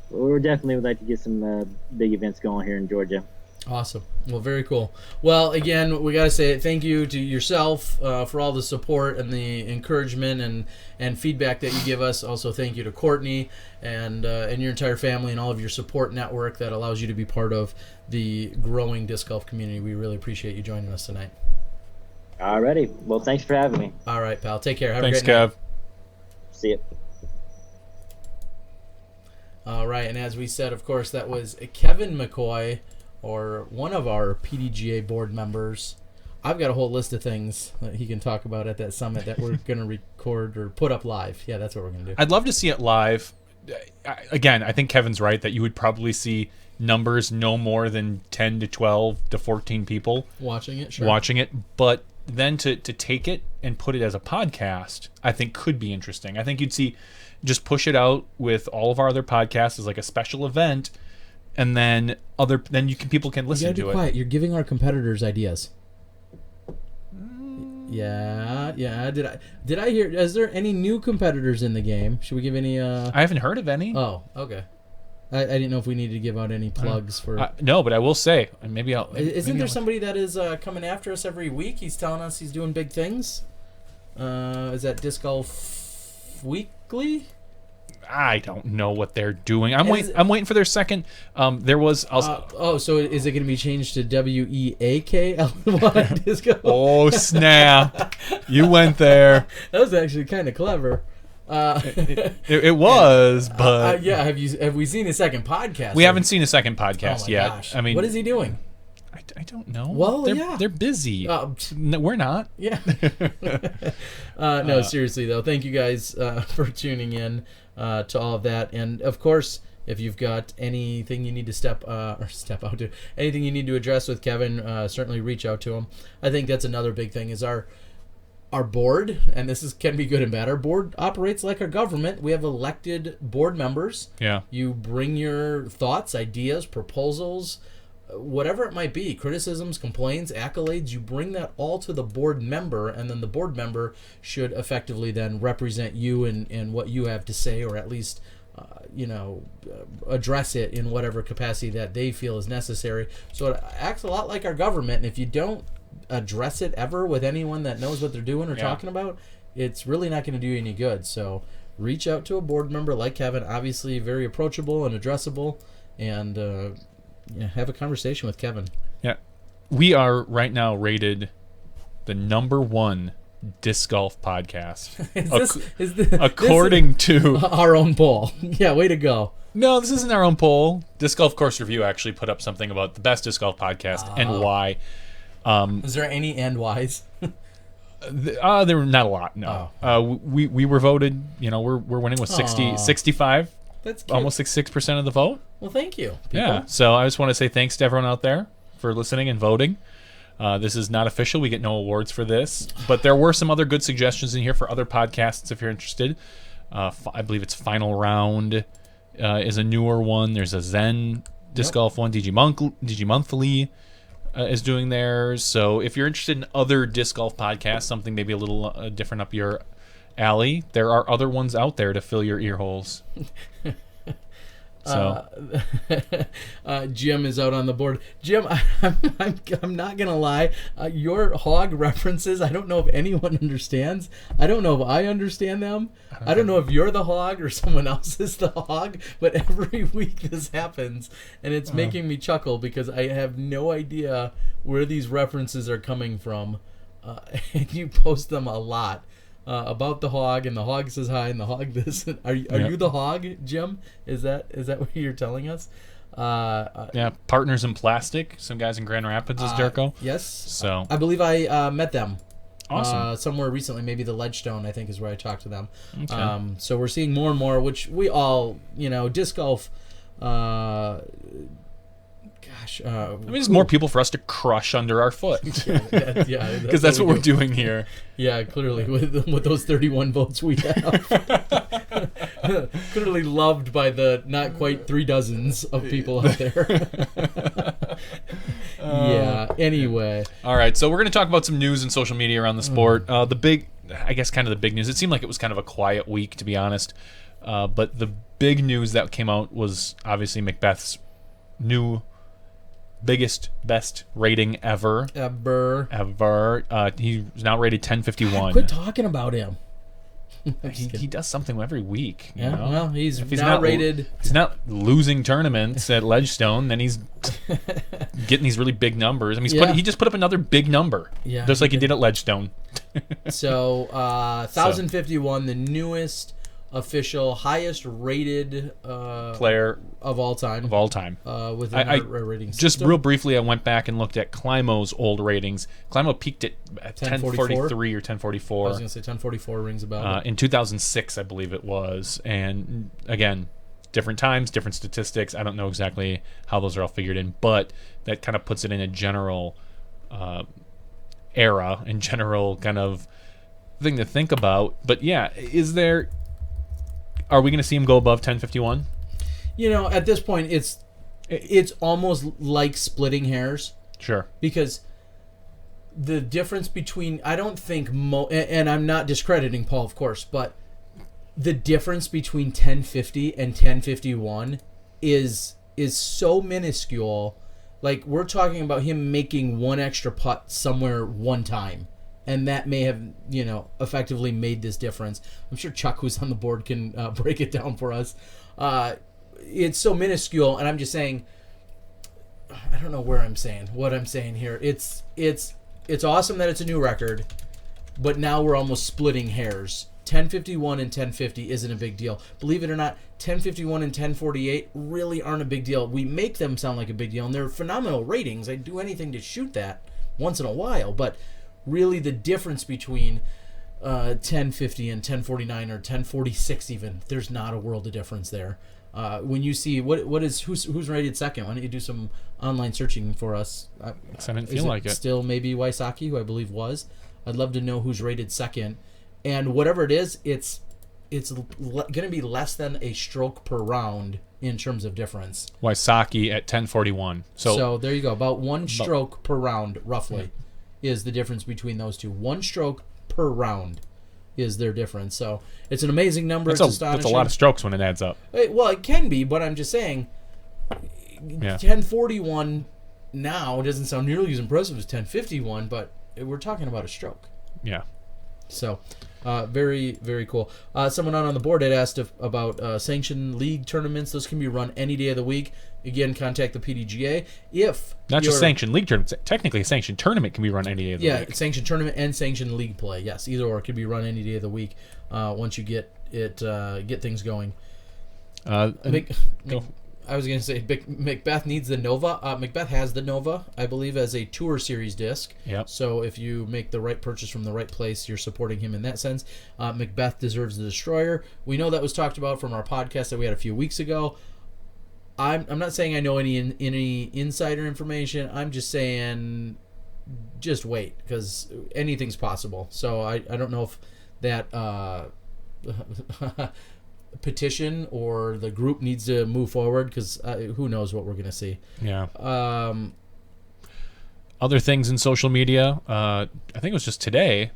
we definitely would like to get some big events going here in Georgia. Awesome. Well, very cool. Well, again, we got to say thank you to yourself for all the support and the encouragement and feedback that you give us. Also, thank you to Courtney and your entire family and all of your support network that allows you to be part of the growing disc golf community. We really appreciate you joining us tonight. Alrighty. Well, thanks for having me. All right, pal. Take care. Have Thanks, a great night. Kev. See you. All right, and as we said, of course, that was Kevin McCoy, or one of our PDGA board members. I've got a whole list of things that he can talk about at that summit that we're going to record or put up live. Yeah, that's what we're going to do. I'd love to see it live. Again, I think Kevin's right that you would probably see numbers no more than 10 to 12 to 14 people Watching it, sure. watching it. But then to take it and put it as a podcast, I think could be interesting. I think you'd see just push it out with all of our other podcasts as like a special event, and then people can listen to be it. Quiet. You're giving our competitors ideas. Yeah. Did I hear? Is there any new competitors in the game? Should we give any? I haven't heard of any. Oh, okay. I didn't know if we needed to give out any plugs for. No, but I will say, and maybe I'll. Isn't there somebody that is coming after us every week? He's telling us he's doing big things. Is that Disc Golf Weekly? I don't know what they're doing. I'm waiting for their second. There was. So is it going to be changed to WEAKLY Disc Golf? Oh snap! You went there. That was actually kind of clever. It was, but yeah. Have we seen a second podcast? We haven't seen a second podcast Oh my yet. gosh. I mean, what is he doing? I don't know. Well, they're busy. No, we're not. Yeah. No, seriously though, thank you guys for tuning in to all of that, and of course, if you've got anything you need to step out to, anything you need to address with Kevin, certainly reach out to him. I think that's another big thing is our board, and can be good and bad. Our board operates like our government. We have elected board members. Yeah. You bring your thoughts, ideas, proposals, whatever it might be, criticisms, complaints, accolades, you bring that all to the board member, and then the board member should effectively then represent you and what you have to say, or at least address it in whatever capacity that they feel is necessary. So it acts a lot like our government, and if you don't address it ever with anyone that knows what they're doing or talking about, it's really not going to do you any good. So reach out to a board member like Kevin, obviously very approachable and addressable, and have a conversation with Kevin. Yeah. We are right now rated the #1 disc golf podcast. According to our own poll. Yeah, way to go. No, this isn't our own poll. Disc Golf Course Review actually put up something about the best disc golf podcast and why. Is there any and whys? There were not a lot. No. We were voted. We're winning with 65. That's cute. Almost 66% of the vote. Well, thank you, people. Yeah. So I just want to say thanks to everyone out there for listening and voting. This is not official. We get no awards for this, but there were some other good suggestions in here for other podcasts if you're interested. I believe it's Final Round is a newer one. There's a Zen disc golf one. DG Monthly is doing theirs. So if you're interested in other disc golf podcasts, something maybe a little different up your alley, there are other ones out there to fill your ear holes. So Jim is out on the board. Jim, I'm not gonna lie. Your hog references, I don't know if anyone understands. I don't know if I understand them. I don't know if you're the hog or someone else is the hog. But every week this happens, and it's making me chuckle because I have no idea where these references are coming from. And you post them a lot. About the hog, and the hog says hi, and the hog this. Are you the hog, Jim? Is that what you're telling us? Partners in Plastic. Some guys in Grand Rapids is Jerko. Yes. So I believe I met them. Awesome. Somewhere recently, maybe the Ledgestone, I think, is where I talked to them. Okay. So we're seeing more and more, which we all, disc golf. There's more people for us to crush under our foot. Yeah, because that's what we're doing here. Yeah, clearly with those 31 votes we have, clearly loved by the not quite 3 dozens of people out there. Yeah. Anyway. All right, so we're going to talk about some news and social media around the sport. The big news. It seemed like it was kind of a quiet week, to be honest. But the big news that came out was obviously Macbeth's new best rating ever. He's now rated 1051. Quit talking about him. He does something every week. Yeah, well, he's if he's now not rated. He's not losing tournaments at Ledgestone, then he's getting these really big numbers. I mean, he just put up another big number. Yeah, just like he did at Ledgestone. So 1051, the newest official, highest rated player of all time. Within our rating system. Just real briefly, I went back and looked at Climo's old ratings. Climo peaked at 1043 or 1044. I was going to say 1044 rings a bell. In 2006, I believe it was. And again, different times, different statistics. I don't know exactly how those are all figured in, but that kind of puts it in a general era and general kind of thing to think about. But yeah, are we going to see him go above 1051? At this point, it's almost like splitting hairs. Sure. Because the difference between, I don't think, and I'm not discrediting Paul, of course, but the difference between 1050 and 1051 is so minuscule. Like, we're talking about him making one extra putt somewhere one time. And that may have, effectively made this difference. I'm sure Chuck, who's on the board, can break it down for us. It's so minuscule, and I'm just saying, I don't know what I'm saying here. It's awesome that it's a new record, but now we're almost splitting hairs. 1051 and 1050 isn't a big deal. Believe it or not, 1051 and 1048 really aren't a big deal. We make them sound like a big deal, and they're phenomenal ratings. I'd do anything to shoot that once in a while, but really the difference between 1050 and 1049 or 1046 even, there's not a world of difference there. When you see who's rated second, why don't you do some online searching for us? I didn't feel like it. Still maybe Wysocki, who I believe was. I'd love to know who's rated second, and whatever it is, it's going to be less than a stroke per round in terms of difference. Wysocki at 1041. So there you go, about one stroke per round roughly. Yeah. Is the difference between those two. One stroke per round. is their difference. So it's an amazing number. That's It's astonishing. that's a lot of strokes when it adds up. Well, it can be, but I'm just saying, 1041 now doesn't sound nearly as impressive as 1051, but we're talking about a stroke. Yeah. So, very, very cool. Someone on the board had asked about sanctioned league tournaments. Those can be run any day of the week. Again, contact the PDGA. Not just sanctioned league tournaments. Technically, a sanctioned tournament can be run any day of the week. Yeah, sanctioned tournament and sanctioned league play. Yes, either or can be run any day of the week once you get things going. I was going to say Macbeth needs the Nova. Macbeth has the Nova, I believe, as a Tour Series disc. Yep. So if you make the right purchase from the right place, you're supporting him in that sense. Macbeth deserves the Destroyer. We know that was talked about from our podcast that we had a few weeks ago. I'm not saying I know any insider information. I'm just saying just wait, because anything's possible. So I don't know if that petition or the group needs to move forward, because who knows what we're going to see. Yeah. Other things in social media, I think it was just today,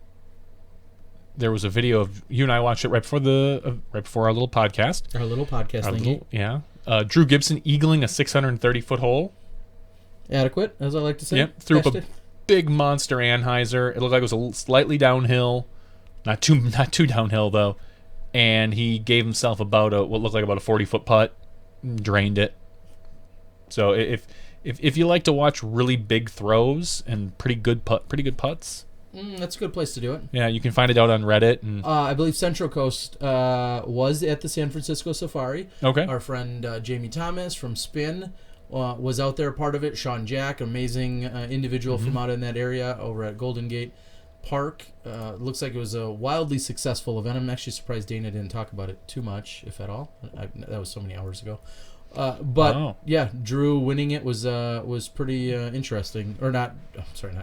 there was a video of, you and I watched it right before our little podcast. Our little podcast thingy. Yeah. Drew Gibson eagling a 630-foot hole. Adequate, as I like to say. Yep. Threw up a big monster Anheuser. It looked like it was slightly downhill. Not too downhill, though. And he gave himself what looked like about a 40-foot putt, drained it. So if you like to watch really big throws and pretty good putts, that's a good place to do it. Yeah, you can find it out on Reddit. And I believe Central Coast was at the San Francisco Safari. Okay. Our friend Jamie Thomas from Spin was out there, part of it. Sean Jack, amazing individual from out in that area over at Golden Gate Park. Looks like it was a wildly successful event. I'm actually surprised Dana didn't talk about it too much, if at all. That was so many hours ago. But yeah, Drew winning it was pretty interesting. Or not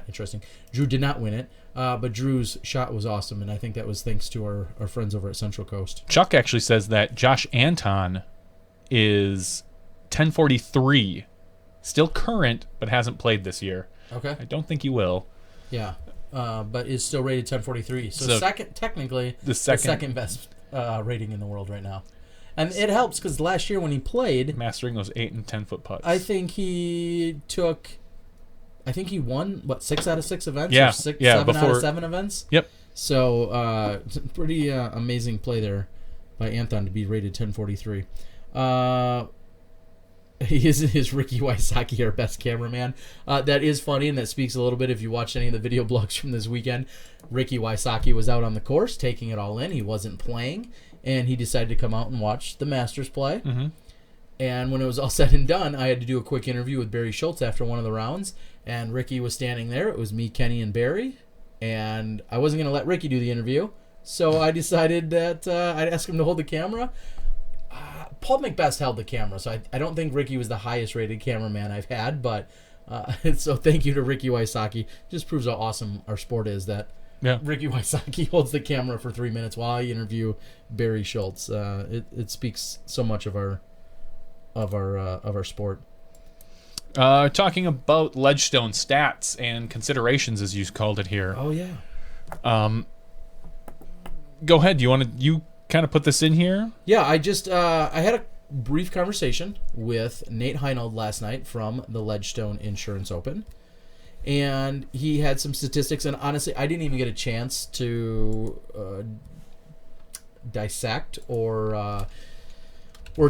interesting. Drew did not win it, but Drew's shot was awesome, and I think that was thanks to our friends over at Central Coast. Chuck actually says that Josh Anton is 1043, still current, but hasn't played this year. Okay. I don't think he will. Yeah. But is still rated 1043. So technically the second best rating in the world right now. And it helps because last year when he played, mastering those 8 and 10-foot putts, I think he won 6 out of 6 events. Yeah, or 7 out of 7 events. Yep. So pretty amazing play there by Anton to be rated 1043. Is Ricky Wysocki our best cameraman? That is funny, and that speaks a little bit if you watched any of the video blogs from this weekend. Ricky Wysocki was out on the course taking it all in. He wasn't playing, and he decided to come out and watch the Masters play. Mm-hmm. And when it was all said and done, I had to do a quick interview with Barry Schultz after one of the rounds, and Ricky was standing there. It was me, Kenny, and Barry, and I wasn't going to let Ricky do the interview, so I decided that I'd ask him to hold the camera. Paul McBest held the camera, so I don't think Ricky was the highest rated cameraman I've had, but so thank you to Ricky Wysocki. Just proves how awesome our sport is that Ricky Wysocki holds the camera for 3 minutes while I interview Barry Schultz. It speaks so much of our sport. Talking about Ledgestone stats and considerations, as you called it here. Oh yeah. Go ahead. You kind of put this in here? Yeah, I had a brief conversation with Nate Heinold last night from the Ledgestone Insurance Open, and he had some statistics, and honestly, I didn't even get a chance to dissect or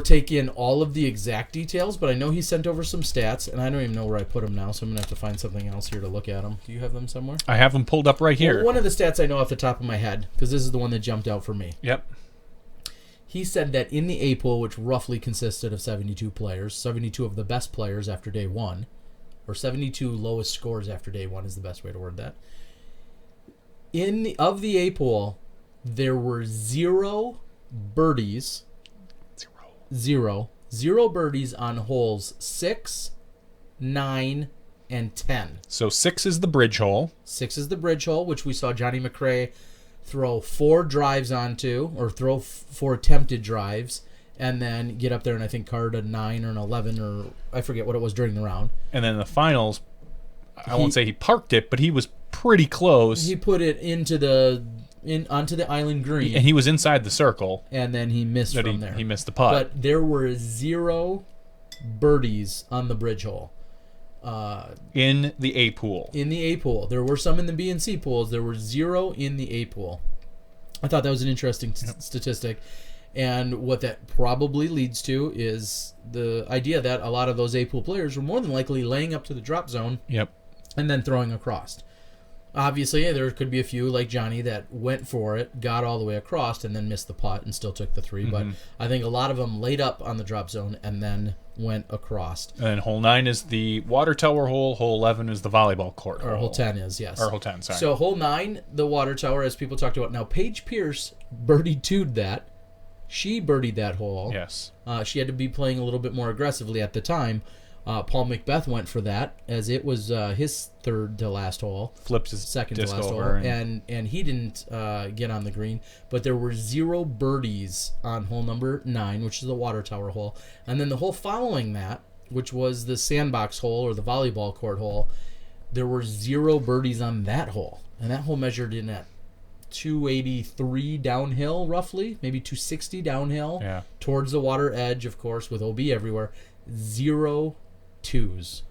take in all of the exact details, but I know he sent over some stats, and I don't even know where I put them now, so I'm going to have to find something else here to look at them. Do you have them somewhere? I have them pulled up right here. Well, one of the stats I know off the top of my head, because this is the one that jumped out for me. Yep. He said that in the A pool, which roughly consisted of 72 players, 72 of the best players after day one, or 72 lowest scores after day one is the best way to word that. Of the A pool, there were 0 birdies. Zero birdies on holes 6, 9, and 10. So 6 is the bridge hole. 6 is the bridge hole, which we saw Johnny McRae throw 4 drives onto, or throw 4 attempted drives, and then get up there and I think card a 9 or an 11, or I forget what it was during the round. And then the finals, I won't say he parked it, but he was pretty close. He put it into the onto the island green, And he was inside the circle. and then he missed from there. He missed the putt. But there were 0 birdies on the bridge hole. In the A pool. In the A pool. There were some in the B and C pools. There were 0 in the A pool. I thought that was an interesting statistic. And what that probably leads to is the idea that a lot of those A pool players were more than likely laying up to the drop zone Yep. and then throwing across. Obviously, there could be a few like Johnny that went for it, got all the way across, and then missed the putt and still took the 3. But I think a lot of them laid up on the drop zone and then went across. And hole 9 is the water tower hole. Hole 11 is the volleyball court hole. Or hole 10 is, yes. Or hole 10, sorry. So hole 9, the water tower, as people talked about. Now, Paige Pierce birdied 2'd that. She birdied that hole. Yes. She had to be playing a little bit more aggressively at the time. Paul Macbeth went for that, as it was his 3rd to last hole. Flipped his Second to disc last hole. over. And he didn't get on the green. But there were 0 birdies on hole number 9, which is the water tower hole. And then the hole following that, which was the sandbox hole or the volleyball court hole, there were 0 birdies on that hole. And that hole measured in at 283 downhill, roughly, maybe 260 downhill, towards the water edge, of course, with OB everywhere. 0 2s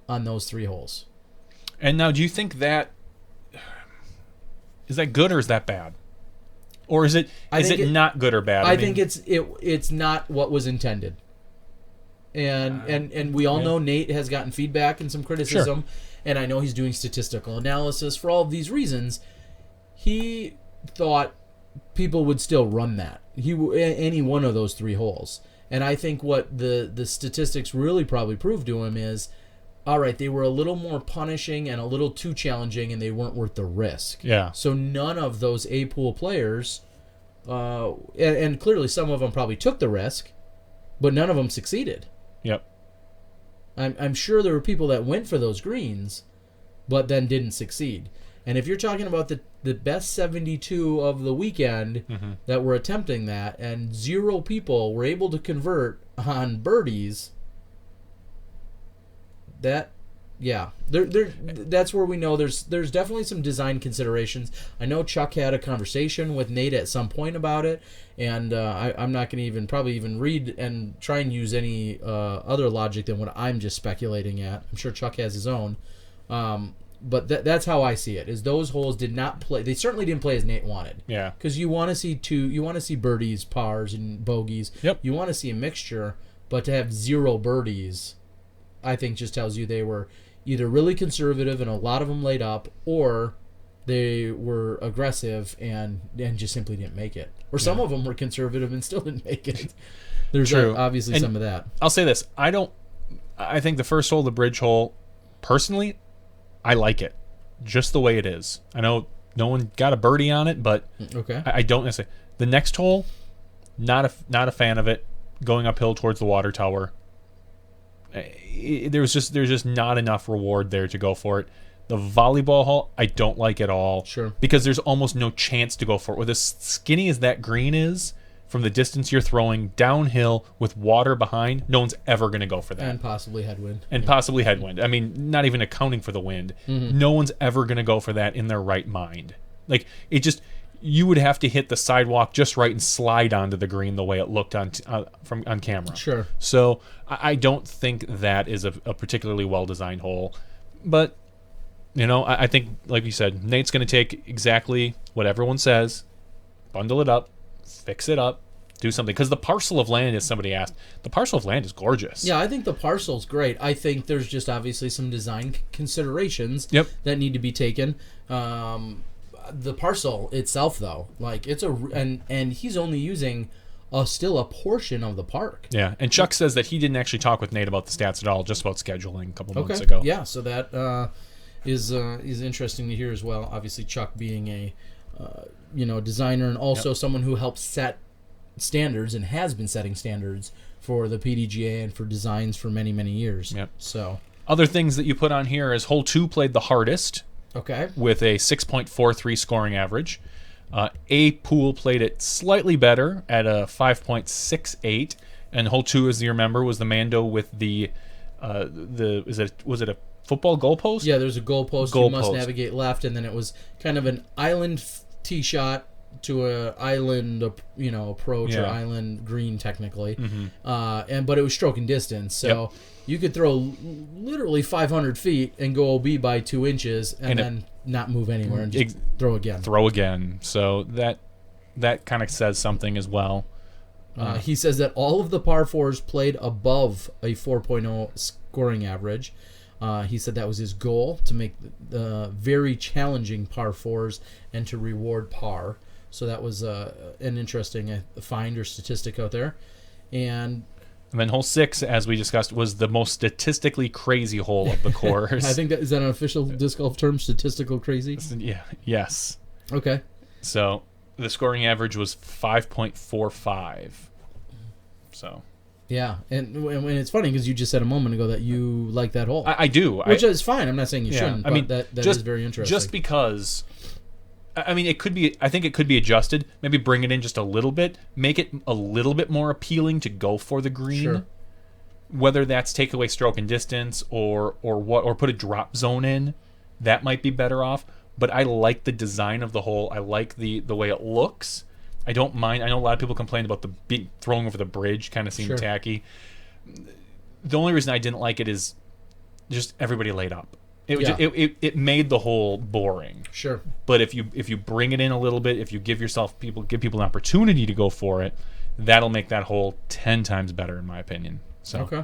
on those 3 holes. And now, do you think that is that good or is that bad, or is it not good or bad? I think it's not what was intended. And we all know Nate has gotten feedback and some criticism, and I know he's doing statistical analysis for all of these reasons. He thought people would still run that any one of those 3 holes. And I think what the statistics really probably proved to him is, all right, they were a little more punishing and a little too challenging, and they weren't worth the risk. Yeah. So none of those A pool players, and clearly some of them probably took the risk, but none of them succeeded. Yep. I'm sure there were people that went for those greens, but then didn't succeed. And if you're talking about the best 72 of the weekend that were attempting that, and 0 people were able to convert on birdies, that's where we know there's definitely some design considerations. I know Chuck had a conversation with Nate at some point about it, and I'm not going to probably even read and try and use any other logic than what I'm just speculating at. I'm sure Chuck has his own. But that's how I see it. Is those holes did not play. They certainly didn't play as Nate wanted. Yeah. Because you want to see birdies, pars, and bogeys. Yep. You want to see a mixture, but to have 0 birdies, I think just tells you they were either really conservative and a lot of them laid up, or they were aggressive and just simply didn't make it. Or some of them were conservative and still didn't make it. There's True. Obviously And some of that. I'll say this: I think the first hole, the bridge hole, personally, I like it just the way it is. I know no one got a birdie on it, but Okay. I don't necessarily. The next hole, not a fan of it. Going uphill towards the water tower. There's just not enough reward there to go for it. The volleyball hole, I don't like at all. Sure. Because there's almost no chance to go for it. With as skinny as that green is, from the distance you're throwing downhill with water behind, no one's ever going to go for that. And possibly headwind. Possibly headwind. I mean, not even accounting for the wind. No one's ever going to go for that in their right mind. Like, you would have to hit the sidewalk just right and slide onto the green the way it looked on camera. Sure. So I don't think that is a particularly well-designed hole. But, I think, like you said, Nate's going to take exactly what everyone says, bundle it up, fix it up, do something. Because the parcel of land, as somebody asked, the parcel of land is gorgeous. Yeah, I think the parcel's great. I think there's just obviously some design considerations that need to be taken. The parcel itself, though, like and he's only using still a portion of the park. Yeah, and Chuck says that he didn't actually talk with Nate about the stats at all, just about scheduling a couple months ago. Yeah, so that is interesting to hear as well. Obviously, Chuck being a designer and also someone who helps set standards and has been setting standards for the PDGA and for designs for many, many years. Yep. So other things that you put on here is hole 2 played the hardest. Okay. With a 6.43 scoring average. A pool played it slightly better at a 5.68, and hole 2, as you remember, was the Mando with was it a football goalpost? Yeah, there's a goalpost. You must navigate left, and then it was kind of an island tee shot to a island, approach or Yeah. island green technically, Mm-hmm. but it was stroke and distance, so you could throw literally 500 feet and go OB by 2 inches and then not move anywhere and just throw again. Throw again. So that kind of says something as well. He says that all of the par 4s played above a 4.0 scoring average. He said that was his goal, to make the very challenging par 4s and to reward par. So that was an interesting find or statistic out there. And then hole 6, as we discussed, was the most statistically crazy hole of the course. I think is that an official disc golf term, statistical crazy? Yeah. Yes. Okay. So the scoring average was 5.45. So. Yeah, and it's funny because you just said a moment ago that you like that hole. I do. Which is fine. I'm not saying you shouldn't, but that is very interesting. Just because, I mean, it could be. I think it could be adjusted. Maybe bring it in just a little bit, make it a little bit more appealing to go for the green. Sure. Whether that's take away stroke and distance or put a drop zone in, that might be better off. But I like the design of the hole. I like the way it looks. I don't mind. I know a lot of people complain about the throwing over the bridge, kind of seemed tacky. The only reason I didn't like it is just everybody laid up. It made the hole boring. Sure. But if you bring it in a little bit, if you give people an opportunity to go for it, that'll make that hole 10 times better, in my opinion. So. Okay.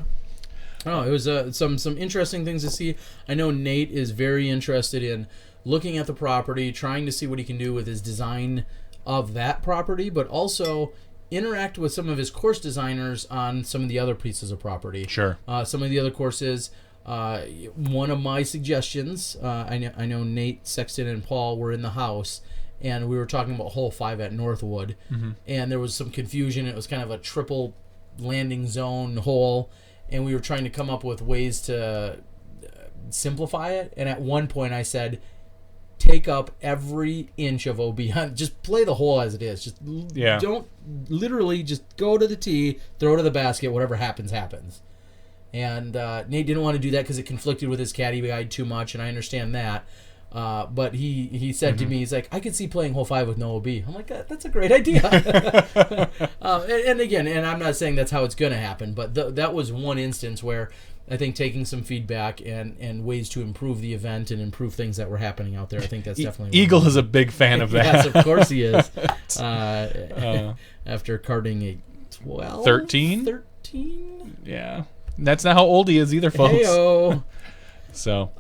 Oh, it was some interesting things to see. I know Nate is very interested in looking at the property, trying to see what he can do with his design of that property, but also interact with some of his course designers on some of the other pieces of property. Sure. Some of the other courses. One of my suggestions, I know Nate, Sexton, and Paul were in the house, and we were talking about hole 5 at Northwood, and there was some confusion. It was kind of a triple landing zone hole, and we were trying to come up with ways to simplify it. And at one point I said, take up every inch of OB. Just play the hole as it is. Just don't literally just go to the tee, throw to the basket, whatever happens, happens. And Nate didn't want to do that because it conflicted with his caddy guide too much, and I understand that. But he said to me, he's like, I could see playing hole 5 with no OB. I'm like, that's a great idea. And again, and I'm not saying that's how it's going to happen, but that was one instance where I think taking some feedback and ways to improve the event and improve things that were happening out there, I think that's definitely... Eagle is a big fan of that. Yes, of course he is. After carding a 12? 13? 13? Yeah. That's not how old he is either, folks. Hey-o. So...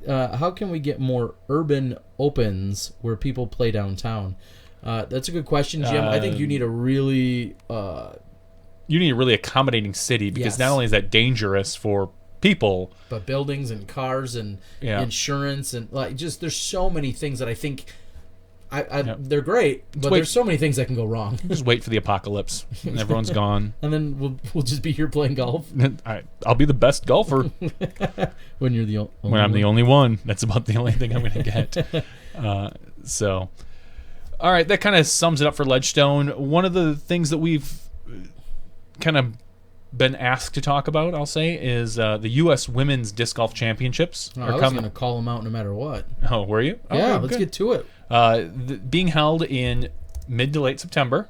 how can we get more urban opens where people play downtown? That's a good question, Jim. I think you need a really... you need a really accommodating city, because not only is that dangerous for people, but buildings and cars and insurance and there's so many things that I think they're great, but there's so many things that can go wrong. Just wait for the apocalypse and everyone's gone, and then we'll just be here playing golf. I'll be the best golfer when you're the only when I'm the only one. That's about the only thing I'm going to get. So, all right, that kind of sums it up for Ledgestone. One of the things that we've kind of been asked to talk about, I'll say, is the U.S. Women's Disc Golf Championships. I was going to call them out no matter what. Oh, were you? Oh, yeah, let's get to it. Being held in mid to late September,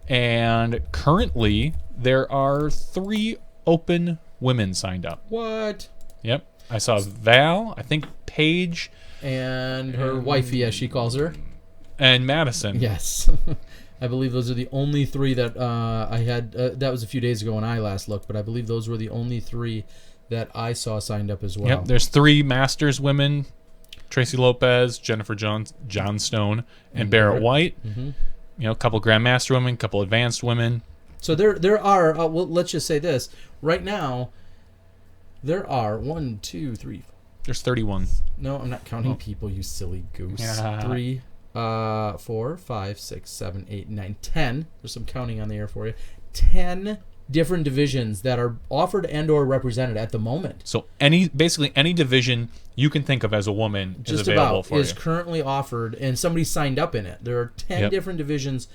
and currently there are 3 open women signed up. What? Yep. I saw Val, I think Paige, and her wifey, as she calls her, and Madison. Yes. I believe those are the only 3 that I had. That was a few days ago when I last looked, but I believe those were the only 3 that I saw signed up as well. Yep, there's 3 Masters women: Tracy Lopez, Jennifer Johnstone, and Barrett White. Mm-hmm. A couple Grandmaster women, a couple Advanced women. So there are. Well, let's just say this: right now, there are 1, 2, 3. There's 31. No, I'm not counting people. You silly goose. Yeah. 3. 4, 5, 6, 7, 8, 9, 10. There's some counting on the air for you. 10 different divisions that are offered and or represented at the moment. So basically any division you can think of as a woman just is available for you. Is currently offered, and somebody signed up in it. There are 10 different divisions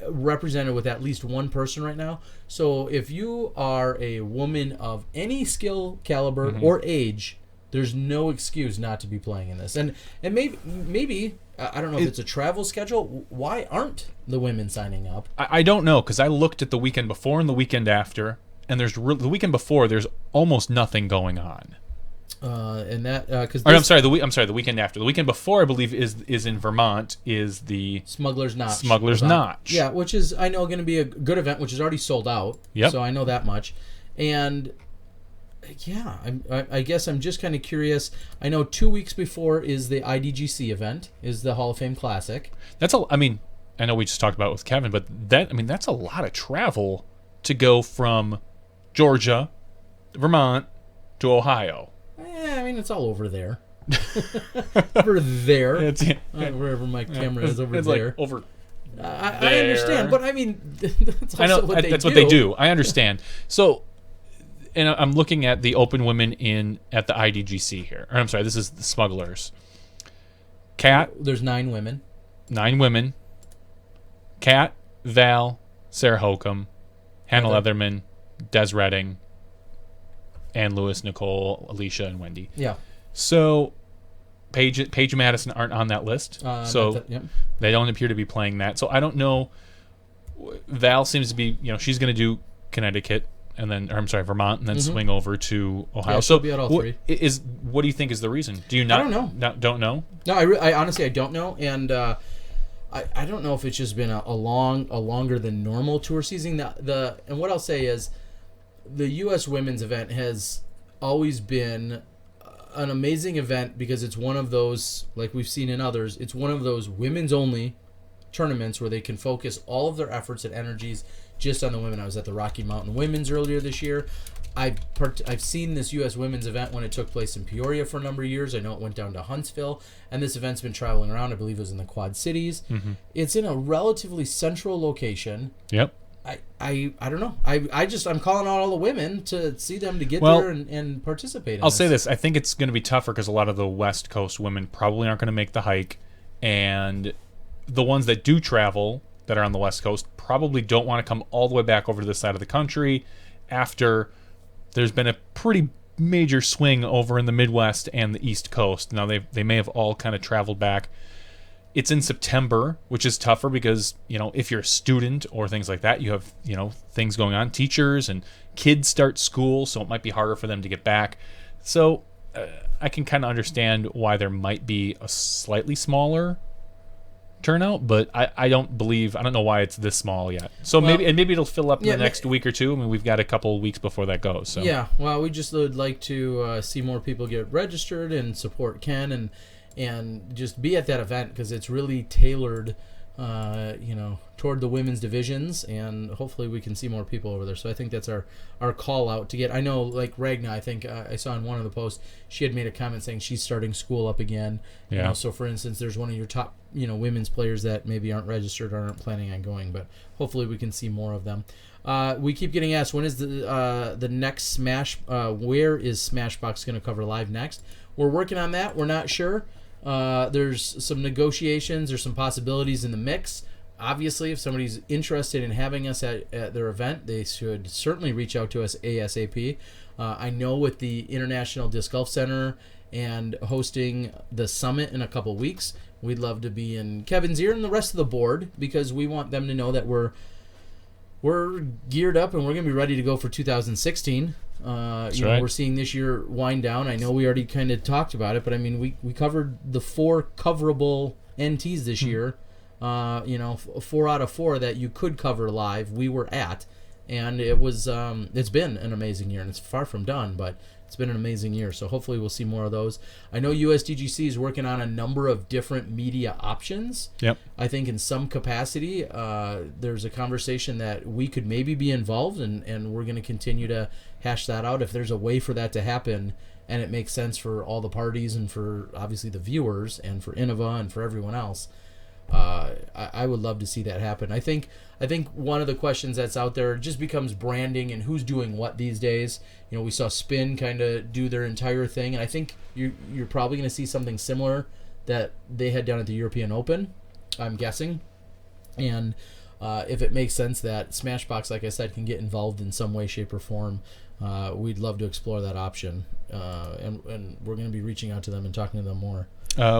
represented with at least one person right now. So if you are a woman of any skill caliber or age, There's no excuse not to be playing in this. And maybe I don't know if it's a travel schedule. Why aren't the women signing up? I don't know, because I looked at the weekend before and the weekend after, and the weekend before there's almost nothing going on. And that because I'm sorry, the weekend after. The weekend before, I believe, is in Vermont. Is the Smuggler's Notch? Smuggler's Notch? Yeah, which is I know going to be a good event, which is already sold out. Yep. So I know that much, and yeah, I guess I'm just kind of curious. I know 2 weeks before is the IDGC event, is the Hall of Fame Classic. I mean, I know we just talked about it with Kevin, but that's a lot of travel to go from Georgia, Vermont, to Ohio. I mean, it's all over there. Over there. Wherever my camera is over there. Like over I understand, but I mean, that's also I know, what that's what they do. I understand. So, and I'm looking at the open women at the IDGC here. Or I'm sorry, this is the Smugglers. There's 9 women. 9 women. Kat, Val, Sarah Hokum, Hannah Leatherman, Des Redding, Ann Lewis, Nicole, Alicia, and Wendy. Yeah. So Paige and Madison aren't on that list. They don't appear to be playing that. So I don't know. Val seems to be, she's going to do Connecticut Vermont, and then swing over to Ohio. Yeah, so be at all 3. What do you think is the reason? Do you not? I don't know. Don't know? No, I honestly I don't know, and I don't know if it's just been a longer than normal tour season. And what I'll say is, the U.S. women's event has always been an amazing event because it's one of those, like we've seen in others, it's one of those women's only tournaments where they can focus all of their efforts and energies just on the women. I was at the Rocky Mountain Women's earlier this year. I've seen this U.S. women's event when it took place in Peoria for a number of years. I know it went down to Huntsville, and this event's been traveling around. I believe it was in the Quad Cities. Mm-hmm. It's in a relatively central location. Yep. I don't know. I'm calling out all the women to see them to get there and participate in I'll say this. I think it's going to be tougher because a lot of the West Coast women probably aren't going to make the hike, and the ones that do travel that are on the West Coast probably don't want to come all the way back over to this side of the country after there's been a pretty major swing over in the Midwest and the East Coast. Now they may have all kind of traveled back. It's in September, which is tougher because, if you're a student or things like that, you have, things going on. Teachers and kids start school, so it might be harder for them to get back. So I can kind of understand why there might be a slightly smaller turnout, but I don't know why it's this small yet. So maybe it'll fill up in the next week or two. I mean, we've got a couple of weeks before that goes. So. Yeah, well, we just would like to see more people get registered and support Ken and just be at that event because it's really tailored, toward the women's divisions, and hopefully we can see more people over there. So I think that's our call out to get. I know, like Ragna, I think I saw in one of the posts, she had made a comment saying she's starting school up again. Yeah. So for instance, there's one of your top, women's players that maybe aren't registered or aren't planning on going, but hopefully we can see more of them. We keep getting asked, when is the next Smash? Where is Smashbox going to cover live next? We're working on that. We're not sure. There's some negotiations or some possibilities in the mix. Obviously, if somebody's interested in having us at their event, they should certainly reach out to us ASAP. I know with the International Disc Golf Center and hosting the summit in a couple weeks, we'd love to be in Kevin's ear and the rest of the board because we want them to know that we're geared up and we're going to be ready to go for 2016. We're seeing this year wind down. I know we already kind of talked about it, but I mean, we covered the 4 coverable NTs this year. 4 out of 4 that you could cover live, we were at, and it was it's been an amazing year, and it's far from done, but it's been an amazing year. So hopefully we'll see more of those. I know USDGC is working on a number of different media options. Yep. I think in some capacity, there's a conversation that we could maybe be involved, and we're going to continue to hash that out. If there's a way for that to happen, and it makes sense for all the parties and for obviously the viewers and for Innova and for everyone else, I would love to see that happen. I think one of the questions that's out there just becomes branding and who's doing what these days. We saw Spin kind of do their entire thing, and I think you're probably going to see something similar that they had done at the European Open, I'm guessing. And if it makes sense that Smashbox, like I said, can get involved in some way, shape, or form, we'd love to explore that option. and we're going to be reaching out to them and talking to them more.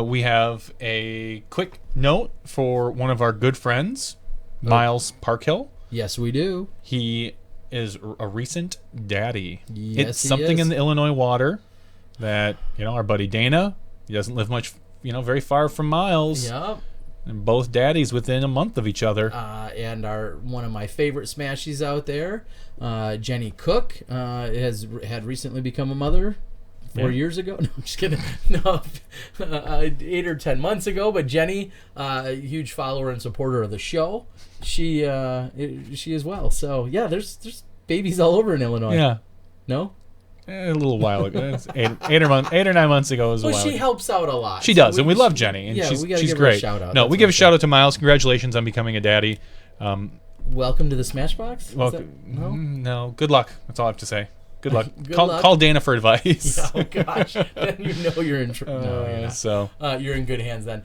We have a quick note for one of our good friends, Miles Parkhill. Yes, we do. He is a recent daddy. Yes, it's he something is. in the Illinois water that, our buddy Dana, he doesn't live much, very far from Miles. Yep. And both daddies within a month of each other. And one of my favorite Smashies out there, Jenny Cook, had recently become a mother 4 years ago. No, I'm just kidding. No, 8 or 10 months ago. But Jenny, a huge follower and supporter of the show, she as well. So yeah, there's babies all over in Illinois. Yeah. No. A little while ago. It's 8 or 9 months ago. Well, she helps out a lot. She does, and we love Jenny, and we gotta she's give her a great. shout out. No, That's we give a what shout out to Miles. Congratulations on becoming a daddy. Welcome to the Smashbox. No, good luck. That's all I have to say. Good luck. Good luck. Call Dana for advice. Oh gosh, then you're in. No, you're not. So you're in good hands then.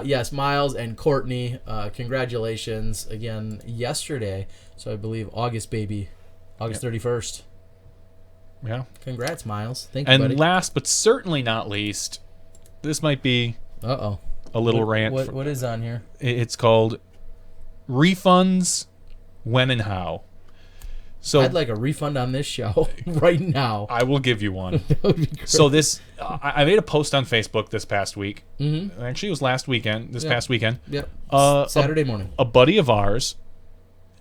Yes, Miles and Courtney, congratulations again yesterday. So I believe August 31st. Yeah. Congrats, Miles. Thank you, and buddy. last but certainly not least, this might be a little rant. What is on here? It's called refunds, when and how. So I'd like a refund on this show right now. I will give you one. That would be great. So this, I made a post on Facebook this past week. Mm-hmm. Actually, it was last weekend. Past weekend. Yep. Saturday morning. A buddy of ours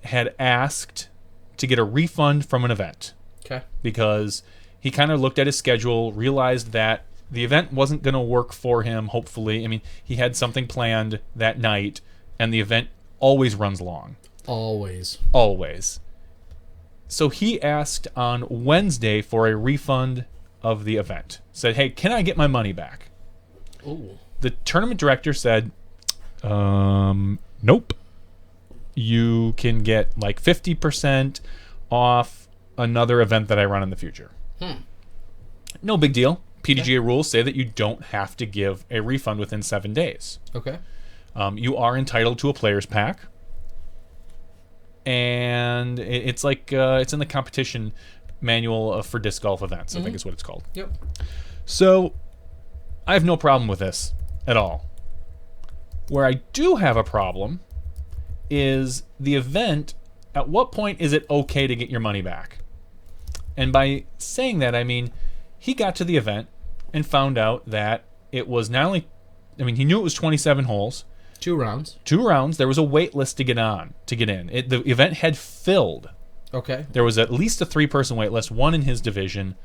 had asked to get a refund from an event. Okay. Because he kind of looked at his schedule, realized that the event wasn't going to work for him, hopefully. I mean, he had something planned that night, and the event always runs long. Always. So he asked on Wednesday for a refund of the event. Said, hey, can I get my money back? Ooh. The tournament director said, nope. You can get like 50% off another event that I run in the future. No big deal. PDGA rules say that you don't have to give a refund within 7 days. Okay. You are entitled to a player's pack. And it's like it's in the competition manual for disc golf events, I think is what it's called. Yep. So I have no problem with this at all. Where I do have a problem is the event. At what point is it okay to get your money back? And by saying that, I mean he got to the event and found out that it was not only, he knew it was 27 holes. 2 rounds. 2 rounds. There was a wait list to get in. The event had filled. Okay. There was at least a 3-person wait list, one in his division.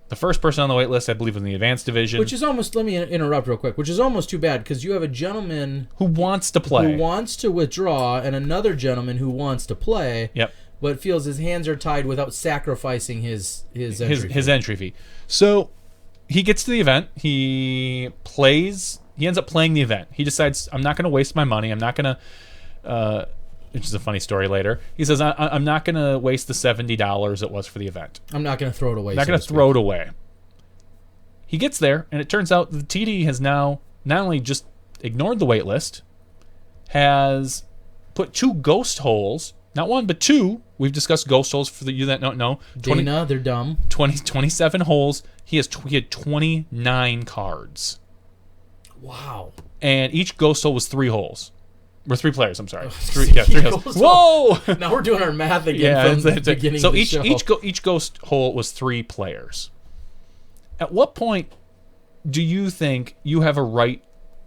The first person on the wait list, I believe, was in the advanced division. Which is almost, let me interrupt real quick, which is almost too bad because you have a gentleman who wants to play, who wants to withdraw, and another gentleman who wants to play. Yep. But feels his hands are tied without sacrificing his entry fee. So he gets to the event. He plays. He ends up playing the event. He decides, I'm not going to waste my money. I'm not going to, which is a funny story later. He says, I'm not going to waste the $70 it was for the event. I'm not going to throw it away. Not going to throw it away. He gets there, and it turns out the TD has now not only just ignored the wait list, has put 2 ghost holes, not 1, but 2. We've discussed ghost holes for you that don't know. Dana, they're dumb. 27 holes. He had 29 cards. Wow. And each ghost hole was 3 holes. Or 3 players, I'm sorry. 3 holes. Whoa! Now we're doing our math again from the beginning so of the show. each ghost hole was 3 players. At what point do you think you have a right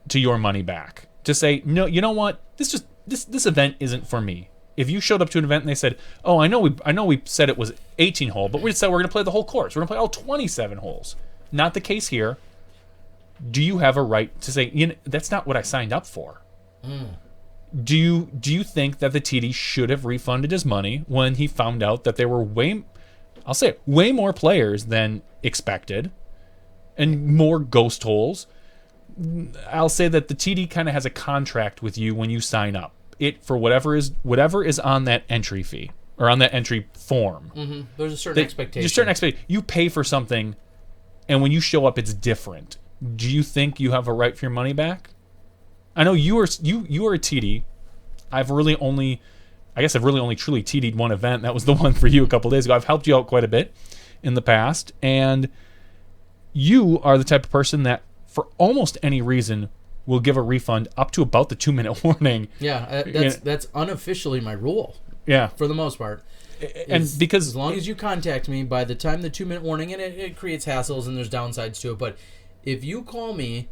to your money back? To say, no, you know what? This event isn't for me. If you showed up to an event and they said, oh, I know we said it was 18 hole, but we said we're going to play the whole course. We're going to play all 27 holes. Not the case here. Do you have a right to say, that's not what I signed up for? Do you think that the TD should have refunded his money when he found out that there were way more players than expected and more ghost holes? I'll say that the TD kind of has a contract with you when you sign up. It for whatever is on that entry fee or on that entry form. Mm-hmm. There's a certain expectation. You pay for something, and when you show up, it's different. Do you think you have a right for your money back? I know you are a TD. I've really only truly TD'd one event. That was the one for you a couple days ago. I've helped you out quite a bit in the past, and you are the type of person that, for almost any reason, will give a refund up to about the 2-minute warning. Yeah, that's unofficially my rule. Yeah. For the most part. And because as long as you contact me by the time the 2-minute warning, and it creates hassles and there's downsides to it, but if you call me,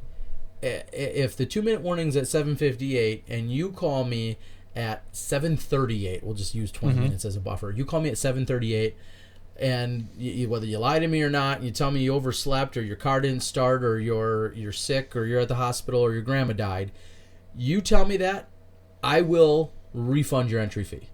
if the 2-minute warning's at 7:58 and you call me at 7:38, we'll just use 20 minutes as a buffer. You call me at 7:38, and whether you lie to me or not, you tell me you overslept or your car didn't start or you're sick or you're at the hospital or your grandma died, you tell me that, I will refund your entry fee.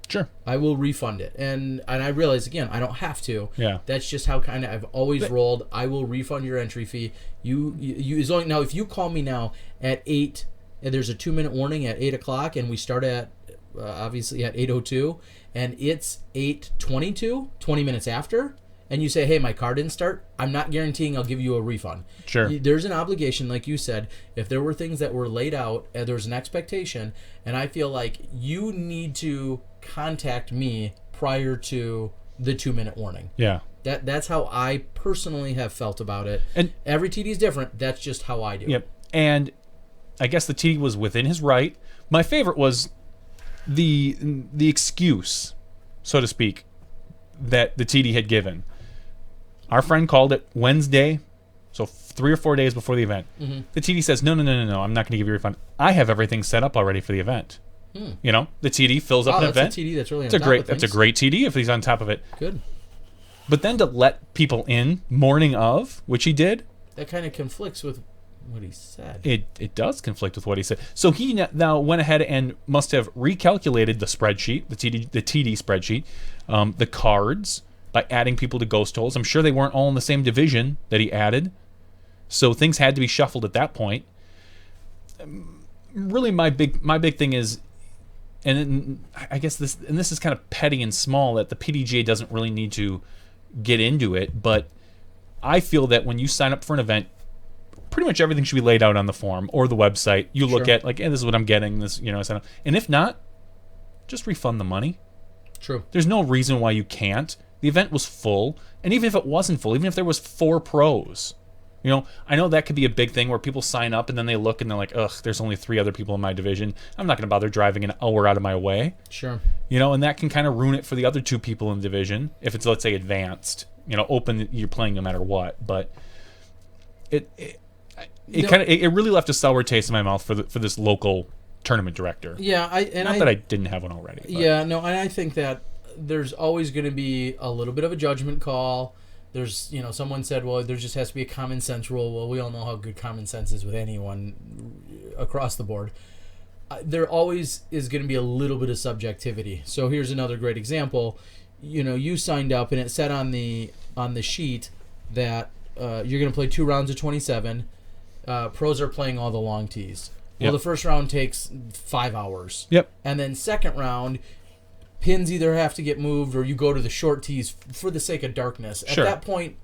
Sure. I will refund it. And I realize, again, I don't have to. Yeah. That's just how kind of I've always rolled. I will refund your entry fee. You as long, now, if you call me now at 8, and there's a 2-minute warning at 8 o'clock, and we start at, obviously, at 8:02, and it's 8:22, 20 minutes after, and you say, hey, my car didn't start, I'm not guaranteeing I'll give you a refund. Sure. There's an obligation, like you said, if there were things that were laid out, and there's an expectation, and I feel like you need to contact me prior to the 2-minute warning. Yeah. That's how I personally have felt about it. And every TD is different. That's just how I do. Yep. And I guess the TD was within his right. My favorite was the excuse, so to speak, that the TD had given. Our friend called it Wednesday, so 3 or 4 days before the event. Mm-hmm. The TD says, no, I'm not going to give you a refund. I have everything set up already for the event. You know, the TD fills up an event. That's a TD that's really That's a great TD if he's on top of it. Good. But then to let people in morning of, which he did, that kind of conflicts with what he said. It does conflict with what he said. So he now went ahead and must have recalculated the spreadsheet, the TD spreadsheet, the cards by adding people to ghost holes. I'm sure they weren't all in the same division that he added, so things had to be shuffled at that point. Really, my big thing is. And I guess this is kind of petty and small that the PDGA doesn't really need to get into it, but I feel that when you sign up for an event, pretty much everything should be laid out on the form or the website. You look at like, hey, this is what I'm getting. This, I sign up. And if not, just refund the money. True. There's no reason why you can't. The event was full, and even if it wasn't full, even if there was 4 pros. I know that could be a big thing where people sign up and then they look and they're like, ugh, there's only 3 other people in my division. I'm not going to bother driving an hour out of my way. Sure. And that can kind of ruin it for the other 2 people in the division if it's, let's say, advanced. Open, you're playing no matter what. But it really left a sour taste in my mouth for this local tournament director. Yeah, that I didn't have one already. But. Yeah, no, and I think that there's always going to be a little bit of a judgment call. There's, someone said, well, there just has to be a common sense rule. Well, we all know how good common sense is with anyone across the board. There always is going to be a little bit of subjectivity. So here's another great example. You signed up and it said on the sheet that you're going to play 2 rounds of 27. Pros are playing all the long tees. Well, the first round takes 5 hours. Yep. And then second round, pins either have to get moved or you go to the short tees for the sake of darkness. At that point,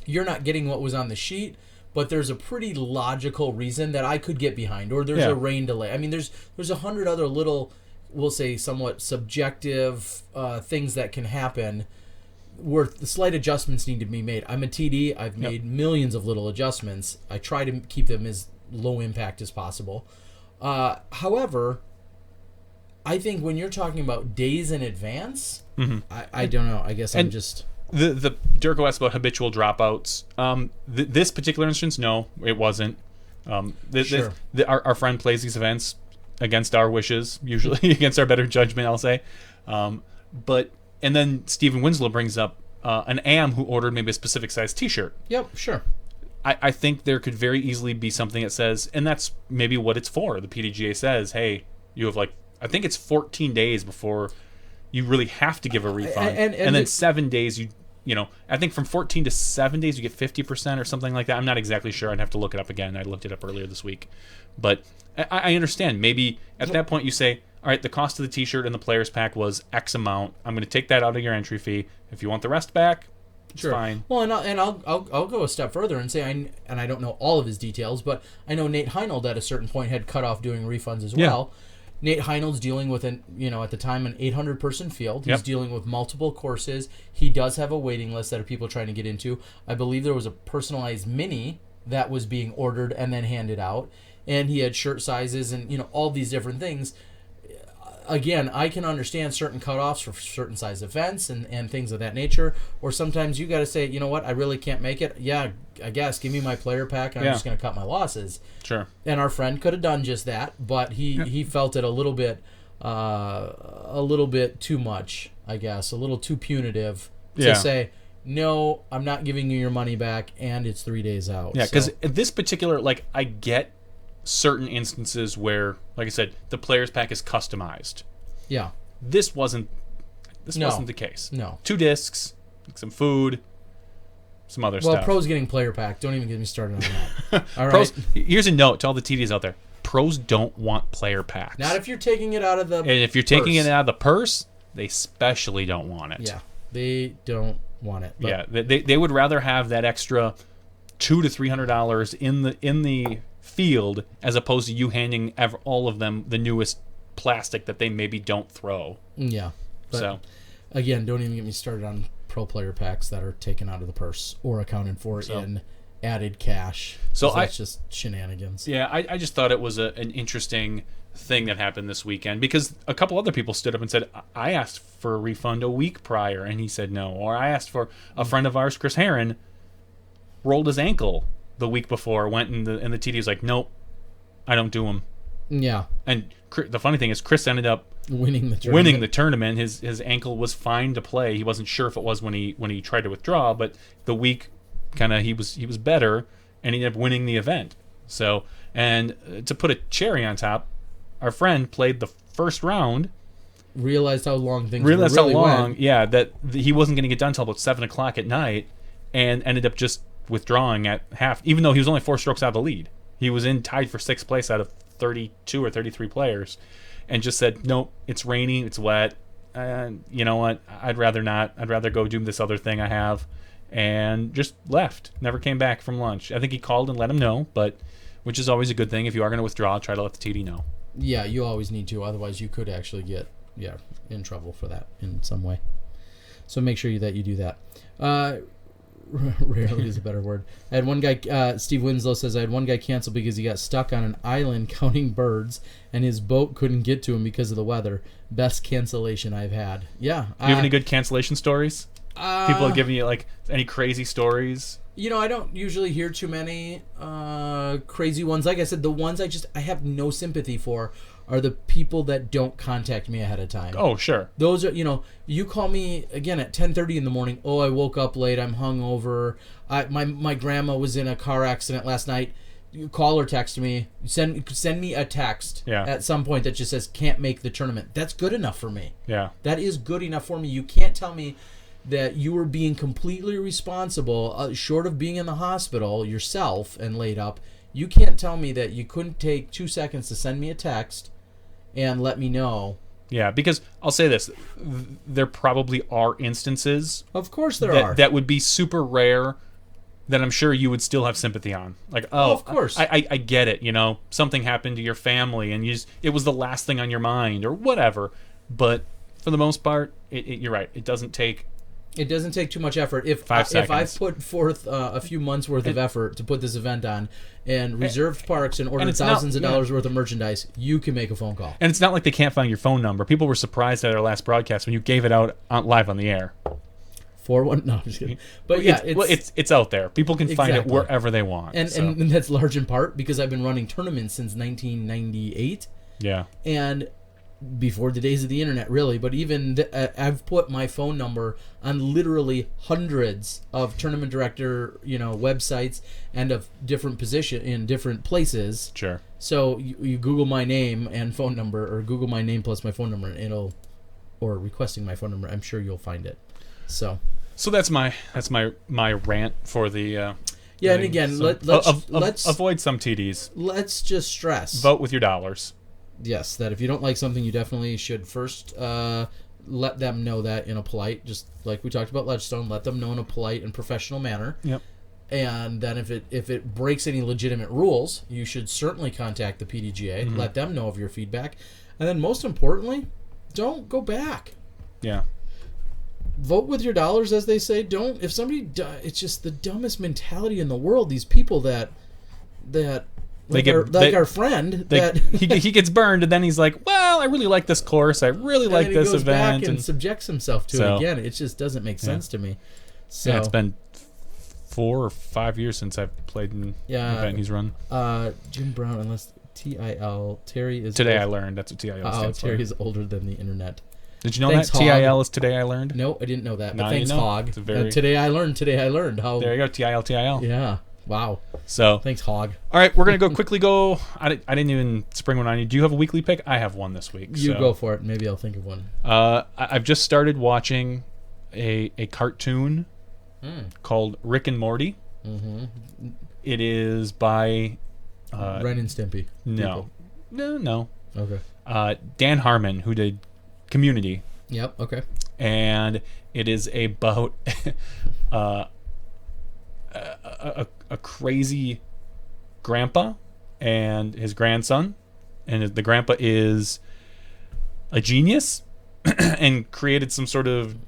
you're not getting what was on the sheet, but there's a pretty logical reason that I could get behind, or there's a rain delay. I mean, there's 100 other little, we'll say, somewhat subjective things that can happen where the slight adjustments need to be made. I'm a TD. I've made millions of little adjustments. I try to keep them as low impact as possible. However, I think when you're talking about days in advance, I don't know. I guess I'm just... The Durko asked about habitual dropouts. This particular instance, no, it wasn't. Our friend plays these events against our wishes, usually against our better judgment, I'll say. And then Stephen Winslow brings up an AM who ordered maybe a specific size T-shirt. Yep, sure. I think there could very easily be something that says, and that's maybe what it's for. The PDGA says, hey, you have I think it's 14 days before you really have to give a refund. And then 7 days, I think from 14 to 7 days, you get 50% or something like that. I'm not exactly sure. I'd have to look it up again. I looked it up earlier this week. But I understand. Maybe at that point you say, all right, the cost of the T-shirt and the players pack was X amount. I'm going to take that out of your entry fee. If you want the rest back, it's fine. Well, and I'll go a step further and say, I don't know all of his details, but I know Nate Heinold at a certain point had cut off doing refunds as well. Nate Heinold's dealing with at the time, an 800-person field. He's Yep. dealing with multiple courses. He does have a waiting list that are people trying to get into. I believe there was a personalized mini that was being ordered and then handed out, and he had shirt sizes and all these different things. Again, I can understand certain cutoffs for certain size events and things of that nature, or sometimes you got to say, you know what, I really can't make it. Yeah, I guess give me my player pack and I'm just going to cut my losses. Sure. And our friend could have done just that, but he felt it a little bit too much, I guess, a little too punitive to say, no, I'm not giving you your money back, and it's 3 days out. Yeah, because this particular, I get certain instances where, like I said, the player's pack is customized. Yeah. This wasn't the case. No. 2 discs, some food, some other Well, stuff. pros getting player pack. Don't even get me started on that. All right. Pros, here's a note to all the TDs out there. Pros don't want player packs. Not if you're taking it out of the And if you're taking purse. it out of the purse, they especially don't want it. Yeah. They don't want it. But Yeah, they would rather have that extra $200 to $300 in the field as opposed to you handing all of them the newest plastic that they maybe don't throw. Yeah. But So again, don't even get me started on pro player packs that are taken out of the purse or accounted for in added cash. So 'Cause that's just shenanigans. yeah, I just thought it was an interesting thing that happened this weekend because a couple other people stood up and said, I asked for a refund a week prior and he said no. Or I asked for a friend of ours, Chris Herron, rolled his ankle the week before, went and the TD was like, nope, I don't do them. Yeah. And the funny thing is Chris ended up Winning the tournament. winning the tournament. His ankle was fine to play. He wasn't sure if it was when he tried to withdraw, but the week kind of he was better and he ended up winning the event. So, and to put a cherry on top, our friend played the first round. Realized how long things Realized really how long, went. yeah, that he wasn't going to get done until about 7:00 at night, and ended up just withdrawing at half, even though he was only 4 strokes out of the lead. He was tied for 6th place out of 32 or 33 players, and just said, nope, it's rainy, it's wet, and you know what, I'd rather not. I'd rather go do this other thing I have, and just left. Never came back from lunch. I think he called and let him know, but which is always a good thing. If you are going to withdraw, try to let the TD know. Yeah, you always need to. Otherwise, you could actually get in trouble for that in some way. So make sure that you do that. Rarely is a better word. I had one guy, Steve Winslow says, I had one guy cancel because he got stuck on an island counting birds and his boat couldn't get to him because of the weather. Best cancellation I've had. Yeah. Do you have any good cancellation stories? People are giving you any crazy stories? I don't usually hear too many crazy ones. Like I said, the ones I have no sympathy for are the people that don't contact me ahead of time. Oh, sure. Those are, you call me again at 10:30 in the morning. Oh, I woke up late. I'm hungover. My grandma was in a car accident last night. You call or text me. Send me a text at some point that just says can't make the tournament. That's good enough for me. Yeah. That is good enough for me. You can't tell me that you were being completely responsible, short of being in the hospital yourself and laid up. You can't tell me that you couldn't take 2 seconds to send me a text and let me know. Yeah, because I'll say this, there probably are instances. Of course there are. That would be super rare that I'm sure you would still have sympathy on. Of course. I get it, something happened to your family and it was the last thing on your mind or whatever. But for the most part, you're right. It doesn't take too much effort. If I've put forth a few months worth of effort to put this event on and reserved parks and ordered thousands of dollars worth of merchandise, you can make a phone call. And it's not like they can't find your phone number. People were surprised at our last broadcast when you gave it out live on the air. 4-1. No, I'm just kidding. But it's out there. People can find it Exactly. wherever they want. And that's large in part because I've been running tournaments since 1998. Yeah. And before the days of the internet, really, but even I've put my phone number on literally hundreds of tournament director, websites and of different position in different places. Sure. So you Google my name and phone number, or Google my name plus my phone number, and or requesting my phone number, I'm sure you'll find it. So that's my rant for the. Yeah, and again, let's avoid some TDs. Let's just stress. Vote with your dollars. Yes, that if you don't like something, you definitely should first let them know that in a polite, just like we talked about Ledgestone, let them know in a polite and professional manner. Yep. And then if it breaks any legitimate rules, you should certainly contact the PDGA. Mm-hmm. Let them know of your feedback. And then most importantly, don't go back. Yeah. Vote with your dollars, as they say. Don't. If somebody, it's just the dumbest mentality in the world. These people that our friend he gets burned, and then he's like, well, I really like this course. I really like this goes event, back and subjects himself to it again. It just doesn't make sense to me. So it's been 4 or 5 years since I've played in an event he's run. Jim Brown, unless TIL. Terry is Today I learned. That's what TIL stands for. Terry is older than the internet. Did you know Thanks, that? Hog. TIL is Today I Learned? No, I didn't know that. But Now thanks, you know. Hog. It's a very- Today I learned. How? There you go. TIL. Yeah. Wow. So, Thanks, Hog. all right, we're going to quickly go. I didn't even spring one on you. Do you have a weekly pick? I have one this week. You go for it. Maybe I'll think of one. I've just started watching a cartoon called Rick and Morty. Mm-hmm. It is by... Ren and Stimpy. No. No. Okay. Dan Harmon, who did Community. Yep. Okay. And it is about a crazy grandpa and his grandson, and the grandpa is a genius and created some sort of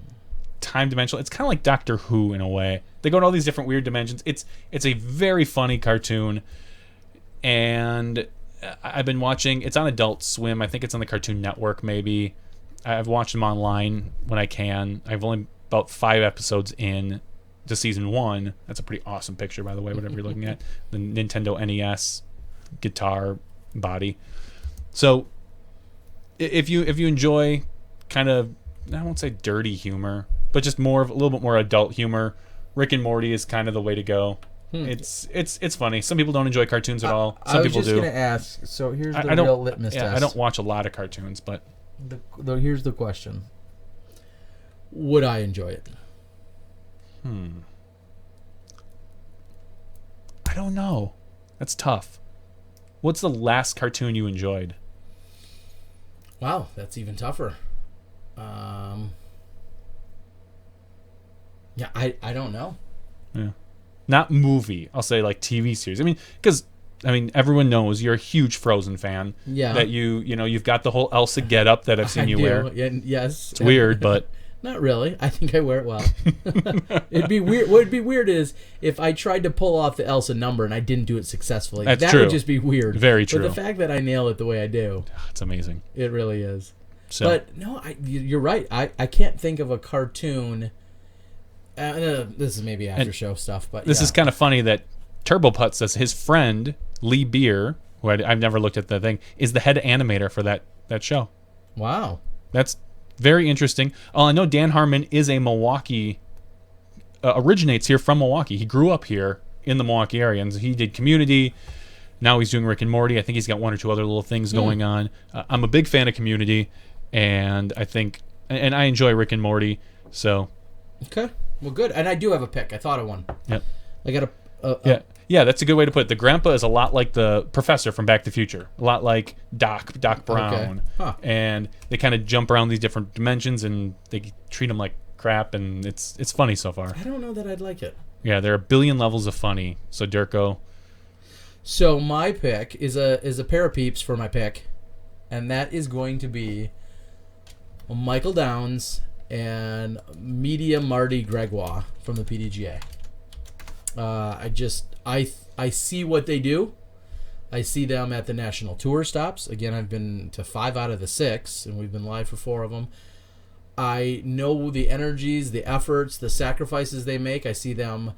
time dimensional. It's kind of like Doctor Who in a way. They go to all these different weird dimensions. It's a very funny cartoon, and I've been watching. It's on Adult Swim. I think it's on the Cartoon Network. Maybe I've watched them online when I can. I've only about 5 episodes in to season 1. That's a pretty awesome picture, by the way, whatever you're looking at. The Nintendo NES guitar body. So if you enjoy kind of, I won't say dirty humor, but just more of a little bit more adult humor, Rick and Morty is kind of the way to go. It's funny. Some people don't enjoy cartoons at all. Some people do. I was just going to ask. So here's the I don't- real litmus test. I don't watch a lot of cartoons, but Here's the question. Would I enjoy it? I don't know. That's tough. What's the last cartoon you enjoyed? Wow, that's even tougher. Yeah, I don't know. Yeah. Not movie. I'll say like TV series. Because everyone knows you're a huge Frozen fan. Yeah. That you've got the whole Elsa getup that I've seen you wear. Yes. It's weird, but not really. I think I wear it well. It'd be weird. What would be weird is if I tried to pull off the Elsa number and I didn't do it successfully. That's that true. would just be weird. Very true. But the fact that I nail it the way I do, it's amazing. it really is. So, But no, you're right. I can't think of a cartoon. This is maybe after show stuff, but this is kind of funny that Turbo Putt says his friend Lee Beer, who I've never looked at the thing, is the head animator for that show. Wow. That's very interesting. I know Dan Harmon is a Milwaukee, originates here from Milwaukee. He grew up here in the Milwaukee area, and he did Community. Now he's doing Rick and Morty. I think he's got 1 or 2 other little things going on. I'm a big fan of Community, and I enjoy Rick and Morty. So, okay, well, good. And I do have a pick. I thought of one. Yep. I got Yeah, that's a good way to put it. The grandpa is a lot like the professor from Back to the Future, a lot like Doc Brown, Okay. Huh. and they kind of jump around these different dimensions, and they treat him like crap, and it's funny so far. I don't know that I'd like it. Yeah, there are a billion levels of funny. So Durko, So my pick is a pair of peeps for my pick, and that is going to be Michael Downs and Media Marty Gregoire from the PDGA. I see what they do. I see them at the national tour stops. Again, I've been to 5 out of the 6, and we've been live for 4 of them. I know the energies, the efforts, the sacrifices they make. I see them,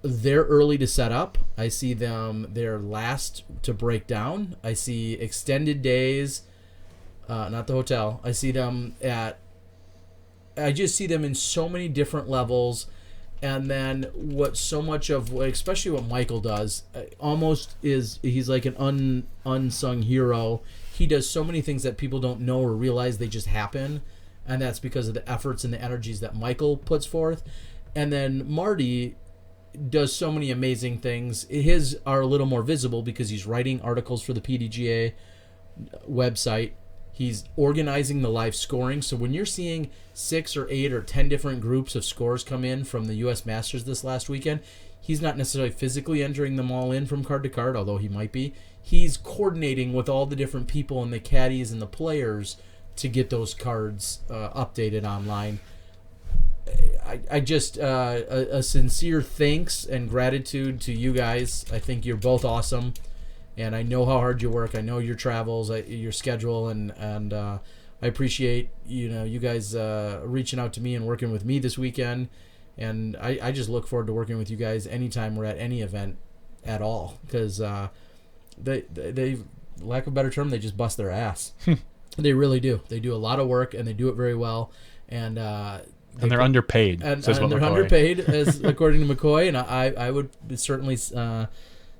they're early to set up. I see them, they're last to break down. I see extended days, not the hotel. I just see them in so many different levels. And then what so much of, especially what Michael does, almost is, he's like an unsung hero. He does so many things that people don't know or realize they just happen. And that's because of the efforts and the energies that Michael puts forth. And then Marty does so many amazing things. His are a little more visible because he's writing articles for the PDGA website. He's organizing the live scoring. So when you're seeing 6 or 8 or 10 different groups of scores come in from the U.S. Masters this last weekend, he's not necessarily physically entering them all in from card to card, although he might be. he's coordinating with all the different people and the caddies and the players to get those cards updated online. I just a sincere thanks and gratitude to you guys. I think you're both awesome, and I know how hard you work. I know your travels, your schedule, and I appreciate you guys reaching out to me and working with me this weekend. And I just look forward to working with you guys anytime we're at any event at all, because they lack of a better term, they just bust their ass. They really do. They do a lot of work and they do it very well, and they're underpaid. And says they're McCoy. underpaid, as according to McCoy, and I would certainly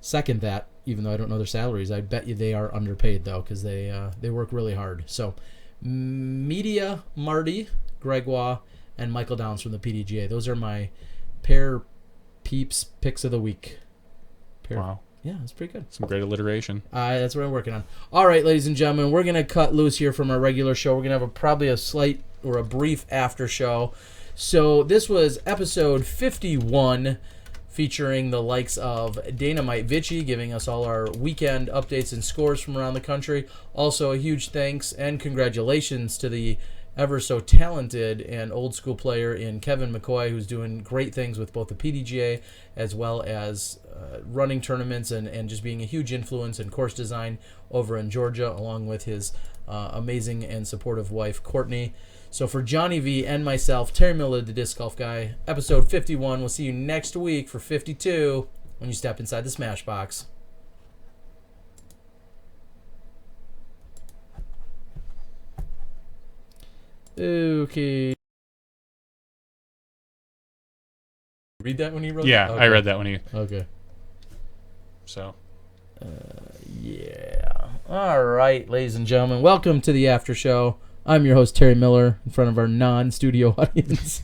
second that. Even though I don't know their salaries, I bet you they are underpaid though, because they work really hard. So, Media Marty, Gregoire, and Michael Downs from the PDGA. Those are my pair peeps picks of the week. Wow. Yeah, that's pretty good. Some great alliteration. That's what I'm working on. All right, ladies and gentlemen, we're going to cut loose here from our regular show. We're going to have probably a slight or a brief after show. So this was episode 51, featuring the likes of Dynamite Vicich, giving us all our weekend updates and scores from around the country. Also, a huge thanks and congratulations to the ever so talented and old school player in Kevin McCoy, who's doing great things with both the PDGA as well as running tournaments and just being a huge influence in course design over in Georgia, along with his amazing and supportive wife, Courtney. So for Johnny V and myself, Terry Miller, the Disc Golf Guy, episode 51. We'll see you next week for 52 when you step inside the Smash Box. Okay. Read that when you wrote it? Yeah, Okay. I read that when you. Okay. So. Yeah. All right, ladies and gentlemen, welcome to the after show. I'm your host, Terry Miller, in front of our non-studio audience.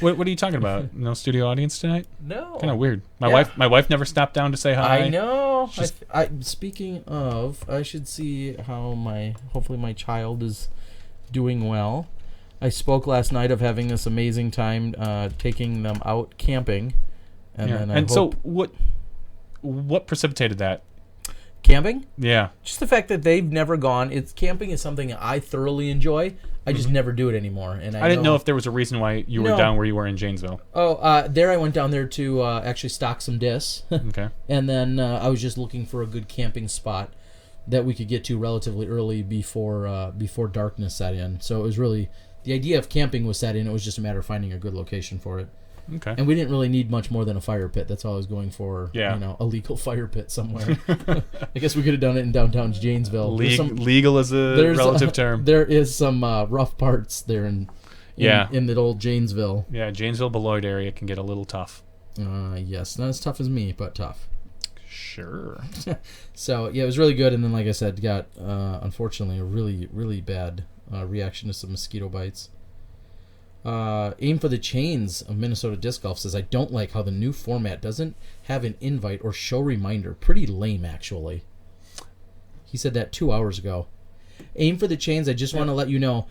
What are you talking about? No studio audience tonight? No. Kind of weird. My Yeah. wife never stopped down to say hi. I know. Just- Speaking of, I should see how hopefully my child is doing well. I spoke last night of having this amazing time taking them out camping, and Yeah. then And so what precipitated that? camping. Yeah. Just the fact that they've never gone. Camping is something I thoroughly enjoy. I just never do it anymore. And I didn't know if there was a reason why you were No. down where you were in Janesville. There I went down there to actually stock some discs. Okay. And then I was just looking for a good camping spot that we could get to relatively early before darkness set in. So it was really, the idea of camping was set in. It was just a matter of finding a good location for it. Okay. And we didn't really need much more than a fire pit. That's all I was going for. Yeah. A legal fire pit somewhere. I guess we could have done it in downtown Janesville. Legal is a relative term. There is some rough parts there in the old Janesville. Yeah, Janesville, Beloit area can get a little tough. Yes, not as tough as me, but tough. Sure. So yeah, it was really good. And then, like I said, got unfortunately a really, really bad reaction to some mosquito bites. Aim for the Chains of Minnesota Disc Golf says, I don't like how the new format doesn't have an invite or show reminder. Pretty lame, actually. He said that 2 hours ago. Aim for the Chains, I just want to let you know,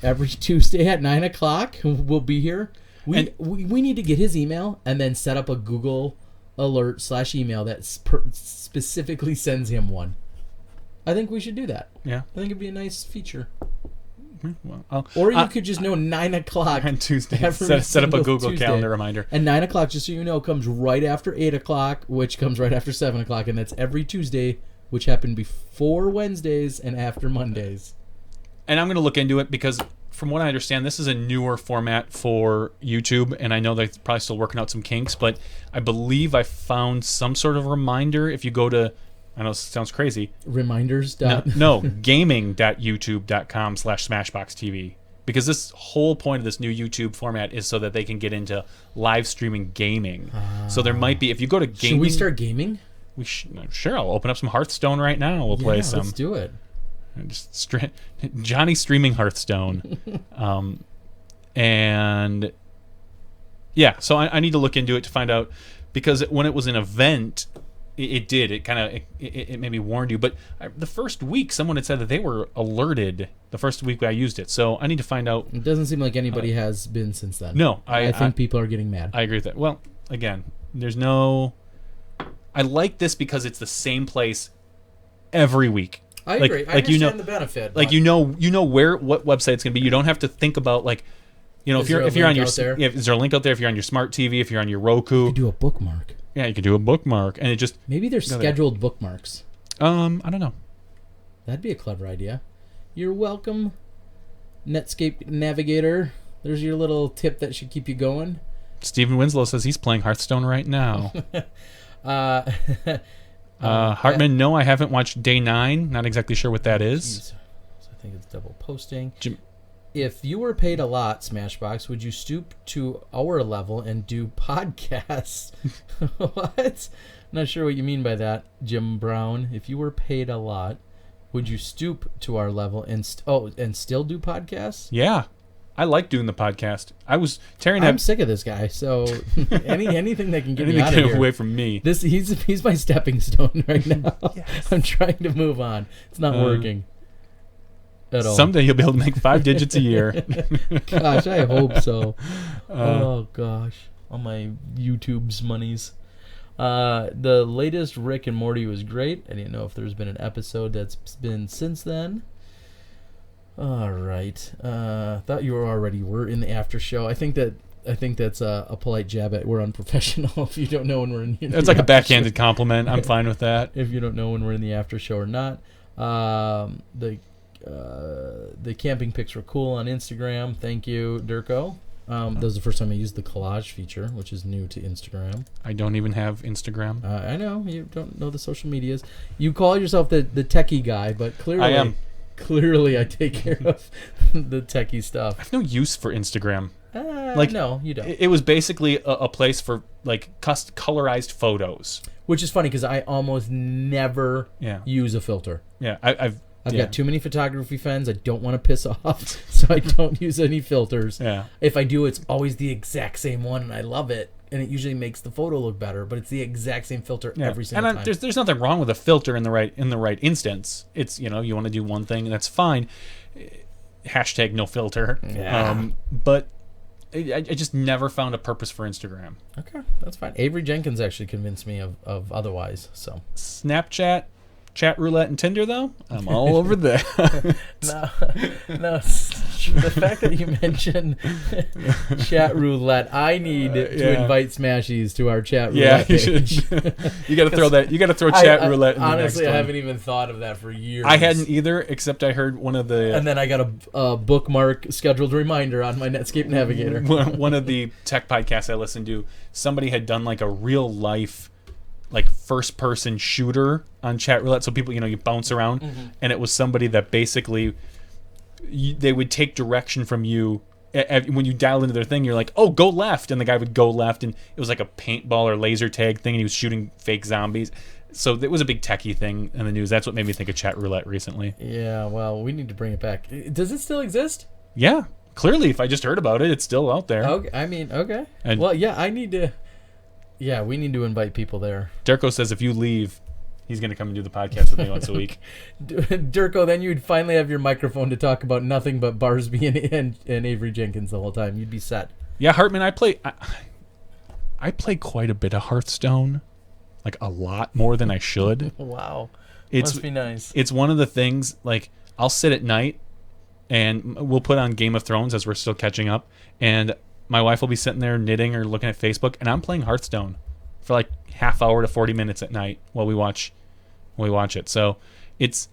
every Tuesday at 9 o'clock, we'll be here. We need to get his email and then set up a Google alert / email that specifically sends him one. I think we should do that. Yeah. I think it'd be a nice feature. Well, Or you could just know 9 o'clock on Tuesday. every Set up a single Google Tuesday. Calendar reminder. And 9 o'clock, just so you know, comes right after 8 o'clock, which comes right after 7 o'clock. And that's every Tuesday, which happened before Wednesdays and after Mondays. And I'm going to look into it because, from what I understand, this is a newer format for YouTube. And I know they're probably still working out some kinks, but I believe I found some sort of reminder. If you go to, I know this sounds crazy. Reminders. No, gaming.youtube.com/smashboxtv. Because this whole point of this new YouTube format is so that they can get into live streaming gaming. So there might be, if you go to gaming. Should we start gaming? Sure, I'll open up some Hearthstone right now. We'll play some. Let's do it. Just Johnny streaming Hearthstone. And yeah, so I need to look into it to find out, because when it was an event, it maybe warned you. But the first week, someone had said that they were alerted the first week I used it. So I need to find out. It doesn't seem like anybody has been since then. No, I think people are getting mad. I agree with that. Well, again, there's no. I like this because it's the same place every week. I Like- agree. I like, you understand know- the benefit. Like but you know what website it's gonna be. You don't have to think about like, Is there a if you're on link your out there? yeah, is there a link out there if you're on your smart TV, if you're on your Roku, you could do a bookmark. yeah, you can do a bookmark, and it just Maybe there's there. scheduled bookmarks. I don't know. That'd be a clever idea. You're welcome, Netscape Navigator. There's your little tip that should keep you going. Steven Winslow says he's playing Hearthstone right now. Hartman, no, I haven't watched Day 9. Not exactly sure what that is. Jeez. So I think it's double posting. Jim- If you were paid a lot, Smashbox, would you stoop to our level and do podcasts? What? Not sure what you mean by that, Jim Brown. If you were paid a lot, would you stoop to our level and still do podcasts? Yeah, I like doing the podcast. Terry and I'm sick of this guy. So anything that can get me out of here. away from me. He's my stepping stone right now. I'm trying to move on. It's not working at all. Someday you'll be able to make 5 digits a year. Gosh, I hope so. Oh gosh, all my YouTube's monies. The latest Rick and Morty was great. I didn't know if there's been an episode that's been since then. All right. Thought you were in the after show. I think that's a polite jab at we're unprofessional. If you don't know when we're in the It's like a after backhanded compliment. I'm fine with that. show. If you don't know when we're in the after show or not. The camping pics were cool on Instagram. Thank you, Durko. That was the first time I used the collage feature, which is new to Instagram. I don't even have Instagram. I know you don't know the social medias. You call yourself the techie guy, but clearly I am. Clearly, I take care of the techie I stuff. have no use for Instagram. Like, no, you don't. It was basically a place for like colorized photos. Which is funny because I almost never Yeah. use a filter. Yeah, I've I've got too many photography friends. I don't want to piss off, so I don't use any filters. Yeah. If I do, it's always the exact same one, and I love it. And it usually makes the photo look better, but it's the exact same filter every single time. There's nothing wrong with a filter in the right instance. It's you want to do one thing, that's fine. Hashtag no filter. Yeah. But I just never found a purpose for Instagram. Okay, that's fine. Avery Jenkins actually convinced me of otherwise. So Snapchat, Chat Roulette, and Tinder though, I'm all over there. no, the fact that you mentioned Chat Roulette, I need to invite Smashies to our Chat Roulette you page. should. You got to throw that. You got to throw Chat Roulette. In Honestly, the next I one. haven't even thought of that for years. I hadn't either, except I heard one of the. And then I got a bookmark scheduled reminder on my Netscape Navigator. One of the tech podcasts I listened to, somebody had done like a real life, like first person shooter on Chat Roulette. So people, you bounce around, and it was somebody that basically they would take direction from you. When you dial into their thing, you're like, oh, go left. And the guy would go left, and it was like a paintball or laser tag thing, and he was shooting fake zombies. So it was a big techie thing in the news. That's what made me think of Chat Roulette recently. Yeah, well, we need to bring it back. Does it still exist? Yeah, clearly, if I just heard about it, it's still out there. Okay, I mean, okay. And- well, yeah, I need to. Yeah, we need to invite people there. Durko says if you leave, he's going to come and do the podcast with me once a week. Durko, then you'd finally have your microphone to talk about nothing but Barsby and Avery Jenkins the whole time. You'd be set. Yeah, Hartman, I play quite a bit of Hearthstone, like a lot more than I should. Wow, It's must be nice. It's one of the things, like I'll sit at night and we'll put on Game of Thrones as we're still catching up, and my wife will be sitting there knitting or looking at Facebook, and I'm playing Hearthstone for like half hour to 40 minutes at night while we watch it. So it's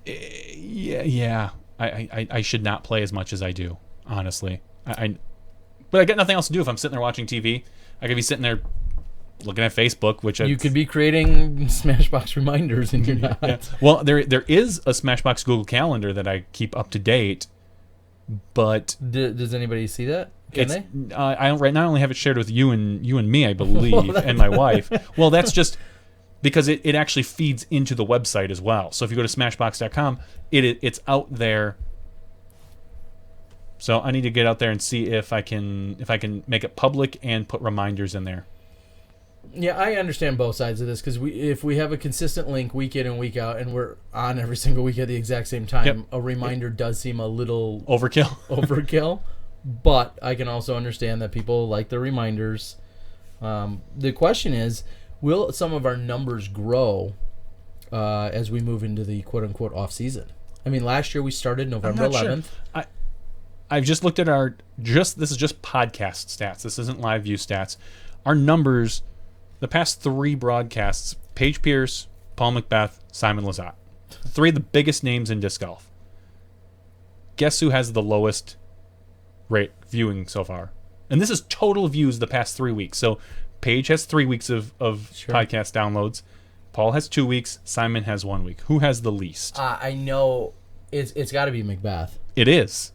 yeah. I should not play as much as I do, honestly. But I got nothing else to do if I'm sitting there watching TV. I could be sitting there looking at Facebook, which You could be creating Smashbox reminders, and you're not. Yeah. Well, there is a Smashbox Google Calendar that I keep up to date, but Does anybody see that? Can they? I right now I only have it shared with you and me, I believe, and my wife. Well, that's just because it actually feeds into the website as well. So if you go to smashbox.com, it's out there. So I need to get out there and see if I can make it public and put reminders in there. Yeah, I understand both sides of this because if we have a consistent link week in and week out, and we're on every single week at the exact same time, Yep. a reminder does seem a little Overkill. But I can also understand that people like the reminders. The question is, will some of our numbers grow as we move into the quote-unquote off-season. I mean, last year we started November 11th. Sure. I've just looked at this is just podcast stats. This isn't live view stats. Our numbers, the past 3 broadcasts, Paige Pierce, Paul Macbeth, Simon Lizotte. 3 of the biggest names in disc golf. Guess who has the lowest rate viewing so far? And this is total views the past 3 weeks. So Paige has 3 weeks of Sure. podcast downloads. Paul has 2 weeks. Simon has 1 week. Who has the least? I know it's got to be Macbeth. It is.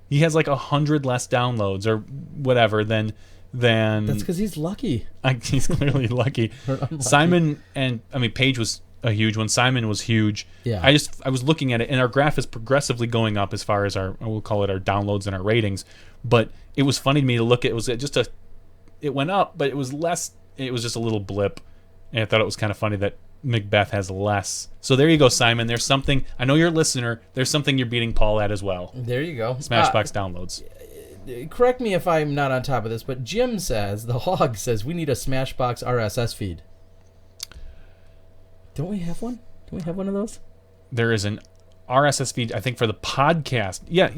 He has like 100 less downloads or whatever than. That's because he's lucky. He's clearly lucky. Simon Paige was a huge one. Simon was huge. Yeah. I was looking at it, and our graph is progressively going up as far as we'll call it our downloads and our ratings. But it was funny to me to look at. It went up, but it was less. It was just a little blip, and I thought it was kind of funny that Macbeth has less. So there you go, Simon. There's something. I know you're a listener. There's something you're beating Paul at as well. There you go. Smashbox downloads. Correct me if I'm not on top of this, but Jim says, the Hog says, we need a Smashbox RSS feed. Don't we have one? Don't we have one of those? There is an RSS feed, I think, for the podcast. Yeah.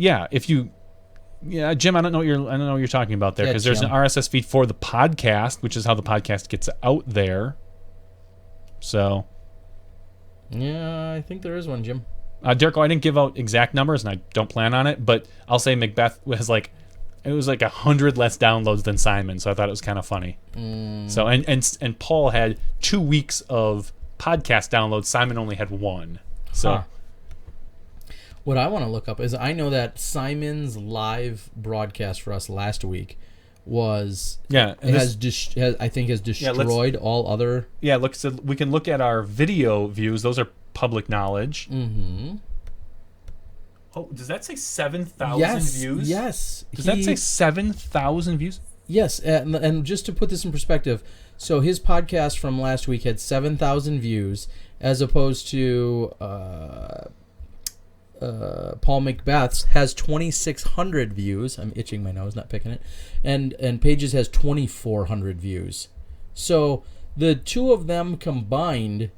Jim, I don't know what you're talking about there, because there's an RSS feed for the podcast, which is how the podcast gets out there. So, yeah, I think there is one, Jim. Derek, I didn't give out exact numbers, and I don't plan on it, but I'll say Macbeth was like 100 less downloads than Simon, so I thought it was kind of funny. So and Paul had 2 weeks of podcast downloads. Simon only had 1. So what I want to look up is, I know that Simon's live broadcast for us last week has destroyed all other. Yeah, look. So we can look at our video views. Those are public knowledge. Mm-hmm. Oh, does that say 7,000 views? Yes. Does that say 7,000 views? Yes, and just to put this in perspective, so his podcast from last week had 7,000 views, as opposed to Paul Macbeth's has 2,600 views. I'm itching my nose, not picking it. And Paige's has 2,400 views. So the two of them combined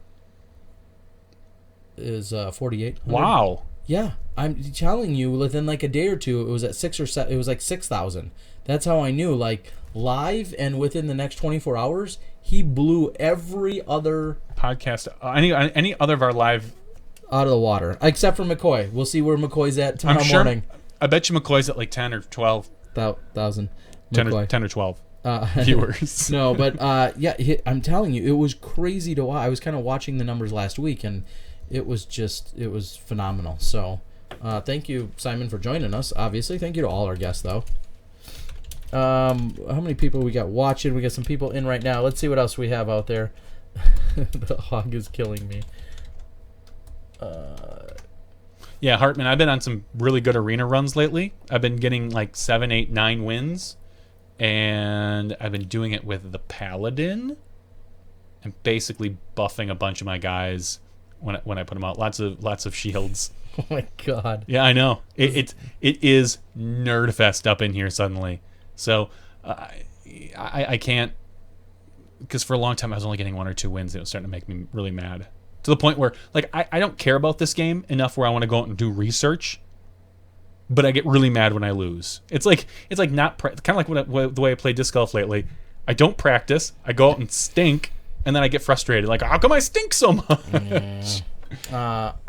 is 4,800. Wow. Yeah, I'm telling you, within like a day or two, it was at 6 or 7. It was like 6,000. That's how I knew. Like live, and within the next 24 hours, he blew every other podcast, any other of our live out of the water, except for McCoy. We'll see where McCoy's at tomorrow morning. I bet you McCoy's at like 10 or 12. 1,000. 10 or 12 viewers. No, but I'm telling you, it was crazy to watch. I was kind of watching the numbers last week, and it was phenomenal. So thank you, Simon, for joining us. Obviously, thank you to all our guests, though. How many people we got watching? We got some people in right now. Let's see what else we have out there. The Hog is killing me. Yeah, Hartman, I've been on some really good arena runs lately. I've been getting like 7, 8, 9 wins, and I've been doing it with the Paladin, and basically buffing a bunch of my guys when I put them out. Lots of shields. Oh my god. Yeah, I know. It is Nerdfest up in here suddenly. So I can't, because for a long time I was only getting 1 or 2 wins. It was starting to make me really mad, to the point where like I don't care about this game enough where I want to go out and do research, but I get really mad when I lose. It's like not kind of like the way I play disc golf lately. I don't practice. I go out and stink, and then I get frustrated. Like, how come I stink so much?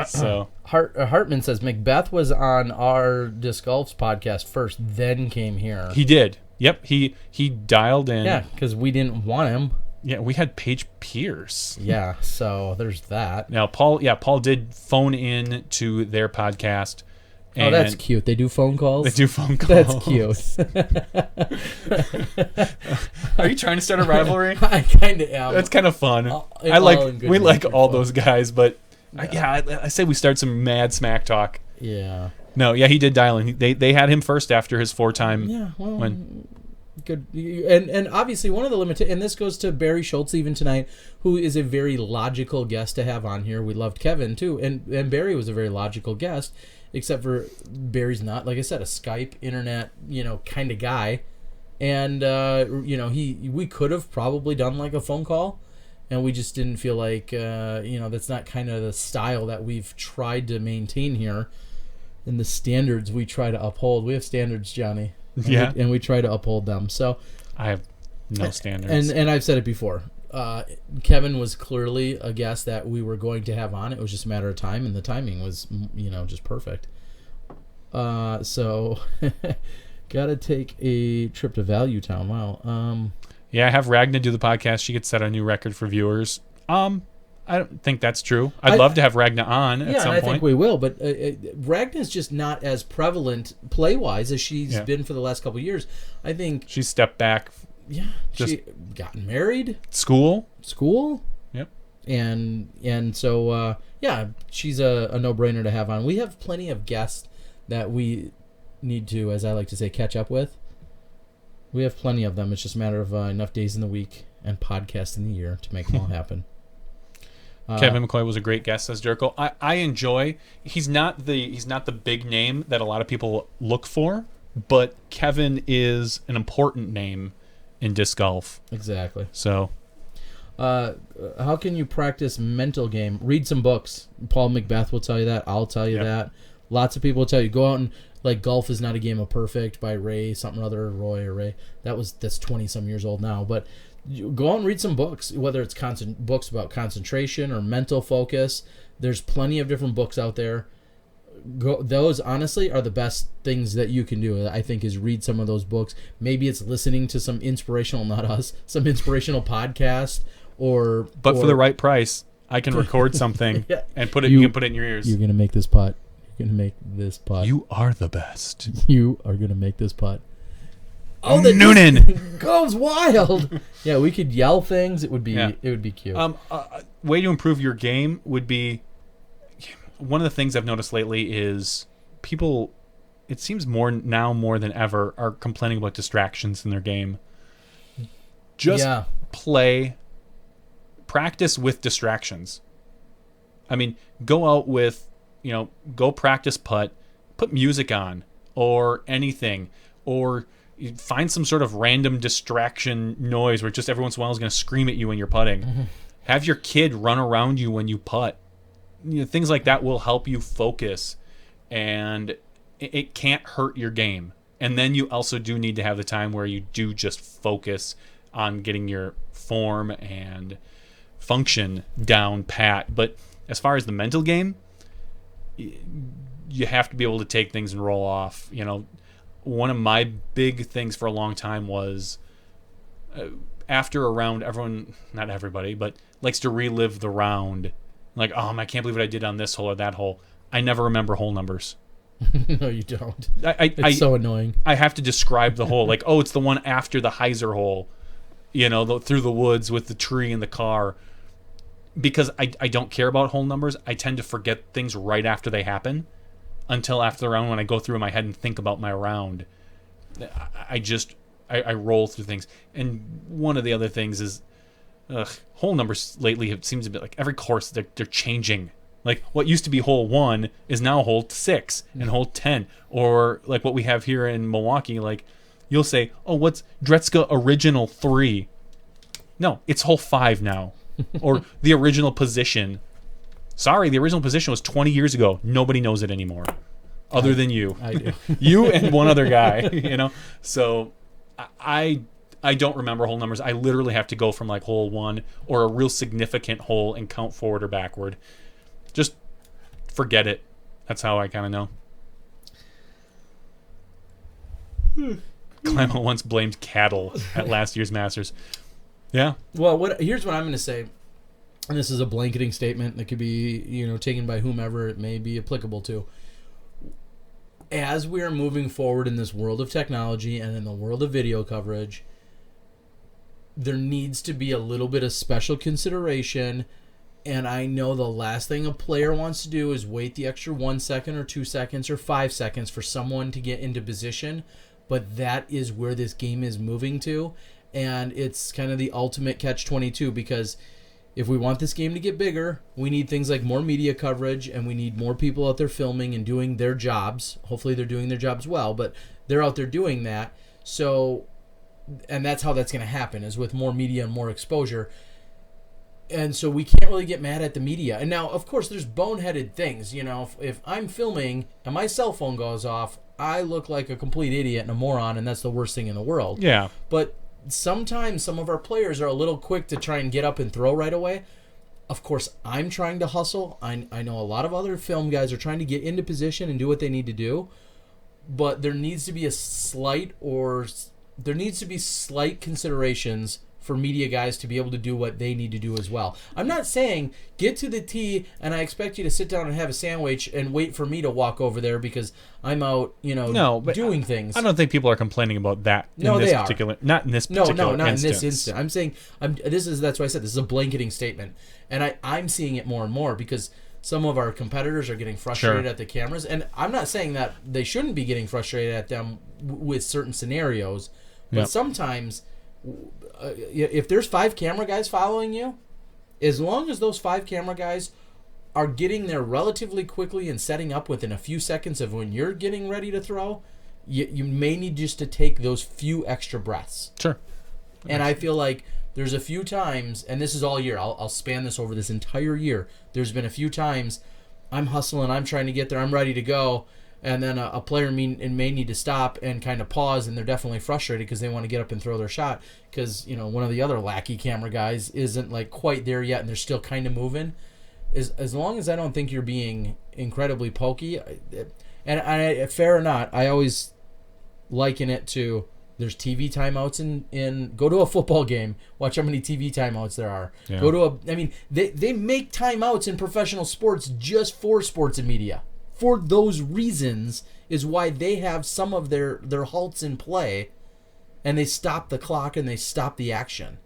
So Hartman says Macbeth was on our Disc Golf's podcast first, then came here. He did. Yep. He dialed in. Yeah, because we didn't want him. Yeah, we had Paige Pierce. Yeah, so there's that. Now Paul did phone in to their podcast. Oh, that's cute. They do phone calls? They do phone calls. That's cute. Are you trying to start a rivalry? I kind of am. That's kind of fun. We like all those guys, but yeah. I say we start some mad smack talk. Yeah. No, yeah, he did dial in. They had him first after his 4-time. Yeah, well, good. And obviously one of the limitations, and this goes to Barry Schultz even tonight, who is a very logical guest to have on here. We loved Kevin too, and Barry was a very logical guest, except for Barry's not, like I said, a Skype, internet, kind of guy. And we could have probably done like a phone call, and we just didn't feel like that's not kind of the style that we've tried to maintain here, and the standards we try to uphold. We have standards, Johnny. And we try to uphold them. So I have no standards. And I've said it before. Kevin was clearly a guest that we were going to have on. It was just a matter of time, and the timing was, just perfect. So, gotta take a trip to Value Town. Wow. I have Ragna do the podcast. She could set a new record for viewers. I don't think that's true. I'd love to have Ragna on at some point. I think we will, but Ragna's just not as prevalent play-wise as she's been for the last couple of years. I think she's stepped back. Yeah, she gotten married. School. Yep. And so she's a no-brainer to have on. We have plenty of guests that we need to, as I like to say, catch up with. We have plenty of them. It's just a matter of enough days in the week and podcasts in the year to make them all happen. Kevin McCoy was a great guest, says Jerko. I enjoy. He's not the big name that a lot of people look for, but Kevin is an important name in disc golf. Exactly. So, how can you practice mental game? Read some books. Paul Macbeth will tell you that. I'll tell you that. Lots of people will tell you go out and Golf is Not a Game of Perfect by Roy or Ray. That's 20 some years old now, but you go out and read some books, whether it's books about concentration or mental focus. There's plenty of different books out there. Those honestly are the best things that you can do, I think, is read some of those books. Maybe it's listening to some inspirational podcast But for the right price, I can record something and put it. You can put it in your ears. You're gonna make this putt. You're gonna make this putt. You are the best. You are gonna make this putt. Oh, Noonan goes wild. Yeah, we could yell things. It would be cute. Way to improve your game would be. One of the things I've noticed lately is people, it seems more than ever, are complaining about distractions in their game. Just practice with distractions. I mean, go out with, go practice putt, put music on or anything, or find some sort of random distraction noise where just every once in a while is going to scream at you when you're putting. Mm-hmm. Have your kid run around you when you putt. Things like that will help you focus, and it can't hurt your game. And then you also do need to have the time where you do just focus on getting your form and function down pat. But as far as the mental game, you have to be able to take things and roll off. One of my big things for a long time was after a round, not everybody, but likes to relive the round. Like, I can't believe what I did on this hole or that hole. I never remember hole numbers. No, you don't. It's so annoying. I have to describe the hole. Like, it's the one after the Heiser hole, through the woods with the tree and the car. Because I don't care about hole numbers. I tend to forget things right after they happen until after the round when I go through in my head and think about my round. I roll through things. And one of the other things is, hole numbers lately it seems a bit like every course they're changing. Like what used to be hole 1 is now hole 6 and hole 10, or like what we have here in Milwaukee. Like you'll say, what's Dretska original 3? No, it's hole 5 now, or the original position. Sorry, the original position was 20 years ago. Nobody knows it anymore, other than you. I do. You and one other guy. So I don't remember hole numbers. I literally have to go from like hole 1 or a real significant hole and count forward or backward. Just forget it. That's how I kind of know. Clemo once blamed cattle at last year's Masters. Yeah. Well, here's what I'm going to say. And this is a blanketing statement that could be, taken by whomever it may be applicable to. As we are moving forward in this world of technology and in the world of video coverage, there needs to be a little bit of special consideration, and I know the last thing a player wants to do is wait the extra 1 second or 2 seconds or 5 seconds for someone to get into position, but that is where this game is moving to, and it's kind of the ultimate catch-22, because if we want this game to get bigger, we need things like more media coverage, and we need more people out there filming and doing their jobs. Hopefully they're doing their jobs well, but they're out there doing that, and that's how that's going to happen, is with more media and more exposure. And so we can't really get mad at the media. And now, of course, there's boneheaded things. You know, if I'm filming and my cell phone goes off, I look like a complete idiot and a moron, and that's the worst thing in the world. Yeah. But sometimes some of our players are a little quick to try and get up and throw right away. Of course, I'm trying to hustle. I know a lot of other film guys are trying to get into position and do what they need to do. But there needs to be slight considerations for media guys to be able to do what they need to do as well. I'm not saying get to the tee and I expect you to sit down and have a sandwich and wait for me to walk over there because I'm out, doing things. I don't think people are complaining about that. No, they are. Not in this particular not instance. in this instant. I'm saying that's why I said this is a blanketing statement, and I'm seeing it more and more because some of our competitors are getting frustrated at the cameras, and I'm not saying that they shouldn't be getting frustrated at them with certain scenarios, but sometimes. If there's 5 camera guys following you, as long as those 5 camera guys are getting there relatively quickly and setting up within a few seconds of when you're getting ready to throw, you may need just to take those few extra breaths. Sure. And I feel like there's a few times, and this is all year, I'll span this over this entire year, there's been a few times I'm hustling, I'm trying to get there, I'm ready to go, and then a player may need to stop and kind of pause, and they're definitely frustrated because they want to get up and throw their shot because one of the other lackey camera guys isn't like quite there yet, and they're still kind of moving. As long as I don't think you're being incredibly pokey, and fair or not, I always liken it to there's TV timeouts in go to a football game, watch how many TV timeouts there are. Yeah. They make timeouts in professional sports just for sports and media. For those reasons is why they have some of their halts in play, and they stop the clock and they stop the action.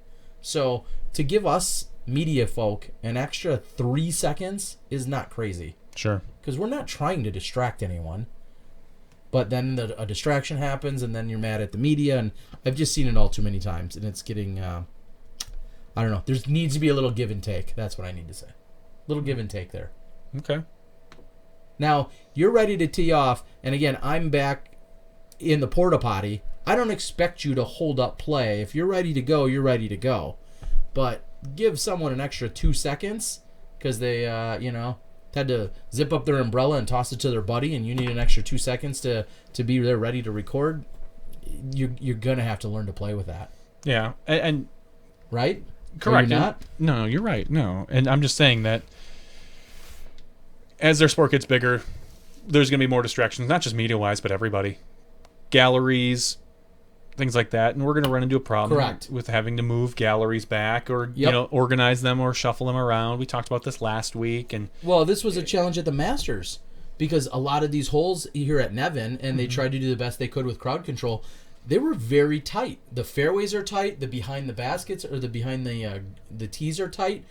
So to give us media folk an extra 3 seconds is not crazy. Sure. Because we're not trying to distract anyone. But then a distraction happens, and then you're mad at the media, and I've just seen it all too many times, and it's getting, I don't know. There needs to be a little give and take. That's what I need to say. A little give and take there. Okay. Now, you're ready to tee off, and again, I'm back in the porta potty. I don't expect you to hold up play. If you're ready to go, you're ready to go. But give someone an extra 2 seconds because they, had to zip up their umbrella and toss it to their buddy, and you need an extra 2 seconds to be there ready to record. You're going to have to learn to play with that. Yeah, and right? Correct. Are you not? No, you're right. No, and I'm just saying that as their sport gets bigger, there's going to be more distractions, not just media-wise, but everybody. Galleries, things like that, and we're going to run into a problem with having to move galleries back or organize them or shuffle them around. We talked about this last week. Well, this was a challenge at the Masters because a lot of these holes here at Nevin, and they tried to do the best they could with crowd control, they were very tight. The fairways are tight, the behind the baskets or the behind the tees are tight,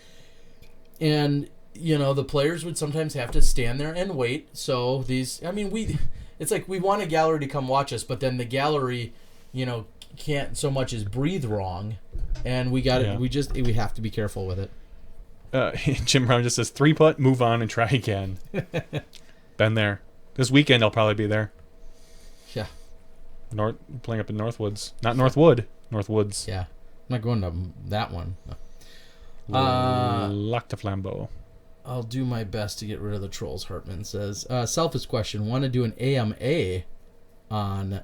and the players would sometimes have to stand there and wait. So it's like we want a gallery to come watch us, but then the gallery, can't so much as breathe wrong, and we got it. We have to be careful with it. Jim Brown just says 3-putt, move on, and try again. Been there. This weekend I'll probably be there. Yeah. Playing up in Northwoods, not Northwood. Northwoods. Yeah, I'm not going to that one. Lac de Flambeau. I'll do my best to get rid of the trolls, Hartman says. Selfish question. Want to do an AMA on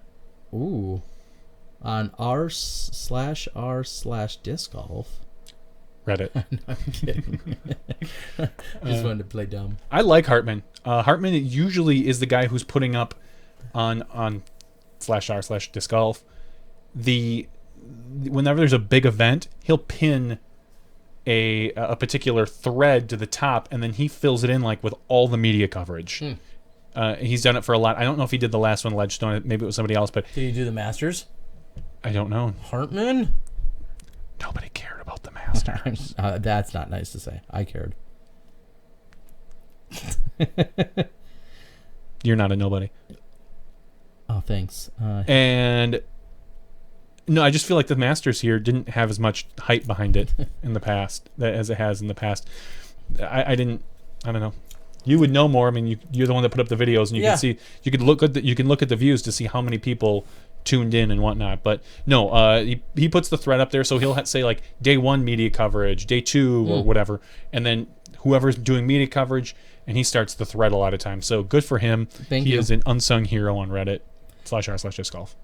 r/r/disc golf? Reddit. No, I'm kidding. Just wanted to play dumb. I like Hartman. Hartman usually is the guy who's putting up on /r/disc golf. Whenever there's a big event, he'll pin a particular thread to the top, and then he fills it in like with all the media coverage. He's done it for a lot. I don't know if he did the last one, Ledgestone. Maybe it was somebody else, but did he do the Masters? I don't know. Hartman? Nobody cared about the Masters. That's not nice to say. I cared. You're not a nobody. Oh, thanks. And no, I just feel like the Masters here didn't have as much hype behind it in the past as it has in the past. I don't know. You would know more. I mean, you're the one that put up the videos, and you can see. You can look at the views to see how many people tuned in and whatnot. But no, he puts the thread up there, so he'll say like day 1 media coverage, day 2 or whatever, and then whoever's doing media coverage, and he starts the thread a lot of times. So good for him. Thank he you. is an unsung hero on Reddit /r/discgolf.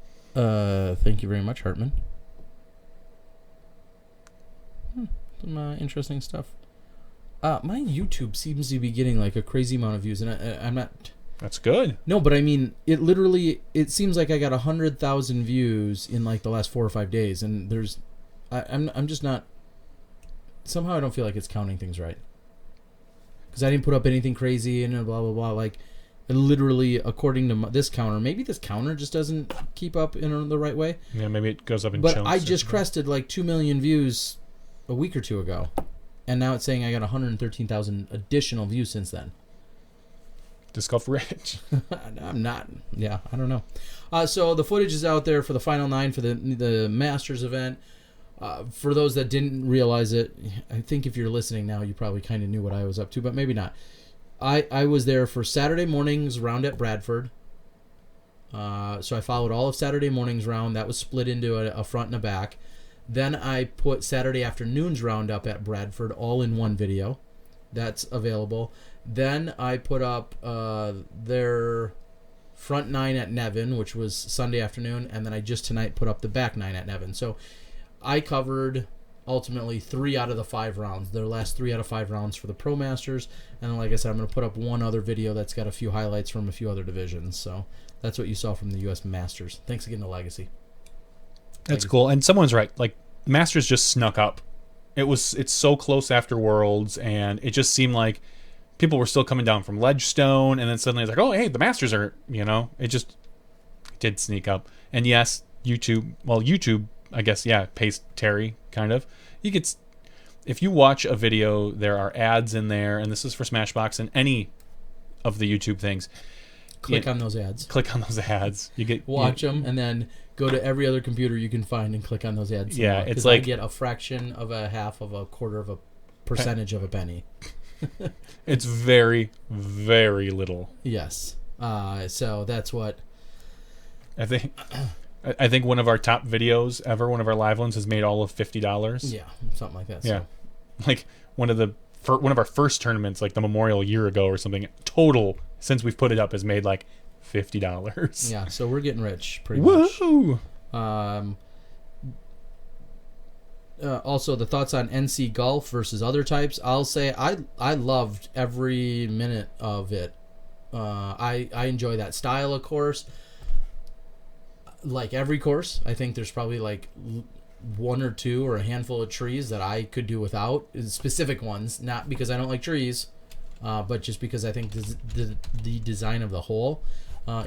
Thank you very much, Hartman. Some interesting stuff. My YouTube seems to be getting like a crazy amount of views, and I'm not. That's good. No, but I mean, it seems like I got 100,000 views in like the last 4 or 5 days, and I'm just not. Somehow I don't feel like it's counting things right. Because I didn't put up anything crazy and blah blah blah. Like, literally, according to this counter, maybe this counter just doesn't keep up in the right way. Yeah, maybe it goes up in But chunks. I just crested like 2 million views a week or two ago, and now it's saying I got 113,000 additional views since then. Disc Golf Rich. I'm not. Yeah, I don't know. So the footage is out there for the Final 9 for the Masters event. For those that didn't realize it, I think if you're listening now, you probably kind of knew what I was up to, but maybe not. I was there for Saturday morning's round at Bradford. So I followed all of Saturday morning's round. That was split into a front and a back. Then I put Saturday afternoon's round up at Bradford all in one video. That's available. Then I put up their front 9 at Nevin, which was Sunday afternoon, and then I just tonight put up the back 9 at Nevin. So I covered ultimately 3 out of the 5 rounds, their last 3 out of 5 rounds for the Pro Masters. And then, like I said, I'm going to put up one other video that's got a few highlights from a few other divisions. So that's what you saw from the U.S. Masters. Thanks again to Legacy. That's cool. And someone's right. Like, Masters just snuck up. It's so close after Worlds, and it just seemed like people were still coming down from Ledgestone, and then suddenly it's like, oh, hey, the Masters are, it did sneak up. And yes, YouTube, I guess, yeah, pays Terry, kind of. If you watch a video, there are ads in there, and this is for Smashbox and any of the YouTube things. Click on those ads. Click on those ads. Watch them, and then go to every other computer you can find and click on those ads. Yeah, it's like I get a fraction of a half of a quarter of a percentage of a penny. It's very, very little. Yes. So that's what I think one of our top videos ever, one of our live ones, has made all of $50. Yeah, something like that. Yeah, So. like one of our first tournaments, like the Memorial a year ago or something. Total since we've put it up has made like $50. Yeah, so we're getting rich pretty much. Woo! Also, the thoughts on NC golf versus other types. I'll say I loved every minute of it. I enjoy that style of course. Like every course, I think there's probably like one or two or a handful of trees that I could do without. Specific ones, not because I don't like trees, but just because I think the design of the hole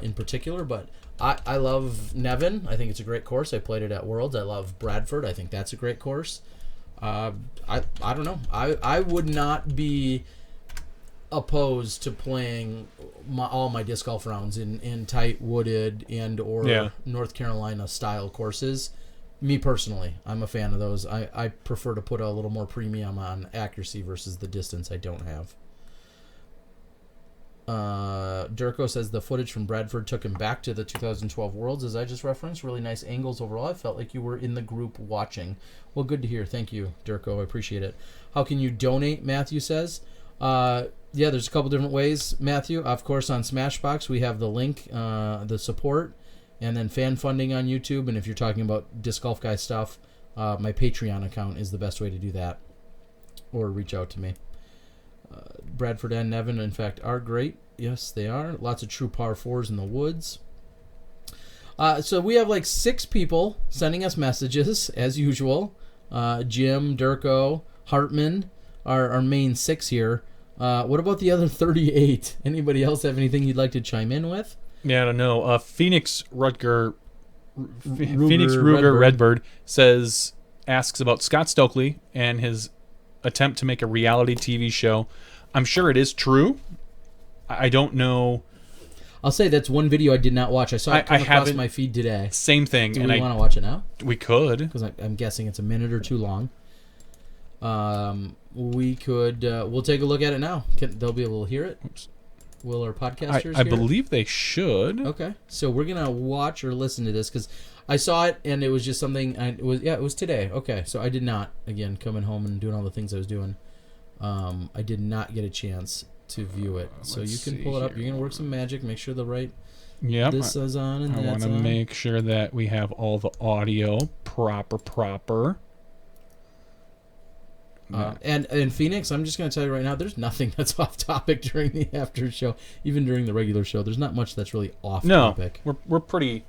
in particular. But I love Nevin. I think it's a great course. I played it at Worlds. I love Bradford. I think that's a great course. I don't know. I would not be opposed to playing all my disc golf rounds in tight wooded and or North Carolina style courses. Me personally, I'm a fan of those. I prefer to put a little more premium on accuracy versus the distance I don't have. Durko says the footage from Bradford took him back to the 2012 Worlds, as I just referenced. Really nice angles overall. I felt like you were in the group watching. Well, good to hear. Thank you, Durko. I appreciate it. How can you donate, Matthew says? Yeah, there's a couple different ways, Matthew. Of course, on Smashbox, we have the link, the support, and then fan funding on YouTube. And if you're talking about Disc Golf Guy stuff, my Patreon account is the best way to do that. Or reach out to me. Bradford and Nevin, in fact, are great. Yes, they are. Lots of true par 4s in the woods. So we have like 6 people sending us messages, as usual. Jim, Durko, Hartman, our main 6 here. What about the other 38? Anybody else have anything you'd like to chime in with? Yeah, I don't know. Phoenix Ruger Redbird asks about Scott Stokely and his attempt to make a reality TV show. I'm sure it is true. I don't know. I'll say that's one video I did not watch. I saw it come across my feed today. Same thing. Do we want to watch it now? We could. Because I'm guessing it's a minute or two long. We could. We'll take a look at it now. They'll be able to hear it. Oops. Will our podcasters I hear it? believe they should. Okay, so we're gonna watch or listen to this because I saw it and it was just something. It was today. Okay, so I did not coming home and doing all the things I was doing. I did not get a chance to view it, so you can pull it up. You're gonna work some magic, make sure the right. Yep. This is on and I want that's to on. make sure that we have all the audio proper. And Phoenix, I'm just going to tell you right now, there's nothing that's off topic during the after show, even during the regular show. There's not much that's really off topic. We're pretty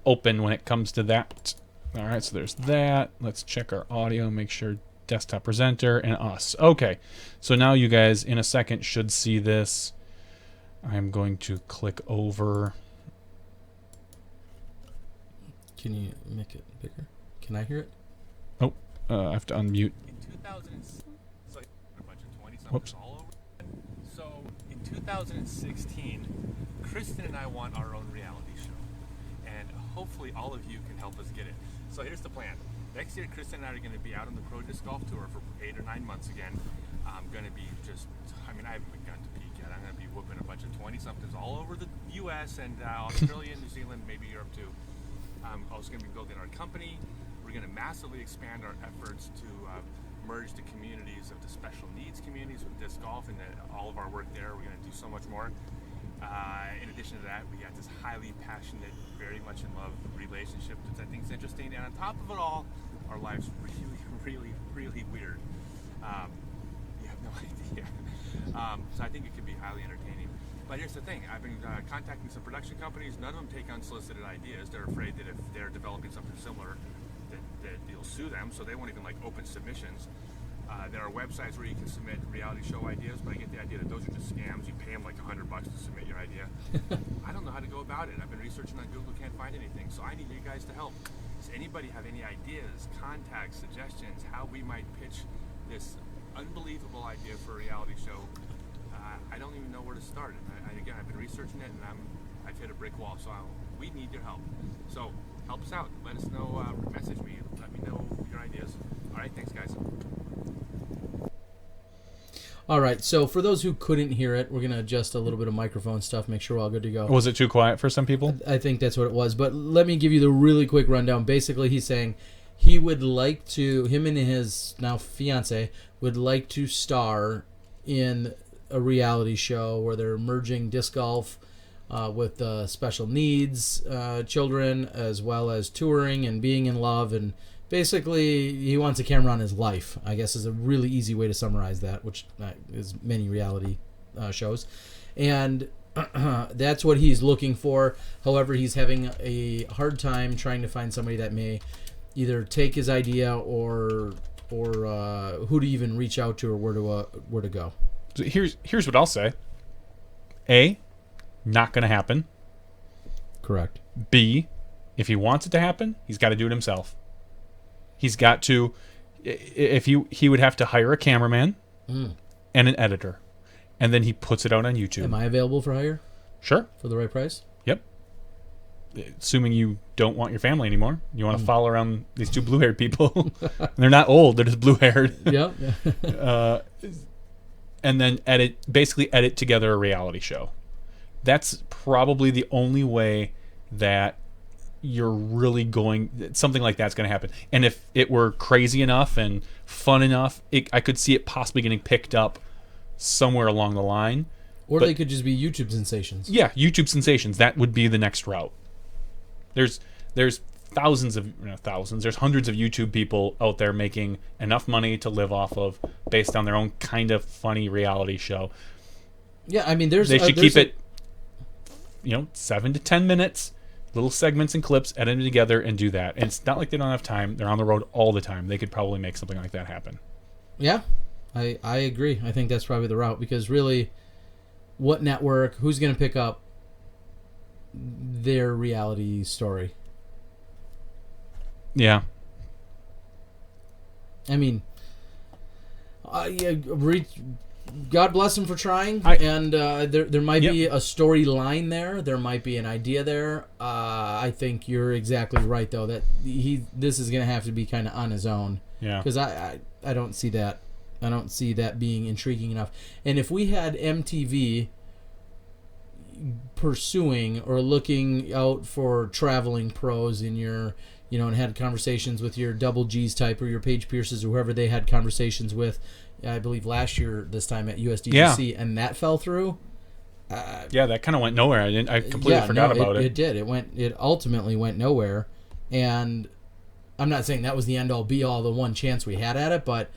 open when it comes to that. All right, so there's that. Let's check our audio, make sure desktop presenter and us. Okay, so now you guys in a second should see this. I'm going to click over. Can you make it bigger? Can I hear it? Oh, I have to unmute. Whoops. So in 2016, Kristen and I want our own reality show, and hopefully all of you can help us get it. So here's the plan. Next year, Kristen and I are going to be out on the Pro Disc Golf Tour for 8 or 9 months again. I'm going to be I haven't begun to peak yet. I'm going to be whooping a bunch of 20-somethings all over the U.S. and Australia, New Zealand, maybe Europe too. I'm also going to be building our company. We're going to massively expand our efforts to merge the communities of the special needs communities with disc golf and all of our work there. We're going to do so much more. In addition to that, we got this highly passionate, very much in love relationship that I think is interesting. And on top of it all, our lives really weird. You have no idea. So I think it could be highly entertaining. But here's the thing. I've been contacting some production companies. None of them take unsolicited ideas. They're afraid that if they're developing something similar, that you'll sue them, so they won't even open submissions. There are websites where you can submit reality show ideas, but I get the idea that those are just scams. You pay them $100 to submit your idea. I don't know how to go about it. I've been researching on Google, can't find anything, so I need you guys to help. Does anybody have any ideas, contacts, suggestions, how we might pitch this unbelievable idea for a reality show? I don't even know where to start. Again, I've been researching it, and I've hit a brick wall, so we need your help. So help us out. Let us know. Message me. Let me know your ideas. All right. Thanks, guys. All right, so for those who couldn't hear it, we're going to adjust a little bit of microphone stuff, make sure we're all good to go. Was it too quiet for some people? I think that's what it was, but let me give you the really quick rundown. Basically, he's saying he would like to, him and his now fiance, would like to star in a reality show where they're merging disc golf with special needs children, as well as touring and being in love, and basically he wants a camera on his life, I guess, is a really easy way to summarize that, which is many reality shows. And that's what he's looking for. However, he's having a hard time trying to find somebody that may either take his idea or who to even reach out to or where to go. So here's what I'll say. A, not going to happen. Correct. B, if he wants it to happen, he's got to do it himself. He's got to, if he would have to hire a cameraman and an editor, and then he puts it out on YouTube. Am I available for hire? Sure. For the right price? Yep. Assuming you don't want your family anymore. You want to follow around these two blue-haired people. They're not old. They're just blue-haired. Yep. And then basically edit together a reality show. That's probably the only way that you're really something like that's going to happen. And if it were crazy enough and fun enough, I could see it possibly getting picked up somewhere along the line. Or they could just be YouTube sensations. Yeah, YouTube sensations. That would be the next route. There's hundreds of YouTube people out there making enough money to live off of based on their own kind of funny reality show. Yeah, I mean, they should keep it 7 to 10 minutes, little segments and clips, edited together, and do that. And it's not like they don't have time. They're on the road all the time. They could probably make something like that happen. Yeah, I agree. I think that's probably the route, because really, what network, who's going to pick up their reality story? Yeah. I mean, God bless him for trying, and there might be a storyline there. There might be an idea there. I think you're exactly right, though, that this is going to have to be kind of on his own. Yeah. Because I don't see that. I don't see that being intriguing enough. And if we had MTV pursuing or looking out for traveling pros in your, and had conversations with your double G's type or your Page Pierces or whoever they had conversations with, I believe last year this time at USDGC, and that fell through. That kind of went nowhere. I completely forgot about it. It did. It ultimately went nowhere, and I'm not saying that was the end all be all, the one chance we had at it, but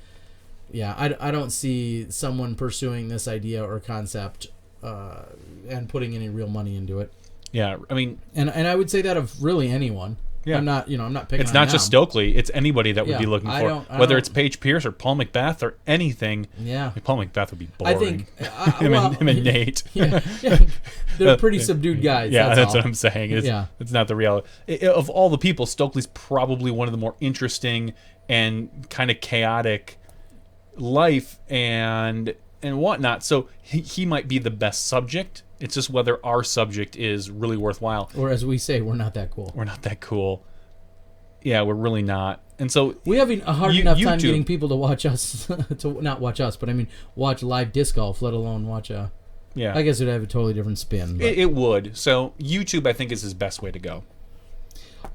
yeah, I don't see someone pursuing this idea or concept and putting any real money into it. Yeah, I mean, and I would say that of really anyone. Yeah. I'm not picking. It's on not them. just Stokely. It's anybody that would be looking I for, don't- whether it's Paige Pierce or Paul McBeth or anything. Yeah, Paul McBeth would be boring. I think him and Nate. Yeah, they're pretty subdued guys. Yeah, that's all. what I'm saying. Yeah. It's not the reality. Of all the people, Stokely's probably one of the more interesting and kind of chaotic life and whatnot. So he might be the best subject. It's just whether our subject is really worthwhile. Or as we say, we're not that cool. We're not that cool. Yeah, we're really not. And so we have a hard enough time YouTube. getting people to watch us, to not watch us, but I mean watch live disc golf, let alone watch a. Yeah, I guess it'd have a totally different spin. But. It would. So YouTube, I think, is his best way to go.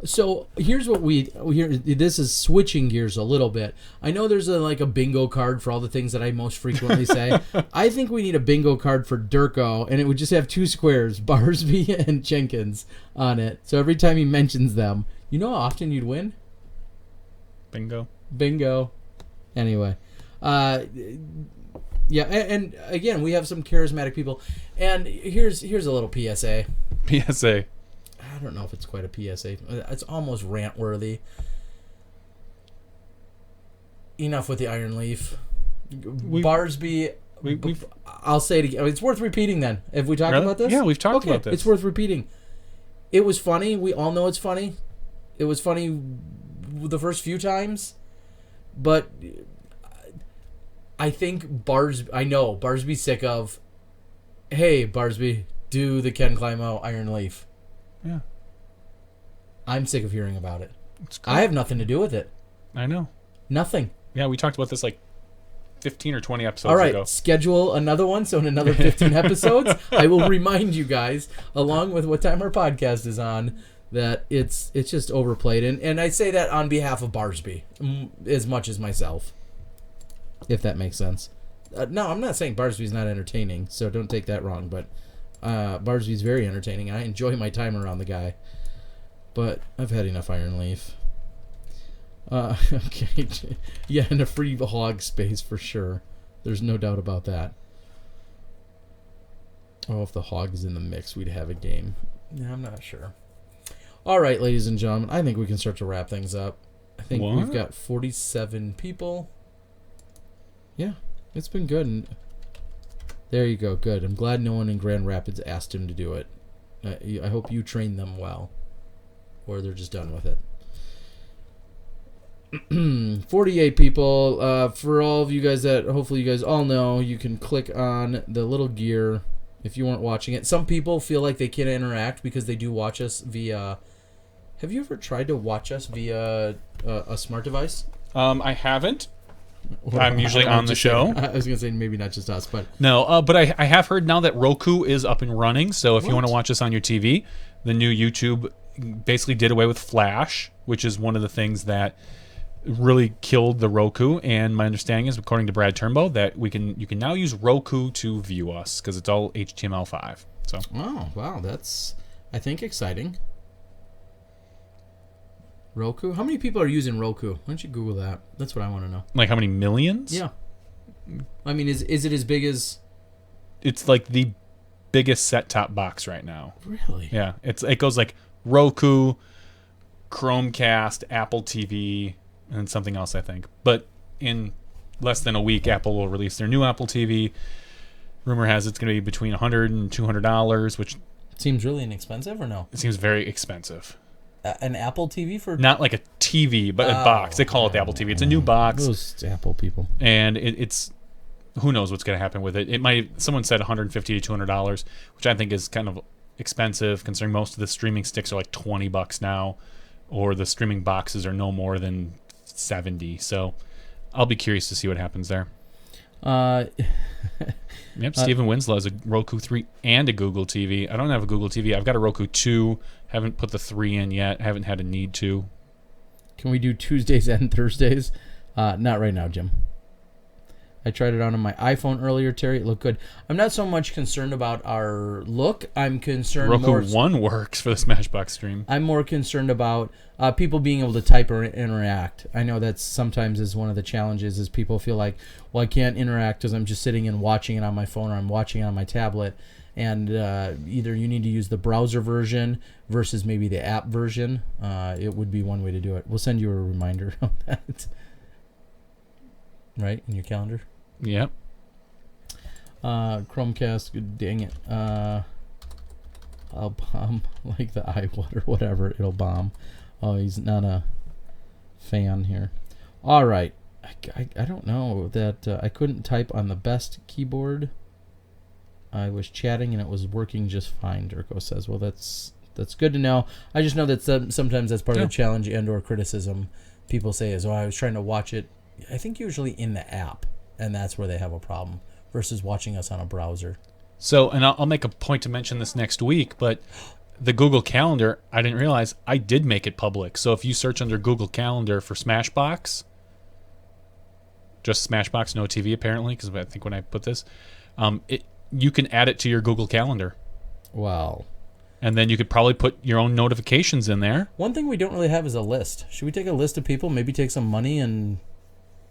So here's what this is switching gears a little bit. I know there's a bingo card for all the things that I most frequently say. I think we need a bingo card for Durko, and it would just have two squares, Barsby and Jenkins, on it. So every time he mentions them, you know how often you'd win? Bingo. Anyway. Yeah, and again, we have some charismatic people. And here's a little PSA. PSA. I don't know if it's quite a PSA. It's almost rant-worthy. Enough with the Iron Leaf. Barsby. I'll say it again. It's worth repeating then. Have we talked about this? Yeah, we've talked about this. It's worth repeating. It was funny. We all know it's funny. It was funny the first few times. But I think Barsby's sick of, hey, Barsby, do the Ken Climo Iron Leaf. Yeah. I'm sick of hearing about it. I have nothing to do with it. I know. Nothing. Yeah, we talked about this 15 or 20 episodes All right, ago. schedule another one. So in another 15 episodes, I will remind you guys, along with what time our podcast is on, that it's just overplayed. And I say that on behalf of Barsby as much as myself, if that makes sense. No, I'm not saying Barsby's not entertaining, so don't take that wrong. But Barsby's very entertaining. I enjoy my time around the guy. But I've had enough Iron Leaf. Okay. Yeah, and a free hog space for sure. There's no doubt about that. Oh, if the hog is in the mix, we'd have a game. Yeah, I'm not sure. All right, ladies and gentlemen, I think we can start to wrap things up. I think we've got 47 people. Yeah, it's been good. And there you go. Good. I'm glad no one in Grand Rapids asked him to do it. I hope you trained them well. Or they're just done with it. 48 people. For all of you guys that hopefully you guys all know, you can click on the little gear if you weren't watching it. Some people feel like they can't interact because they do watch us via... Have you ever tried to watch us via a smart device? I haven't. I'm usually on the show. I was going to say maybe not just us, but... No, but I have heard now that Roku is up and running, so if you want to watch us on your TV, the new YouTube basically did away with Flash, which is one of the things that really killed the Roku, and my understanding is, according to Brad Turnbow, that you can now use Roku to view us because it's all HTML5. So. Oh, wow, that's, I think, exciting. Roku? How many people are using Roku? Why don't you Google that? That's what I want to know. Like how many millions? Yeah. I mean, is it as big as... It's like the biggest set-top box right now. Really? Yeah. It goes like Roku, Chromecast, Apple TV, and something else, I think. But in less than a week, Apple will release their new Apple TV. Rumor has it's going to be between $100 and $200, which... Seems really inexpensive, or no? It seems very expensive. An Apple TV for... Not like a TV, but a box. They call it the Apple TV. It's a new box. Those Apple people. And it's... Who knows what's going to happen with it. It might... Someone said $150 to $200, which I think is kind of expensive, considering most of the streaming sticks are like $20 now, or the streaming boxes are no more than $70. So I'll be curious to see what happens there. Yep, Stephen Winslow has a Roku 3 and a Google TV. I don't have a Google TV. I've got a Roku 2. Haven't put the 3 in yet. Haven't had a need to. Can we do Tuesdays and Thursdays? Not right now, Jim. I tried it out on my iPhone earlier, Terry. It looked good. I'm not so much concerned about our look. I'm concerned Roku 1 works for the Smashbox stream. I'm more concerned about people being able to type or interact. I know that sometimes is one of the challenges is people feel like, well, I can't interact because I'm just sitting and watching it on my phone or I'm watching it on my tablet. And either you need to use the browser version versus maybe the app version. It would be one way to do it. We'll send you a reminder on that. Right? In your calendar? Yep. Chromecast, dang it. I'll bomb like the iWatt or whatever. It'll bomb. Oh, he's not a fan here. All right. I don't know that I couldn't type on the best keyboard. I was chatting and it was working just fine, Durko says. Well, that's good to know. I just know that sometimes that's part of the challenge and or criticism people say is, oh, I was trying to watch it, I think usually in the app, and that's where they have a problem versus watching us on a browser. So, and I'll make a point to mention this next week, but the Google Calendar, I didn't realize I did make it public. So if you search under Google Calendar for Smashbox, just Smashbox, no TV apparently, because I think when I put this, you can add it to your Google Calendar. Wow. And then you could probably put your own notifications in there. One thing we don't really have is a list. Should we take a list of people, maybe take some money and...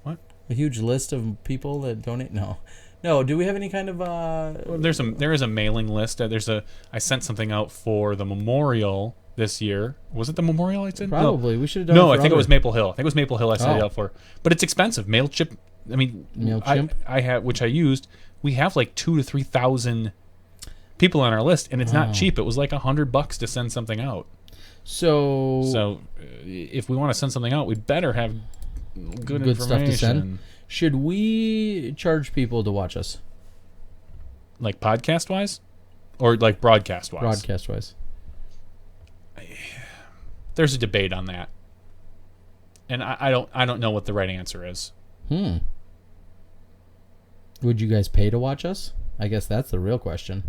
What? A huge list of people that donate? No. Do we have any kind of... Well, there is a mailing list. I sent something out for the memorial this year. Was it the memorial I did? Probably. No. We should have done No, it I think it was Maple Hill. I sent it out for. But it's expensive. MailChimp. I mean, MailChimp? I have, which I used. We have like 2,000 to 3,000 people on our list, and it's not cheap. It was like $100 to send something out. So if we want to send something out, we better have good information. Stuff to send. Should we charge people to watch us? Like podcast wise, or like broadcast wise? Broadcast wise. There's a debate on that, and I don't know what the right answer is. Would you guys pay to watch us? I guess that's the real question.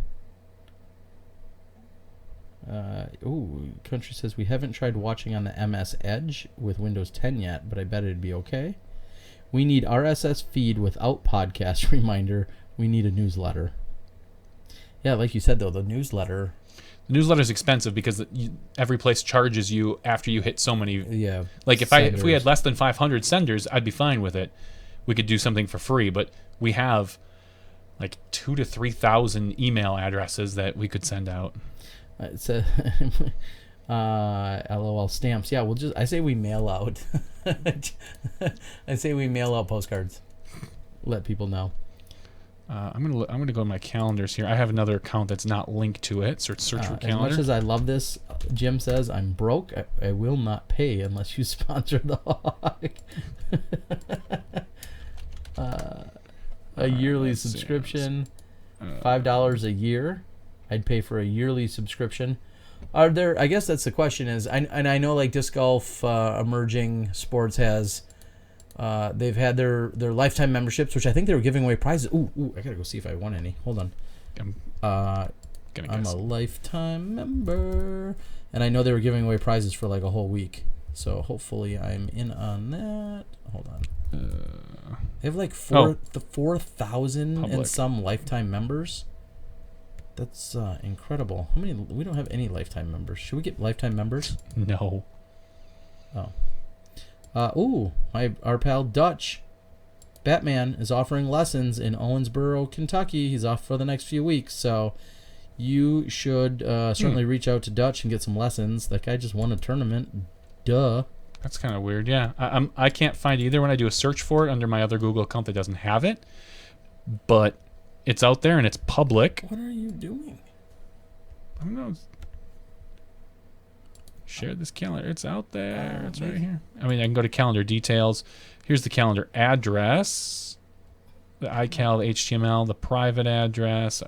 Country says we haven't tried watching on the MS Edge with Windows 10 yet, but I bet it'd be okay. We need RSS feed without podcast reminder. We need a newsletter. Yeah, like you said though, the newsletter. The newsletter's expensive because every place charges you after you hit so many. Yeah. Like if we had less than 500 senders, I'd be fine with it. We could do something for free, but we have like 2,000 to 3,000 email addresses that we could send out. It's LOL stamps. Yeah, I say we mail out. I say we mail out postcards. Let people know. I'm gonna go to my calendars here. I have another account that's not linked to it. So search for calendar. As much as I love this, Jim says I'm broke. I will not pay unless you sponsor the hog. A yearly subscription, $5 a year. I'd pay for a yearly subscription. Are there? I guess that's the question. I know like disc golf, emerging sports has. They've had their lifetime memberships, which I think they were giving away prizes. Ooh! I gotta go see if I won any. Hold on. I'm a lifetime member, and I know they were giving away prizes for like a whole week. So hopefully I'm in on that. Hold on. They have like 4,000 and some lifetime members. That's incredible. How many? We don't have any lifetime members. Should we get lifetime members? No. Oh. Our pal Dutch Batman is offering lessons in Owensboro, Kentucky. He's off for the next few weeks, so you should certainly reach out to Dutch and get some lessons. That guy just won a tournament. Duh. That's kind of weird. Yeah, I can't find either when I do a search for it under my other Google account that doesn't have it, but it's out there and it's public. What are you doing? I don't know. Share this calendar. It's out there. It's right here. I mean, I can go to calendar details. Here's the calendar address, the iCal, the HTML, the private address.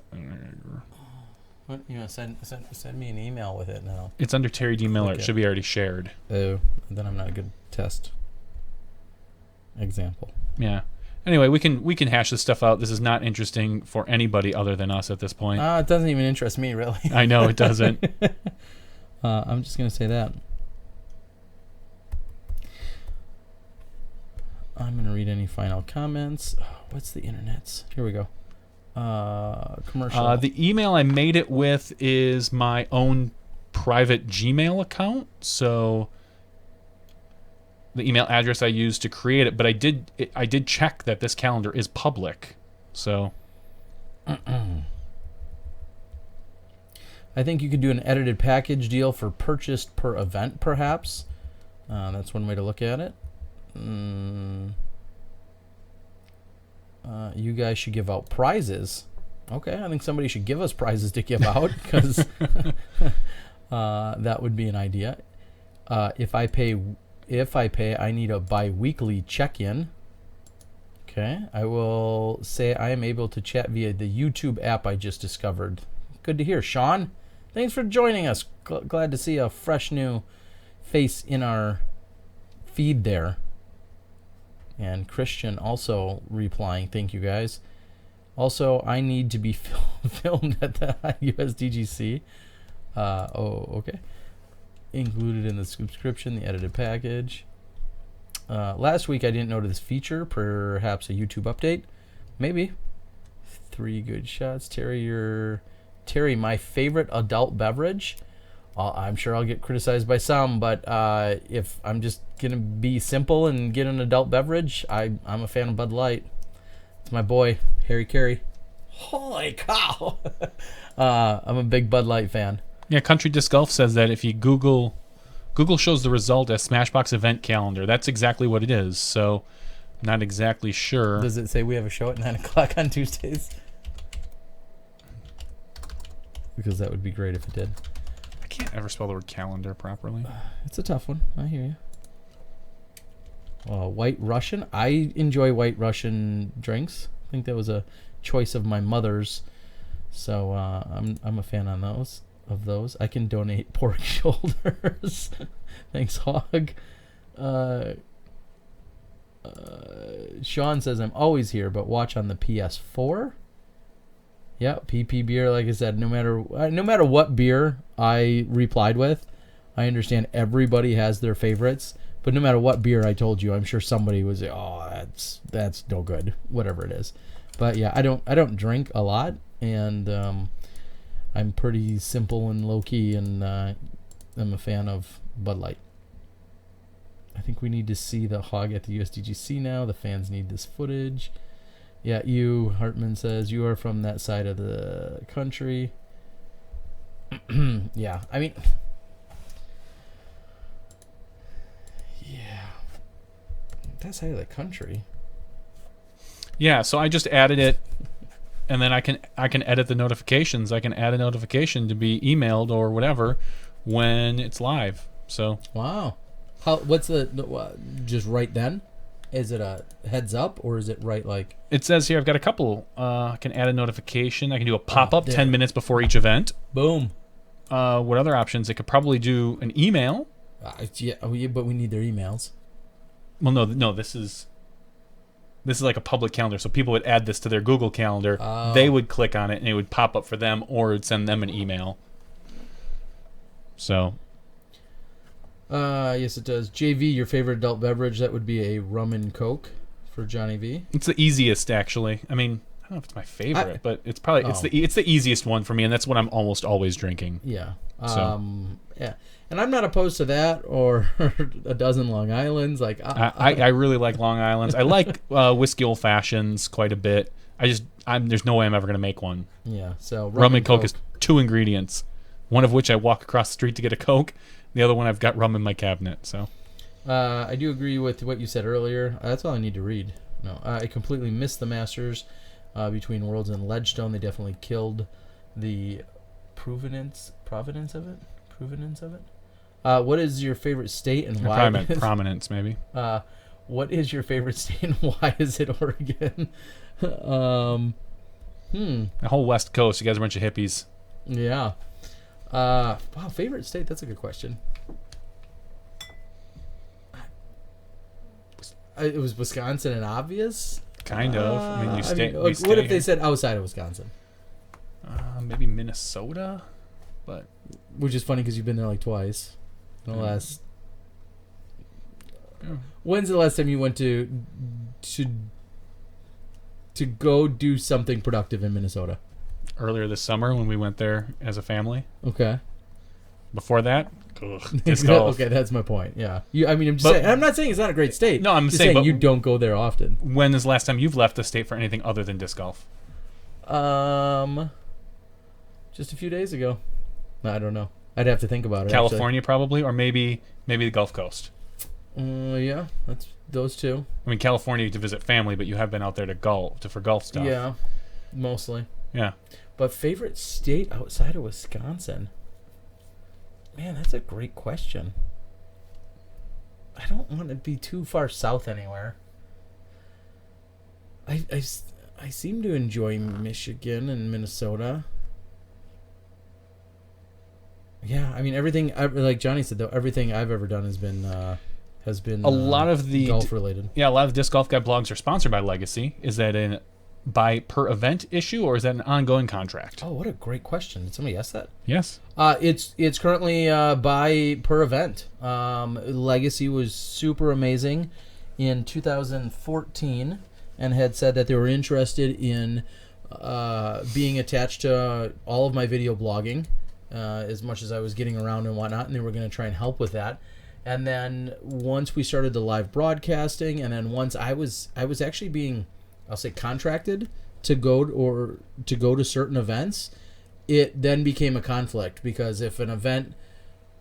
What, send me an email with it now. It's under Terry D. Miller. It should be already shared. Oh, then I'm not a good test example. Yeah. Anyway, we can hash this stuff out. This is not interesting for anybody other than us at this point. It doesn't even interest me, really. I know it doesn't. I'm just going to say that. I'm going to read any final comments. What's the internet's? Here we go. Commercial. The email I made it with is my own private Gmail account. So the email address I used to create it, but I did check that this calendar is public. So I think you could do an edited package deal for purchased per event, perhaps. That's one way to look at it. You guys should give out prizes. Okay, I think somebody should give us prizes to give out, because that would be an idea. If I pay, I need a bi-weekly check-in. Okay, I will say I am able to chat via the YouTube app I just discovered. Good to hear, Sean. Thanks for joining us. Glad to see a fresh new face in our feed there. And Christian also replying, thank you guys. Also, I need to be filmed at the USDGC. Okay. Included in the subscription, the edited package. Last week I didn't notice this feature. Perhaps a YouTube update. Maybe. 3 good shots. Terry, my favorite adult beverage. I'm sure I'll get criticized by some, but if I'm just going to be simple and get an adult beverage, I'm a fan of Bud Light. It's my boy, Harry Carey. Holy cow! I'm a big Bud Light fan. yeah, Country Disc Golf says that if you Google shows the result as Smashbox event calendar. That's exactly what it is. So, not exactly sure. Does it say we have a show at 9 o'clock on Tuesdays? Because that would be great if it did. I can't ever spell the word calendar properly. It's a tough one. I hear you. White Russian. I enjoy White Russian drinks. I think that was a choice of my mother's. So I'm a fan of those. I can donate pork shoulders. Thanks, Hog. Sean says I'm always here, but watch on the PS4. Yeah, PP beer. Like I said, no matter what beer I replied with, I understand everybody has their favorites. But no matter what beer I told you, I'm sure somebody was like, "Oh, that's no good," whatever it is. But yeah, I don't drink a lot, and I'm pretty simple and low key, and I'm a fan of Bud Light. I think we need to see the hog at the USDGC now. The fans need this footage. Yeah, Hartman says, you are from that side of the country. Yeah, I mean, yeah, that side of the country. Yeah, so I just added it, and then I can edit the notifications. I can add a notification to be emailed or whatever when it's live. So wow, what's the just right then? Is it a heads up or is it right like? It says here I've got a couple. I can add a notification. I can do a pop-up 10 minutes before each event. Boom. What other options? It could probably do an email. Yeah, but we need their emails. Well, no. This is like a public calendar, so people would add this to their Google Calendar. Oh. They would click on it, and it would pop up for them, or it'd send them an email. So. Yes, it does. JV, your favorite adult beverage? That would be a rum and coke for Johnny V. It's the easiest, actually. I mean, I don't know if it's my favorite, but it's probably it's the easiest one for me, and that's what I'm almost always drinking. Yeah. So. Yeah, and I'm not opposed to that or a dozen Long Islands. Like I really like Long Islands. I like whiskey old fashions quite a bit. There's no way I'm ever gonna make one. Yeah. So rum and coke is 2 ingredients, one of which I walk across the street to get a Coke. The other one I've got rum in my cabinet. So I do agree with what you said earlier. That's all I need to read. No, I completely missed the Masters between Worlds and Ledgestone. They definitely killed the provenance of it. What is your favorite state and why? Prominence, maybe. What is your favorite state and why is it Oregon? The whole West Coast. You guys are a bunch of hippies. Yeah. Wow, favorite state? That's a good question. It was Wisconsin and obvious. Kind of. I mean, what if they said outside of Wisconsin? Maybe Minnesota, but which is funny because you've been there like twice. In the last. Yeah. When's the last time you went to go do something productive in Minnesota? Earlier this summer when we went there as a family. Okay. Before that, disc golf. Okay, that's my point. Yeah. I'm just saying. I'm not saying it's not a great state. No, I'm just saying, but you don't go there often. When is the last time you've left the state for anything other than disc golf? Just a few days ago. I don't know. I'd have to think about it. California, probably, or maybe the Gulf Coast. Yeah, that's those two. I mean, California to visit family, but you have been out there for golf stuff. Yeah, mostly. Yeah. But favorite state outside of Wisconsin? Man, that's a great question. I don't want to be too far south anywhere. I seem to enjoy Michigan and Minnesota. Yeah, I mean everything. Like Johnny said, though, everything I've ever done has been a lot of the golf related. Yeah, a lot of disc golf guy blogs are sponsored by Legacy. Is that an by per event issue or is that an ongoing contract? Oh, what a great question! Did somebody ask that? Yes. It's currently by per event. Legacy was super amazing in 2014 and had said that they were interested in being attached to all of my video blogging. As much as I was getting around and whatnot, and they were going to try and help with that. And then once we started the live broadcasting, and then once I was actually being, I'll say, contracted to go to certain events, it then became a conflict because if an event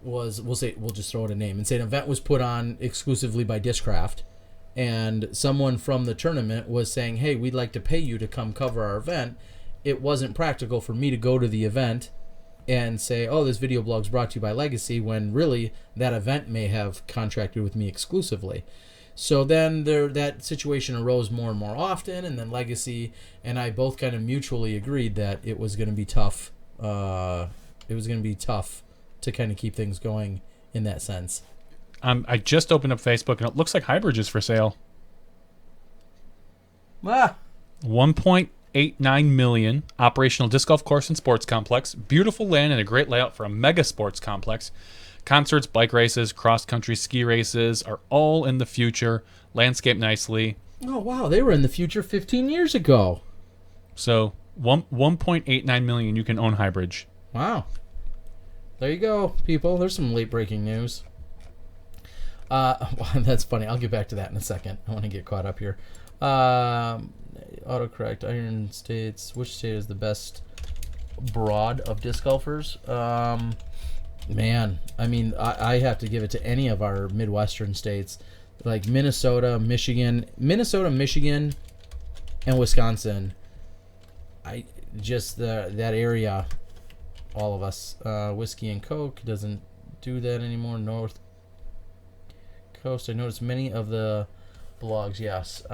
was, we'll just throw out a name and say an event was put on exclusively by Discraft, and someone from the tournament was saying, "Hey, we'd like to pay you to come cover our event," it wasn't practical for me to go to the event and say, "Oh, this video blog's brought to you by Legacy," when really that event may have contracted with me exclusively. So then that situation arose more and more often, and then Legacy and I both kind of mutually agreed that it was going to be tough. It was going to be tough to kind of keep things going in that sense. I just opened up Facebook, and it looks like Highbridge is for sale. 1.89 million, operational disc golf course and sports complex, beautiful land and a great layout for a mega sports complex. Concerts, bike races, cross-country ski races are all in the future, landscaped nicely. Oh, wow, they were in the future 15 years ago. So 1.89 million, you can own Highbridge. Wow. There you go, people. There's some late-breaking news. That's funny. I'll get back to that in a second. I want to get caught up here. Autocorrect, Iron States. Which state is the best broad of disc golfers? Man, I mean, I have to give it to any of our Midwestern states, like Minnesota, Michigan, and Wisconsin. That area, all of us. Whiskey and Coke doesn't do that anymore. North Coast, I noticed many of the blogs. Yes.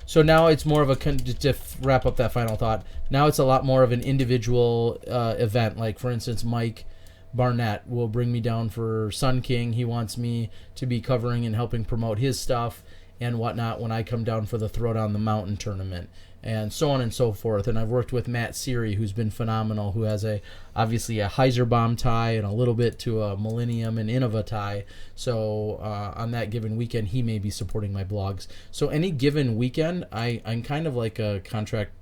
So now it's more of a, to wrap up that final thought, now it's a lot more of an individual event. Like, for instance, Mike Barnett will bring me down for Sun King. He wants me to be covering and helping promote his stuff and whatnot when I come down for the Throwdown the Mountain tournament, and so on and so forth. And I've worked with Matt Seary, who's been phenomenal, who has obviously a Heiserbomb tie and a little bit to a Millennium and Innova tie. So on that given weekend, he may be supporting my blogs. So any given weekend, I'm kind of like a contract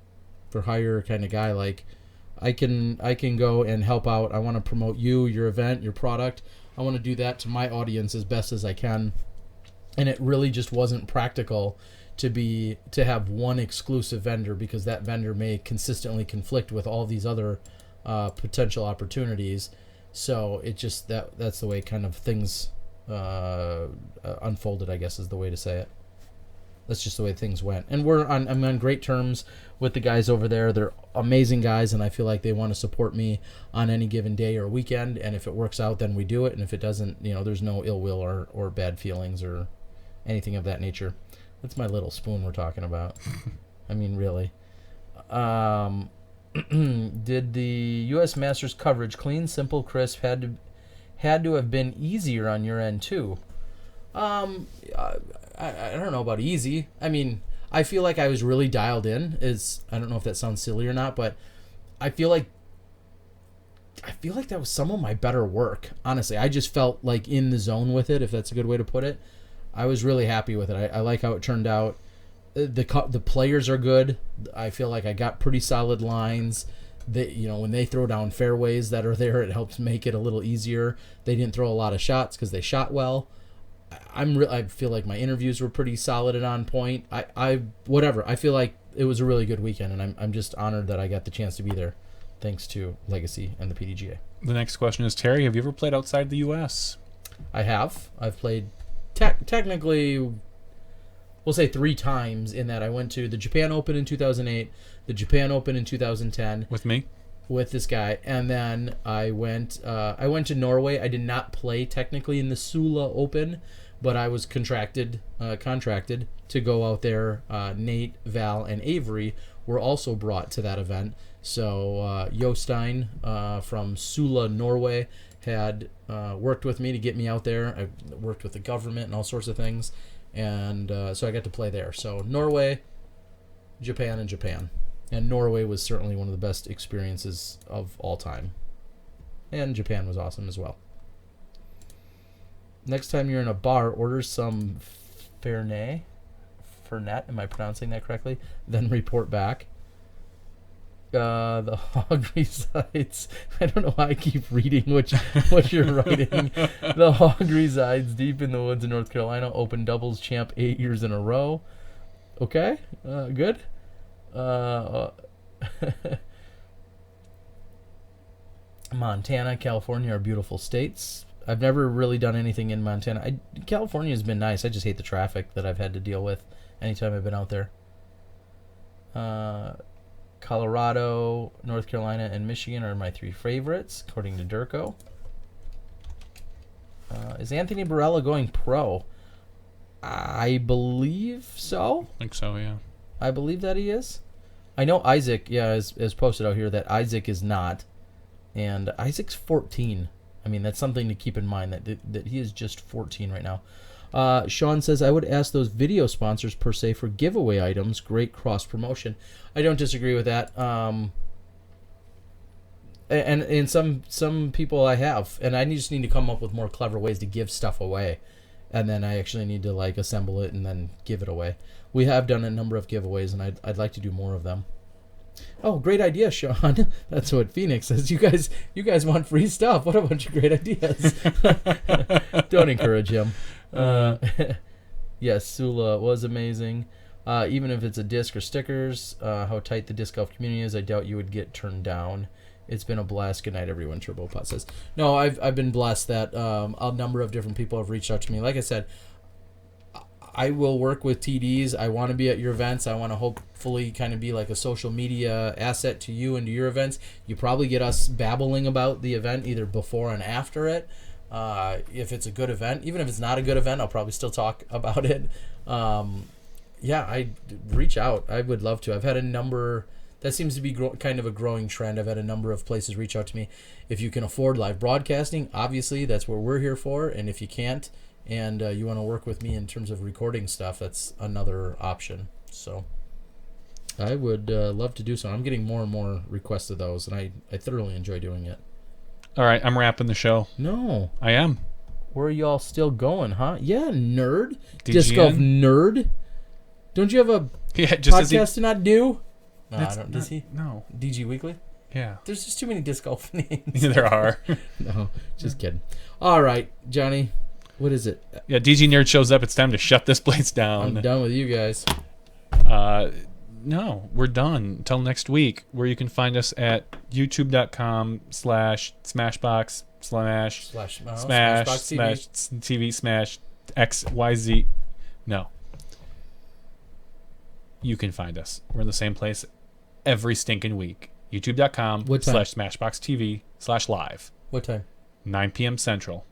for hire kind of guy. Like, I can go and help out. I want to promote you, your event, your product. I want to do that to my audience as best as I can. And it really just wasn't practical to have one exclusive vendor, because that vendor may consistently conflict with all these other potential opportunities. So it just that's the way kind of things unfolded, I guess is the way to say it. That's just the way things went. And I'm on great terms with the guys over there. They're amazing guys, and I feel like they want to support me on any given day or weekend. And if it works out, then we do it. And if it doesn't, there's no ill will or bad feelings or anything of that nature. That's my little spoon we're talking about. I mean, really. Did the U.S. Masters coverage, clean, simple, crisp, had to have been easier on your end too? I don't know about easy. I mean, I feel like I was really dialed in. I don't know if that sounds silly or not, but I feel like that was some of my better work. Honestly, I just felt like in the zone with it, if that's a good way to put it. I was really happy with it. I like how it turned out. The players are good. I feel like I got pretty solid lines. When they throw down fairways that are there, it helps make it a little easier. They didn't throw a lot of shots because they shot well. I feel like my interviews were pretty solid and on point. I feel like it was a really good weekend, and I'm just honored that I got the chance to be there, thanks to Legacy and the PDGA. The next question is, Terry, have you ever played outside the U.S.? I have. I've played technically, we'll say 3 times, in that I went to the Japan Open in 2008, the Japan Open in 2010. With me? With this guy. And then I went to Norway. I did not play technically in the Sula Open, but I was contracted to go out there. Nate, Val, and Avery were also brought to that event. So Jostein from Sula, Norway, had worked with me to get me out there. I worked with the government and all sorts of things. And so I got to play there. So Norway, Japan, and Japan. And Norway was certainly one of the best experiences of all time. And Japan was awesome as well. Next time you're in a bar, order some Fernet. Am I pronouncing that correctly? Then report back. The hog resides. I don't know why I keep reading what you're writing. The hog resides deep in the woods in North Carolina. Open doubles champ 8 years in a row. Okay, good. Montana, California are beautiful states. I've never really done anything in Montana. California has been nice. I just hate the traffic that I've had to deal with anytime I've been out there. Colorado, North Carolina, and Michigan are my 3 favorites, according to Durko. Is Anthony Barella going pro? I believe so. I think so, yeah. I believe that he is. I know Isaac, has posted out here that Isaac is not. And Isaac's 14. I mean, that's something to keep in mind, that he is just 14 right now. Sean says, I would ask those video sponsors per se for giveaway items. Great cross promotion. I don't disagree with that. And some people I have, and I just need to come up with more clever ways to give stuff away. And then I actually need to assemble it and then give it away. We have done a number of giveaways, and I'd like to do more of them. Oh, great idea, Sean. That's what Phoenix says. You guys want free stuff. What a bunch of great ideas. Don't encourage him. Yes, Sula was amazing. Even if it's a disc or stickers, how tight the disc golf community is, I doubt you would get turned down. It's been a blast. Good night, everyone. Turbopot says. No, I've been blessed that a number of different people have reached out to me. Like I said, I will work with TDs. I want to be at your events. I want to hopefully kind of be like a social media asset to you and to your events. You probably get us babbling about the event either before and after it. If it's a good event, even if it's not a good event, I'll probably still talk about it. I reach out. I would love to. I've had a number. That seems to be kind of a growing trend. I've had a number of places reach out to me. If you can afford live broadcasting, obviously that's what we're here for. And if you can't, and you want to work with me in terms of recording stuff, that's another option. So I would love to do so. I'm getting more and more requests of those, and I thoroughly enjoy doing it. All right, I'm wrapping the show. No. I am. Where are y'all still going, huh? Yeah, nerd. DGN? Disc golf nerd. Don't you have a podcast to not do? No, I don't. Does he? No. DG Weekly? Yeah. There's just too many disc golf names. There are. No, just kidding. All right, Johnny. What is it? Yeah, DG Nerd shows up. It's time to shut this place down. I'm done with you guys. No, we're done. Until next week, where you can find us at youtube.com/smashbox smash TV smash XYZ. No. You can find us. We're in the same place every stinking week. youtube.com/smashboxtv/live. What time? 9 p.m. Central.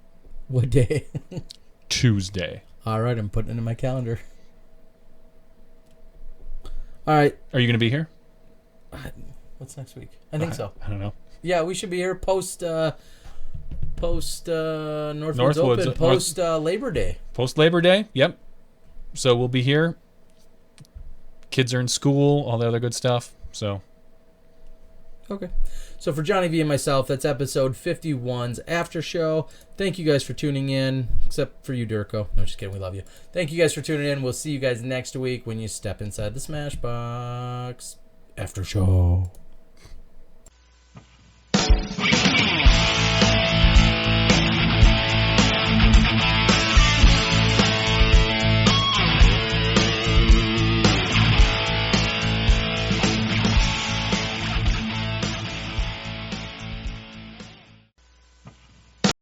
What day? Tuesday. All right, I'm putting it in my calendar. All right. Are you going to be here? What's next week? I think so. I don't know. Yeah, we should be here post Northwoods Open, post Labor Day. Post Labor Day, yep. So we'll be here kids are in school, all the other good stuff. So, Okay. So for Johnny V and myself, that's episode 51's after show. Thank you guys for tuning in, except for you, Durko. No, just kidding. We love you. Thank you guys for tuning in. We'll see you guys next week when you step inside the Smashbox after show.